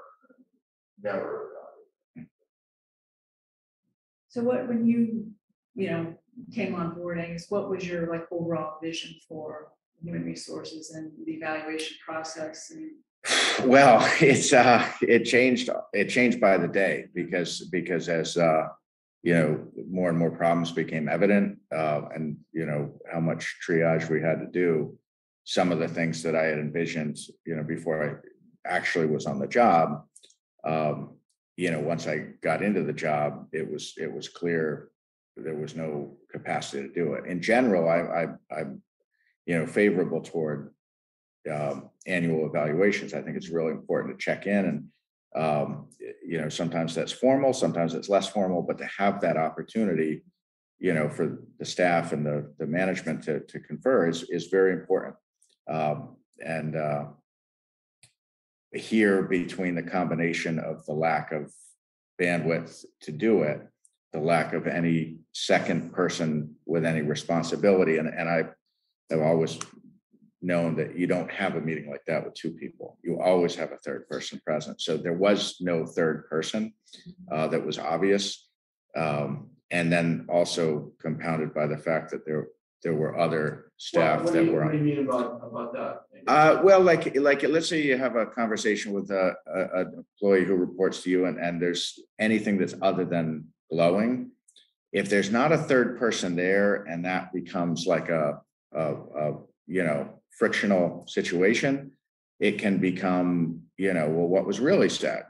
B: So when you came on board, Angus, what was your overall vision for human resources and the evaluation process?
C: Well, it changed by the day, because as more and more problems became evident, and how much triage we had to do, some of the things that I had envisioned before I actually was on the job, once I got into the job, it was clear there was no capacity to do it. In general, I'm favorable toward annual evaluations. I think it's really important to check in, and sometimes that's formal, sometimes it's less formal, but to have that opportunity, for the staff and the management to confer is very important. And here, between the combination of the lack of bandwidth to do it, the lack of any second person with any responsibility, and I have always known that you don't have a meeting like that with two people. You always have a third person present. So there was no third person that was obvious. And then also compounded by the fact that there were other staff
D: What
C: that
D: do
C: were.
D: What do you mean about that?
C: Well, like let's say you have a conversation with an employee who reports to you, and there's anything that's other than glowing. If there's not a third person there, and that becomes like a frictional situation, it can become, well, what was really said.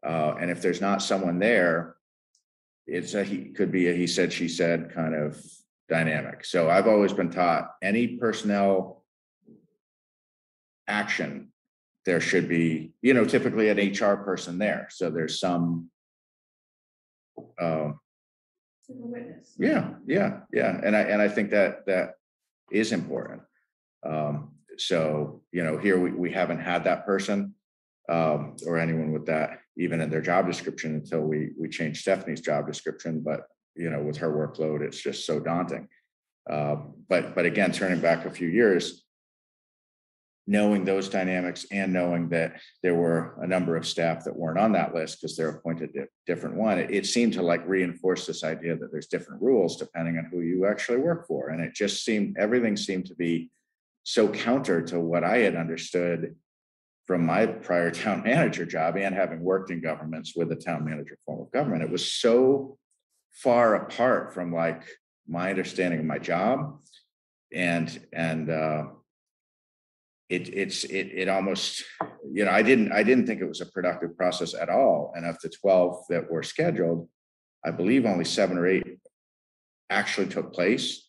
C: And if there's not someone there, could be a he said, she said kind of dynamic. So I've always been taught any personnel action, there should be, typically an HR person there. So there's some,
B: witness.
C: yeah. And I think that is important. So, here we haven't had that person or anyone with that even in their job description until we changed Stephanie's job description. But, with her workload, it's just so daunting. But again, turning back a few years, knowing those dynamics and knowing that there were a number of staff that weren't on that list because they're appointed to a different one, it seemed to reinforce this idea that there's different rules depending on who you actually work for. And it just everything seemed to be so counter to what I had understood from my prior town manager job and having worked in governments with a town manager form of government. It was so far apart from my understanding of my job, and it almost, I didn't think it was a productive process at all. And of the 12 that were scheduled, I believe only 7 or 8 actually took place.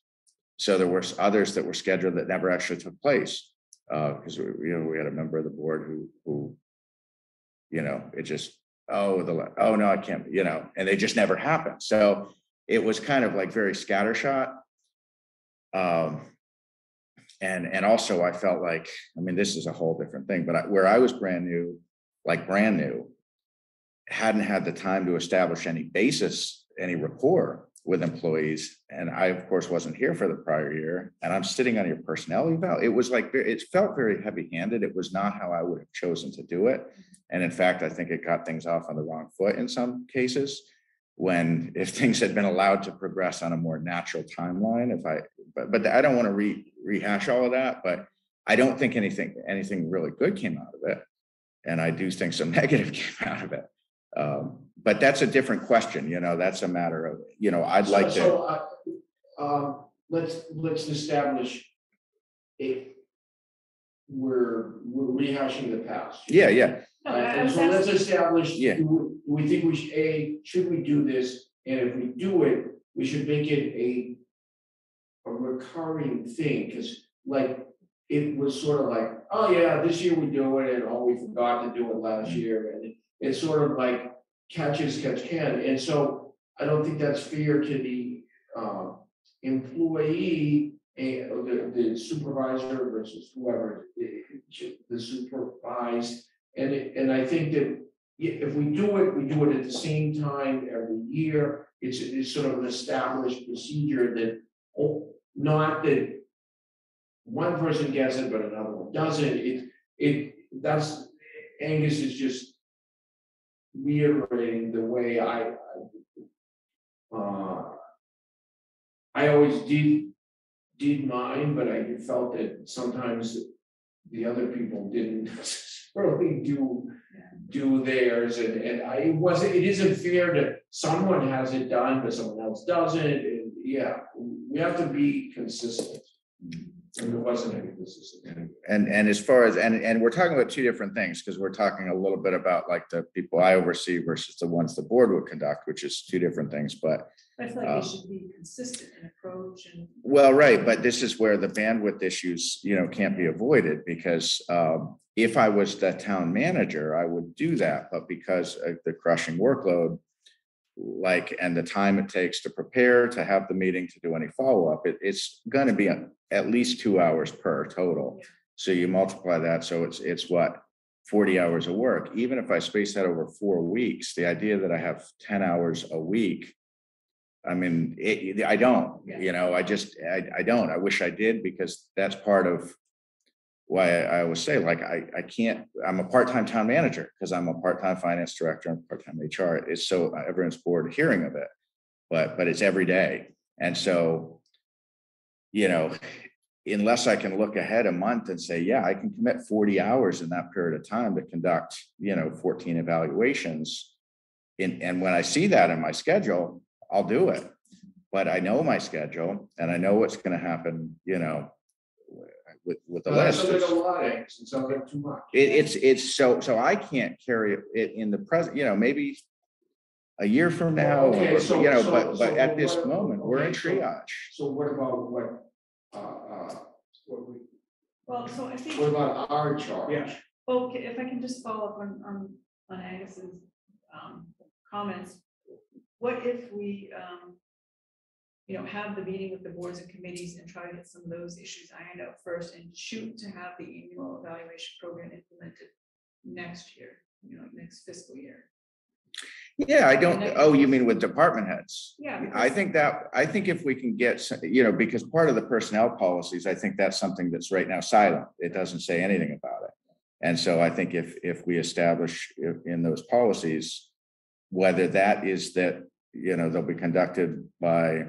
C: So there were others that were scheduled that never actually took place because we had a member of the board who it just no, I can't, and they just never happened. So it was kind of very scattershot. And also I felt this is a whole different thing, but where I was brand new, hadn't had the time to establish any basis, any rapport with employees. And I, of course, wasn't here for the prior year, and I'm sitting on your personnel eval. It was it felt very heavy handed. It was not how I would have chosen to do it. And in fact, I think it got things off on the wrong foot in some cases, when if things had been allowed to progress on a more natural timeline, but I don't want to rehash all of that, but I don't think anything really good came out of it. And I do think some negative came out of it. But that's a different question. That's a matter of, I'd like to.
D: So let's establish if we're rehashing the past.
C: Yeah.
D: So let's establish,
C: Yeah.
D: do we think should we do this? And if we do it, we should make it a recurring thing, because it was sort of oh yeah, this year we do it, and we forgot to do it last year, and it's sort of catch can. And so I don't think that's fair to the employee and the supervisor versus whoever the supervised. And I think that if we do it at the same time every year. It's sort of an established procedure that not that one person gets it but another one doesn't. That's Angus is just reiterating the way I always did mine, but I felt that sometimes the other people didn't necessarily do theirs, and it isn't fair that someone has it done but someone else doesn't, and we have to be consistent. And there wasn't any business.
C: And as far as, and we're talking about two different things, because we're talking a little bit about like the people I oversee versus the ones the board would conduct, which is two different things, but.
B: I feel like they should be consistent in approach and.
C: Well, right, but this is where the bandwidth issues, can't be avoided, because if I was the town manager, I would do that, but because of the crushing workload, and the time it takes to prepare, to have the meeting, to do any follow-up, it's going to be at least 2 hours per total.
B: Yeah.
C: So you multiply that, so it's what, 40 hours of work. Even if I space that over 4 weeks, the idea that I have 10 hours a week, I mean, I don't, I don't. I wish I did, because that's part of why I always say, like, I can't, I'm a part-time town manager because I'm a part-time finance director and part-time HR. It's so everyone's bored of hearing of it, but it's every day. And so, unless I can look ahead a month and say, yeah, I can commit 40 hours in that period of time to conduct, 14 evaluations. And when I see that in my schedule, I'll do it. But I know my schedule and I know what's going to happen, with the list.
D: So there's a lot of eggs, and some of too much.
C: It's so I can't carry it in the present, maybe a year from now,
D: Okay,
C: but at this moment, we're in triage.
D: So what about
B: Well, so I think.
D: what about our charge?
A: Yeah.
B: Okay, if I can just follow up on Agus's comments, what if we, have the meeting with the boards and committees and try to get some of those issues ironed out first and shoot to have the annual evaluation program implemented next year, next fiscal year?
C: Yeah, I don't, oh, you mean with department heads?
B: Yeah.
C: I think if we can get, because part of the personnel policies, I think that's something that's right now silent. It doesn't say anything about it. And so I think if we establish in those policies, whether that is that, they'll be conducted by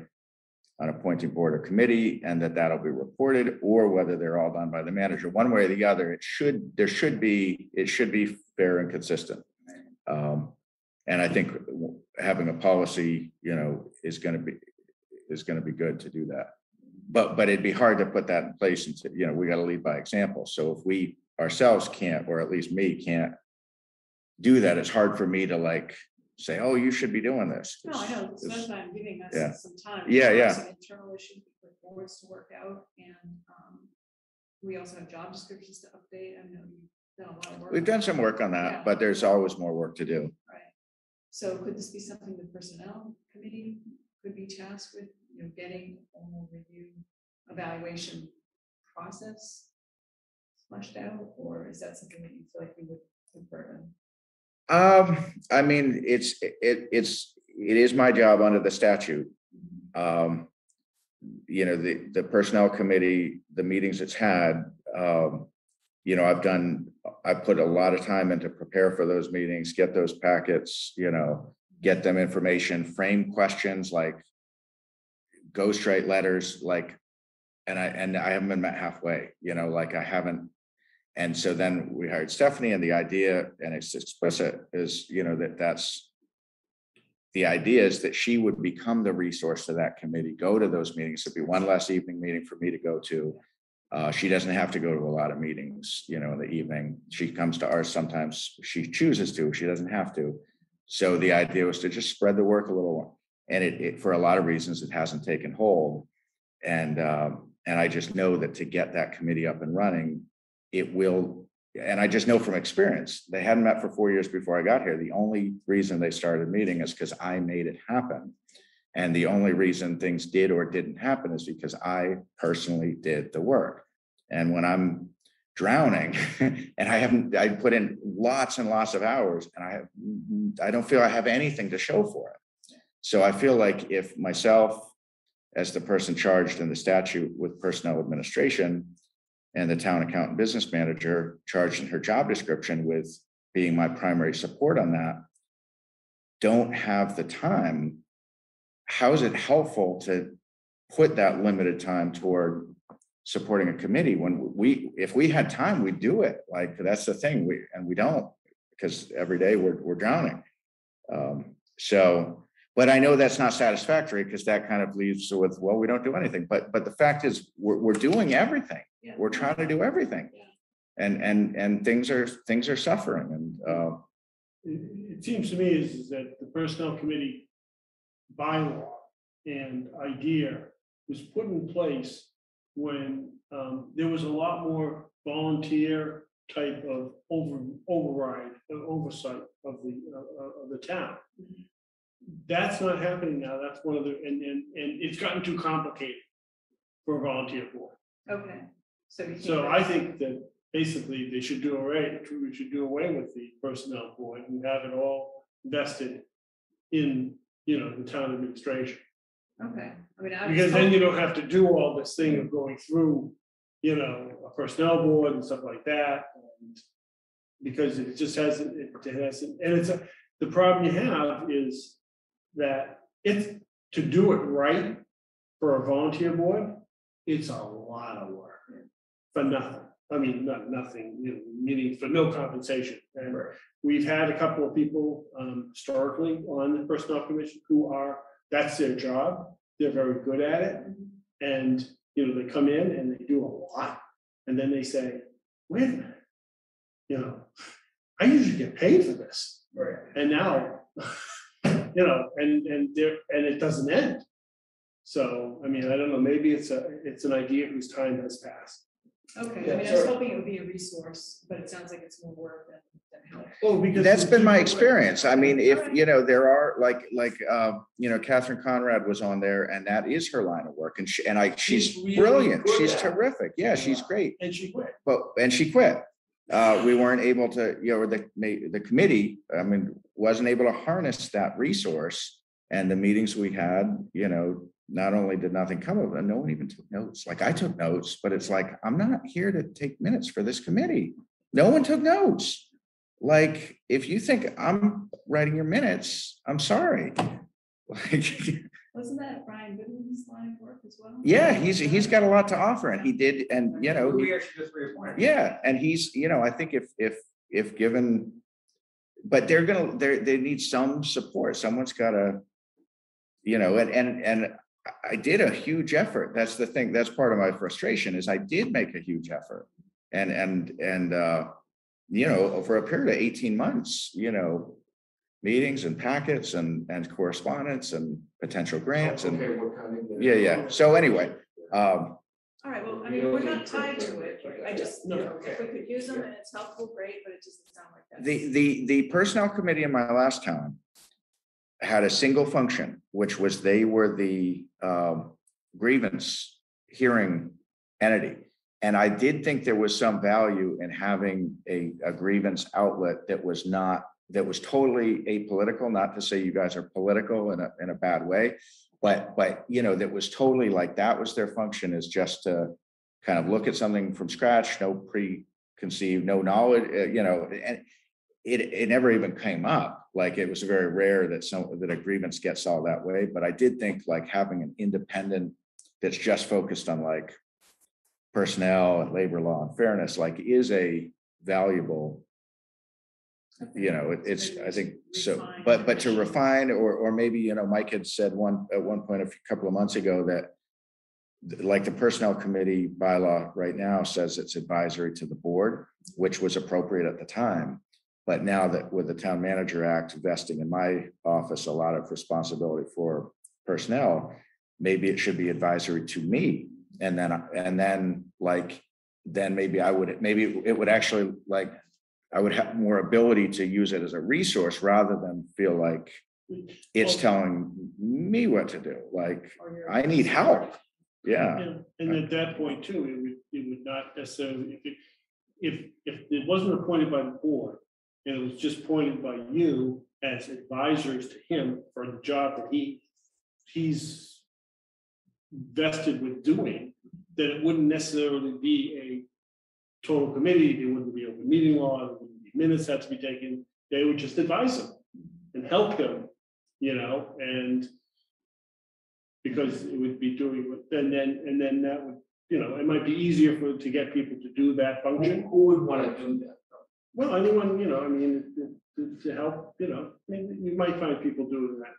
C: an appointing board or committee, and that'll be reported, or whether they're all done by the manager, one way or the other, it should be fair and consistent. And I think having a policy, is going to be good to do that. But it'd be hard to put that in place and we got to lead by example. So if we ourselves can't, or at least me can't do that, it's hard for me to say, oh, you should be doing this.
B: No, I know, so that's why I'm giving us
C: Yeah.
B: some time.
C: Yeah,
B: There's
C: yeah.
B: some internal issues with boards to work out, and we also have job descriptions to update. I know you've done a lot of work.
C: We've done some work on that,
B: Yeah.
C: but there's always more work to do.
B: Right. So could this be something the personnel committee could be tasked with, getting a formal review evaluation process fleshed out, or is that something that you feel like we would confer on?
C: I mean, it is my job under the statute. The personnel committee, the meetings it's had, I put a lot of time into prepare for those meetings, get those packets, get them information, frame questions, ghostwrite letters, and I haven't been met halfway, I haven't. And so then we hired Stephanie, and the idea, and it's explicit, is, that's the idea is that she would become the resource to that committee, go to those meetings. It'd be one less evening meeting for me to go to. She doesn't have to go to a lot of meetings, in the evening. She comes to ours sometimes. She chooses to, she doesn't have to. So the idea was to just spread the work a little, and it for a lot of reasons, it hasn't taken hold. And I just know that to get that committee up and running, it will, and I just know from experience, they hadn't met for 4 years before I got here. The only reason they started meeting is because I made it happen. And the only reason things did or didn't happen is because I personally did the work. And when I'm drowning and I put in lots and lots of hours, and I don't feel I have anything to show for it. So I feel like if myself, as the person charged in the statute with personnel administration, and the town accountant business manager charged in her job description with being my primary support on that, don't have the time, how is it helpful to put that limited time toward supporting a committee when if we had time, we'd do it. That's the thing, we don't, because every day we're drowning. So, But I know that's not satisfactory because that kind of leaves with, well, we don't do anything. But the fact is, we're doing everything.
B: Yeah.
C: We're trying to do everything,
B: Yeah.
C: and things are suffering. And
E: it seems to me is that the personnel committee bylaw and idea was put in place when there was a lot more volunteer type of override and oversight of the town. That's not happening now. That's one of the, and it's gotten too complicated for a volunteer board.
B: Okay.
E: So I think that basically they should do away, we should do away with the personnel board and have it all vested in, the town administration.
B: Okay. I mean,
E: Because then you don't have to do all this thing of going through, a personnel board and stuff like that. And because it just hasn't, and the problem you have is that to do it right for a volunteer board, it's a lot of work for nothing. I mean, not nothing, meaning for no compensation. And we've had a couple of people historically on the personnel commission that's their job. They're very good at it. And, they come in and they do a lot. And then they say, wait a minute, I usually get paid for this.
D: Right.
E: And now, and it doesn't end. So, I mean, I don't know, maybe it's an idea whose time has passed.
B: Okay,
D: Yeah,
B: I mean, I was hoping it would be a resource, but it sounds like it's more work than help.
E: Oh, because
C: that's been my experience. I mean, if there are Catherine Conrad was on there, and that is her line of work, and she's
D: really
C: brilliant.
D: good
C: She's
D: at it.
C: terrific. Yeah, she's great.
E: And she quit.
C: And she quit. We weren't able to, the committee, wasn't able to harness that resource. And the meetings we had, not only did nothing come of it, no one even took notes. Like, I took notes, but it's like, I'm not here to take minutes for this committee. No one took notes. Like, if you think I'm writing your minutes, I'm sorry. Like,
B: Wasn't that Brian Goodwin's line of work as well?
C: yeah, he's got a lot to offer, and he did, and
A: We actually just reappointed.
C: yeah, and he's, I think if given, but they need some support. Someone's got to, and I did a huge effort. That's the thing. That's part of my frustration is I did make a huge effort, and over a period of 18 months, meetings and packets and correspondence and potential grants and yeah. So anyway,
B: all right, well, I mean, we're not tied to it. I just, if we could use them and it's helpful, great, but it doesn't sound like that.
C: the personnel committee in my last town had a single function, which was they were the grievance hearing entity. And I did think there was some value in having a grievance outlet that was totally apolitical, not to say you guys are political in a bad way, but that was totally like, that was their function, is just to kind of look at something from scratch, no preconceived, no knowledge, and it never even came up. Like, it was very rare that a grievance gets all that way. But I did think like having an independent that's just focused on like personnel and labor law and fairness, like, is a valuable, it's, I think so, but to refine, or maybe, Mike had said at one point a couple of months ago that like the personnel committee bylaw right now says it's advisory to the board, which was appropriate at the time. But now that with the Town Manager Act vesting in my office a lot of responsibility for personnel, maybe it should be advisory to me. And then maybe it would actually, like, I would have more ability to use it as a resource rather than feel like it's telling me what to do. Like, I need help. Yeah.
E: And at that point too, it would not necessarily, if it wasn't appointed by the board, and it was just appointed by you as advisors to him for the job that he's vested with doing, that it wouldn't necessarily be a total committee. There wouldn't be open meeting law, there wouldn't be minutes had to be taken. They would just advise him and help him, and because it would be doing, and then that would, it might be easier to get people to do that function.
D: Who would want to do that?
E: Well, anyone, to help, you might find people doing that.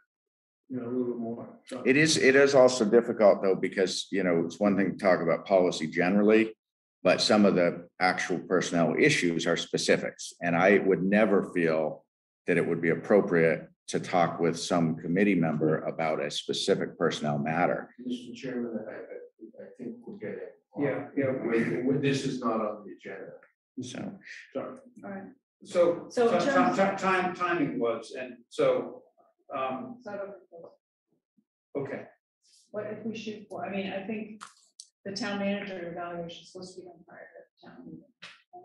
D: you know, a little bit more. So-
C: It is also difficult though, because, you know, it's one thing to talk about policy generally, but some of the actual personnel issues are specifics. And I would never feel that it would be appropriate to talk with some committee member about a specific personnel matter.
D: Mr. Chairman, I think we're getting.
A: Yeah, yeah.
D: When this is not on the agenda.
C: So,
E: Sorry.
B: All right.
A: So,
B: So in terms-
A: timing was, and so,
B: So I don't think so.
A: okay,
B: What if we shoot for, I mean, I think the town manager evaluation is supposed to be done prior to town meeting.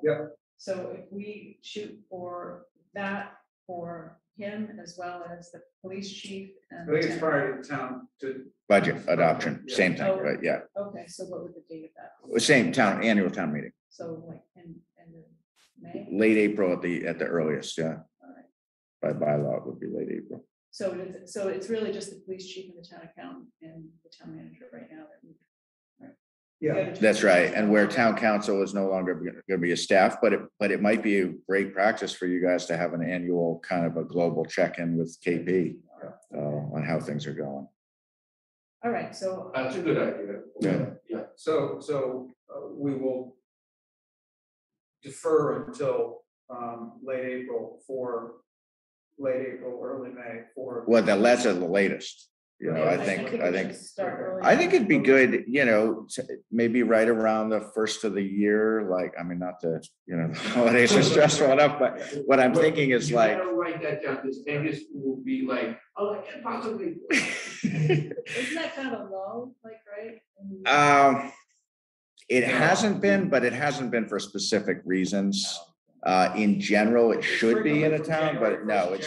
A: Yep.
B: So if we shoot for that for him as well as the police chief
A: I
B: and.
A: think it's
B: town-
A: prior to town to.
C: budget adoption, same thing, but yeah,
B: Okay, so what would the date of that?
C: same annual town meeting,
B: So like in of May?
C: late April at the earliest, yeah.
B: All right.
C: By bylaw, it would be late April.
B: So it's really just the police chief and the town accountant and the town manager right now that we.
A: Yeah,
B: The other two-
C: That's right. And where town council is no longer going to be a staff, but it might be a great practice for you guys to have an annual kind of a global check-in with KP on how things are going.
B: All right, so.
D: That's a good idea.
C: Yeah.
D: Yeah.
A: so we will defer until late April, early May for.
C: Well, that's at the latest. You know,
B: Yeah,
C: I think
B: we should start early.
C: I think it'd be good, you know, maybe right around the first of the year, like, I mean, not the, you know, the holidays are stressful enough, but what I'm thinking is
D: You
C: like.
D: better write that down, because Angus will be like, oh, I can't possibly.
B: Isn't that kind of a low, like, right?
C: It hasn't been, but it hasn't been for specific reasons. In general, it should be in a town, but no, it's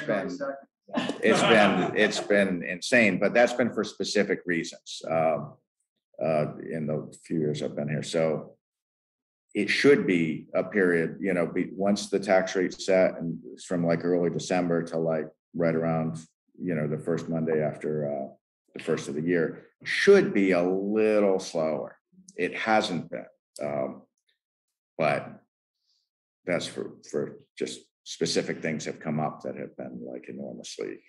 C: been insane, but that's been for specific reasons in the few years I've been here. So it should be a period, you know, once the tax rate's set, and it's from like early December to like right around, you know, the first Monday after the first of the year, should be a little slower. It hasn't been, but that's for just specific things have come up that have been like enormously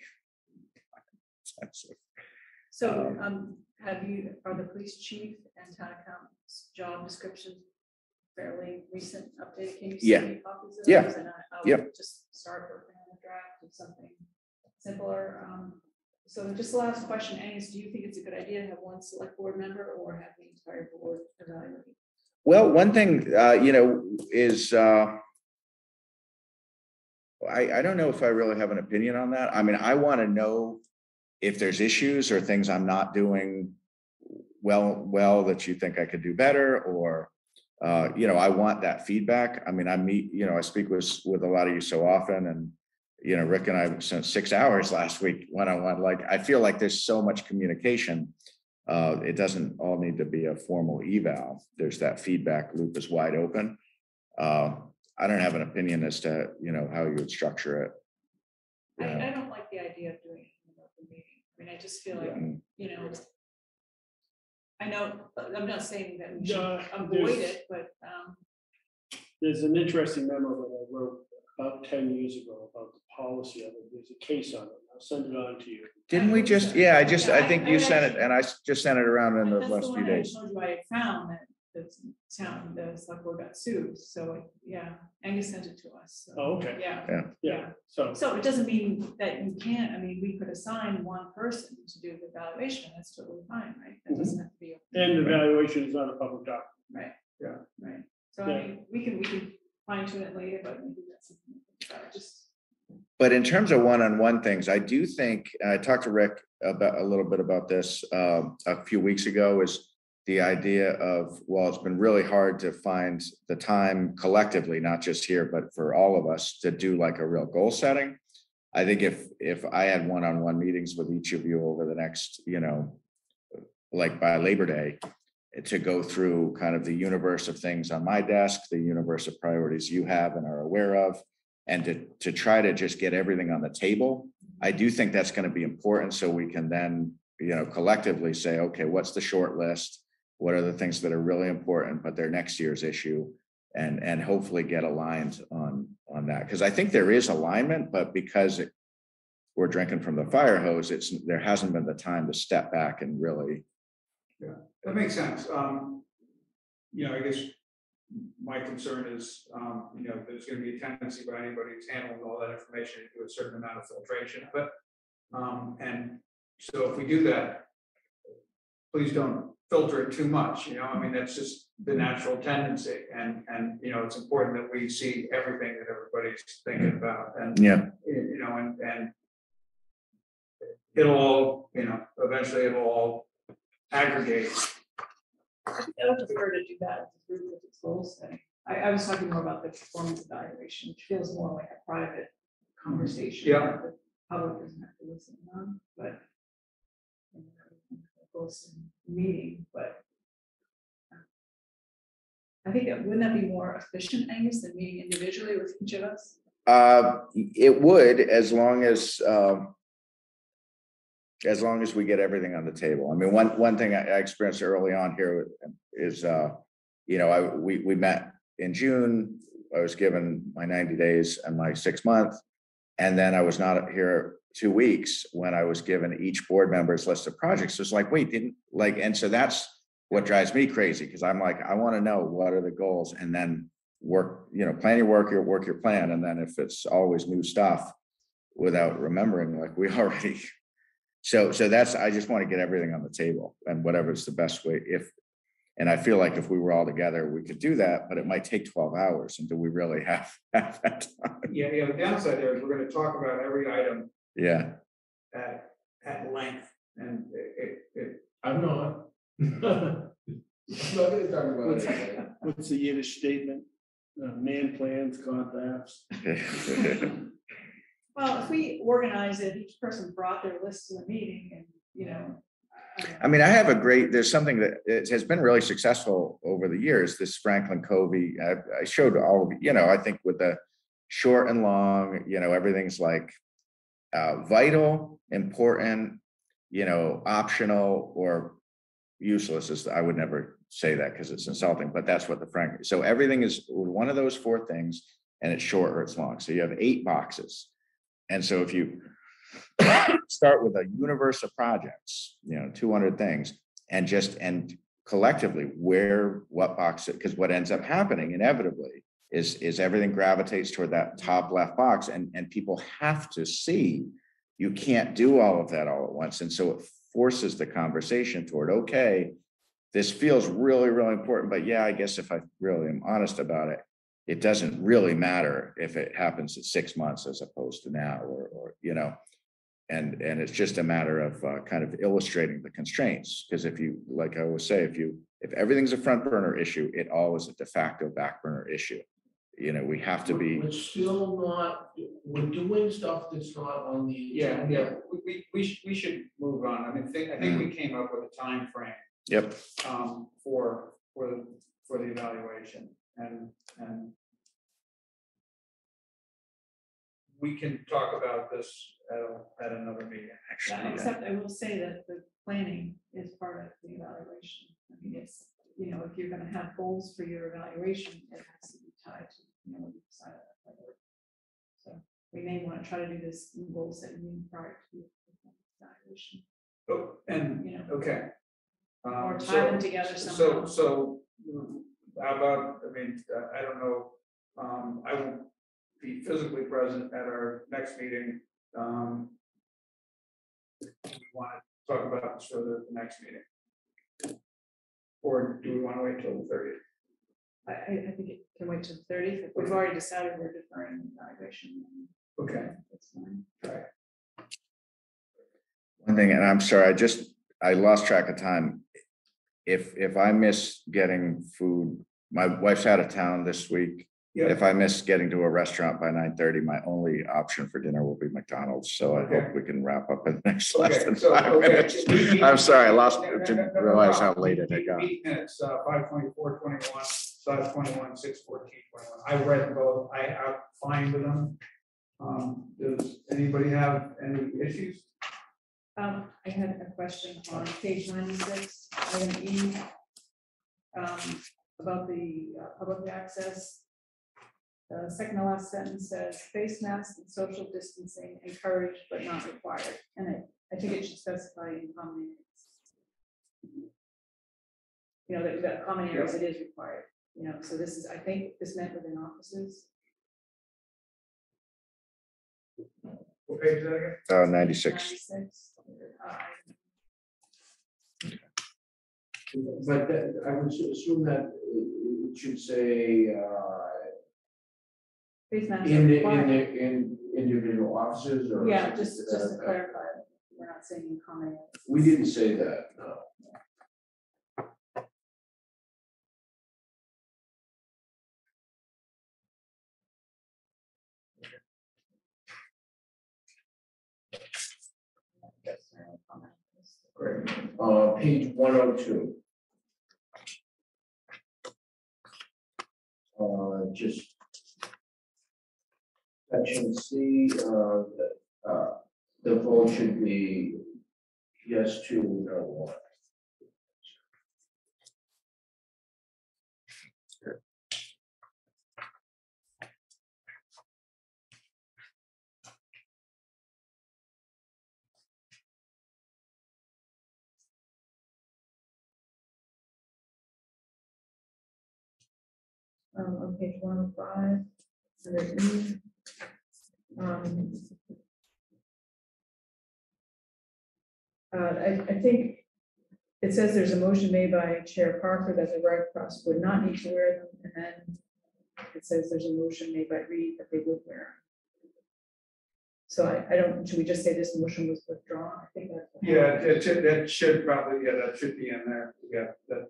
C: expensive.
B: So, are the police chief and town accountant's job descriptions fairly recent update? Can you
C: Yeah.
B: send me copies of
C: Yeah.
B: those? And I'll
C: Yep.
B: just start working on a draft of something simpler. So just the last question, Angus, do you think it's a good idea to have one select board member or have the entire board evaluate?
C: Well, one thing, you know, is I don't know if I really have an opinion on that. I mean, I want to know if there's issues or things I'm not doing well that you think I could do better, or you know, I want that feedback. I mean, I speak with a lot of you so often, and you know, Rick and I spent 6 hours last week one-on-one. Like, I feel like there's so much communication. It doesn't all need to be a formal eval. There's that feedback loop is wide open. I don't have an opinion as to, you know, how you would structure it.
B: I don't like the idea of doing it in an open meeting. I mean, I just feel like, you know, I know, I'm not saying that we should avoid it, but.
E: There's an interesting memo that I wrote about 10 years ago about the policy of it. There's a case on it. I'll send it on to you.
C: Didn't we just, I think you sent it, and I just sent it around in the
B: That's
C: last
B: the
C: few
B: one I
C: days.
B: told you I had found that the select board got sued, so, yeah, Angus sent it to us. So,
E: Oh, okay.
B: Yeah.
E: So,
B: So it doesn't mean that you can't, I mean, we could assign one person to do the evaluation, that's totally fine, right? That doesn't have to be.
E: and the evaluation is not a public document.
B: Right.
A: Yeah.
B: Right, so I mean, we can fine tune it later, but maybe that's something, just.
C: But in terms of one-on-one things, I do think, and I talked to Rick about a little bit about this a few weeks ago, is the idea of, well, it's been really hard to find the time collectively, not just here, but for all of us to do like a real goal setting. I think if I had one-on-one meetings with each of you over the next, you know, like by Labor Day, to go through kind of the universe of things on my desk, the universe of priorities you have and are aware of, and to try to just get everything on the table. I do think that's going to be important, so we can then, you know, collectively say, okay, what's the short list? What are the things that are really important, but they're next year's issue, and hopefully get aligned on that. Because I think there is alignment, but because we're drinking from the fire hose. There hasn't been the time to step back and really.
A: Yeah, that makes sense. You know, I guess my concern is, you know, there's gonna be a tendency by anybody who's handling all that information to do a certain amount of filtration of it. And so if we do that, please don't filter it too much, you know, I mean, that's just the natural tendency. And, you know, it's important that we see everything that everybody's thinking about. And,
C: Yeah.
A: you know, and it'll all, you know, eventually it'll all aggregate.
B: I would prefer to do that as a group with its goal setting. I was talking more about the performance evaluation, which feels more like a private conversation.
A: Yeah.
B: That the public doesn't have to listen on, but goal setting meeting, but I think wouldn't that be more efficient, Angus, than meeting individually with each of us?
C: It would, as long as we get everything on the table. I mean, one thing I experienced early on here is, you know, we met in June. I was given my 90 days and my 6 month, and then I was not here 2 weeks when I was given each board member's list of projects. So it's like, wait, and so that's what drives me crazy, because I'm like, I want to know what are the goals, and then work, you know, plan your work your plan. And then if it's always new stuff without remembering, like we already. So that's, I just want to get everything on the table, and whatever's the best way. And I feel like if we were all together, we could do that, but it might take 12 hours. And do we really have that time?
A: Yeah, the downside there is we're gonna talk about every item
C: Yeah.
A: at length, and
D: I'm not. I'm not gonna talk about it.
E: What's the Yiddish statement? Man plans, God laughs.
B: Well, if we organize it, each person brought their list to the meeting, and, you know.
C: I mean, there's something that it has been really successful over the years, this Franklin Covey. I showed all of you, you know, I think with the short and long, you know, everything's like vital, important, you know, optional, or useless. I would never say that because it's insulting, but that's what the Franklin. So everything is one of those 4 things, and it's short or it's long. So you have 8 boxes. And so if you start with a universe of projects, you know, 200 things, and collectively what box, because what ends up happening inevitably is everything gravitates toward that top left box, and people have to see you can't do all of that all at once. And so it forces the conversation toward, okay, this feels really, really important, but yeah, I guess if I really am honest about it, it doesn't really matter if it happens at 6 months as opposed to now, or you know, and it's just a matter of kind of illustrating the constraints. Because if you, like I always say, if everything's a front burner issue, it always a de facto back burner issue. You know, we have to be.
D: We're still not, we're doing stuff that's not on the.
A: yeah, we should move on. I mean, I think we came up with a time frame.
C: Yep.
A: For the evaluation, and we can talk about this at another meeting.
B: Yeah, except I will say that the planning is part of the evaluation. I mean, it's, you know, if you're gonna have goals for your evaluation, it has to be tied to, you know, what you decide on. So we may want to try to do this in goal setting prior to the evaluation.
A: Oh, and,
B: you know,
A: okay.
B: or tie them together somehow.
A: So how about, I mean, I don't know, I won't be physically present at our next meeting. We want to talk about this further at the next meeting, or do we want to wait till the 30th?
B: I think it can wait till the 30th. We've already decided we're deferring the evaluation.
A: Okay,
B: That's fine.
A: right.
C: One thing, and I'm sorry, I lost track of time. If I miss getting food, my wife's out of town this week.
A: Yeah.
C: If I miss getting to a restaurant by 9:30, my only option for dinner will be McDonald's. So I hope we can wrap up in the next less than 5 minutes. I'm sorry, I didn't realize how late it had got.
A: 8 minutes, 5:24:21, 5:21, 6:14:21. I read both. I'm fine with them. Does anybody have any issues?
B: I had a question on page 96, item E, about the public access. The second to last sentence says face masks and social distancing encouraged but not required. And I think it should specify in common areas. You know, that common areas, it is required, you know, so this is, I think this meant within offices.
A: What page is that again?
C: 96.
B: 96.
D: But I would assume that it should say,
B: Face masks are
D: in
B: required.
D: individual offices or.
B: Yeah,
D: something
B: just
D: to that
B: to
D: effect.
B: clarify, we're not saying in common areas.
D: We didn't say that, no. Great. Page 102. Just section C, the vote should be yes to no one.
B: On page 105, under E, I think it says there's a motion made by Chair Parker that the Red Cross would not need to wear them, and then it says there's a motion made by Reed that they would wear them. So I don't, should we just say this motion was withdrawn? I think that's.
A: Yeah, that should probably, yeah, that should be in there, yeah, that,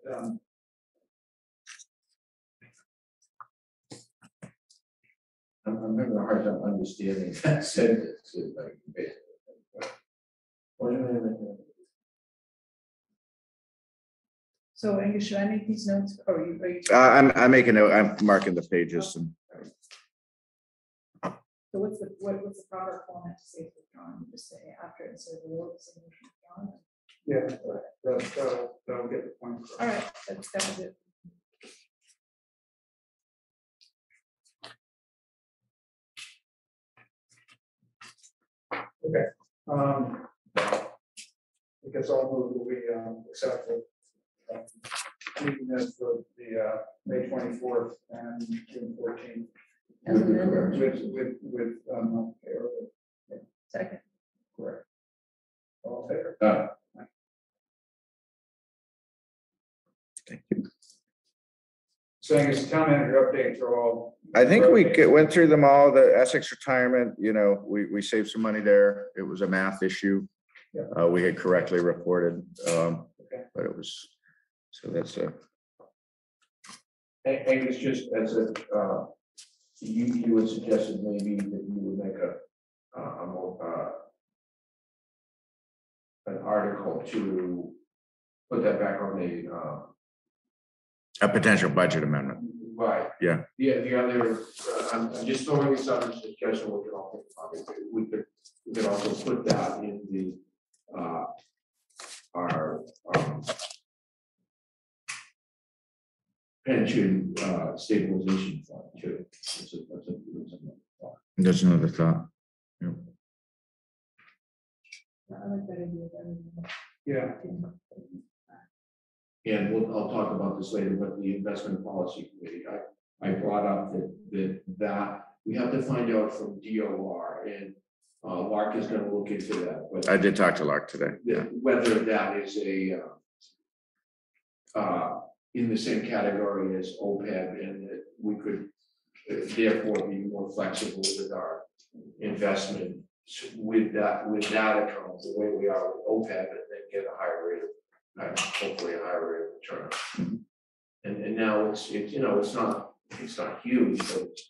D: I'm having a hard time understanding that sentence. Like, what do you mean?
B: So Angus, should I make these notes, or are you?
C: I'm making a note, I'm marking the pages and.
B: So what's the proper format to say it's withdrawn? Just say after it says the vote, say motion withdrawn.
A: yeah, that'll get the point. across.
B: All right, that was it.
A: Okay. I guess all move will be accepted. Meeting minutes for the May 24th and June 14th.
B: As amended.
A: With
B: Second.
A: correct. All in favor?
C: Thank you.
A: So I guess town manager updates are all.
C: I think we went through them all, the Essex retirement, you know, we saved some money there. It was a math issue.
A: Yeah.
C: We had correctly reported,
A: Okay.
C: but it was, so that's a.
D: And it's just as a, you had suggested maybe that you would make a more, an article to put that back on the,
C: A potential budget amendment.
D: right.
C: Yeah.
D: The other, I'm just throwing this out as a suggestion, we could all think about it. We could also put that in the, our, pension, stabilization fund too.
C: There's another thought. Yeah.
B: I like that idea better.
A: Yeah.
D: And I'll talk about this later, but the investment policy committee, I brought up that we have to find out from DOR, and Lark is gonna look into that. But
C: I did talk to Lark today. Yeah.
D: whether that is a in the same category as OPEB, and that we could therefore be more flexible with our investment with that account, the way we are with OPEB, and then get a higher rate of, hopefully a higher rate of return.
C: Mm-hmm.
D: And now it's you know, it's not huge, but it's a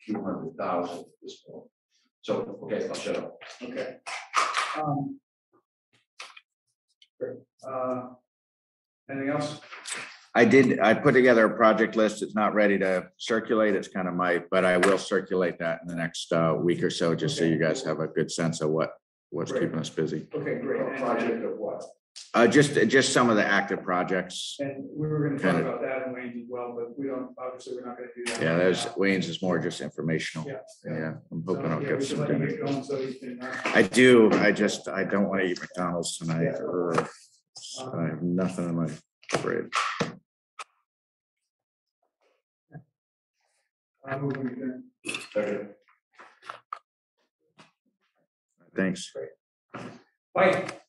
D: few $100,000 at this point. So okay, I'll shut up.
A: Okay. Great. Anything else?
C: I put together a project list. It's not ready to circulate. It's kind of but I will circulate that in the next week or so, just so you guys have a good sense of what's
A: Great.
C: keeping us busy.
A: Okay, great.
D: A project of what?
C: Just some of the active projects.
A: And we were gonna talk
C: Kind of.
A: about that in Wayne's as well, but we don't, obviously, we're not gonna do that.
C: Yeah,
A: right
C: there's
A: now.
C: Wayne's is more just informational.
A: Yeah.
C: Yeah, I'm
A: So,
C: hoping I'll
A: yeah,
C: get
A: we should
C: some
A: let him
C: dinner.
A: get going so he can.
C: I do. I don't want to eat McDonald's tonight.
A: Yeah.
C: I have nothing in my fridge.
A: I'm moving again.
C: Thanks.
A: Mike,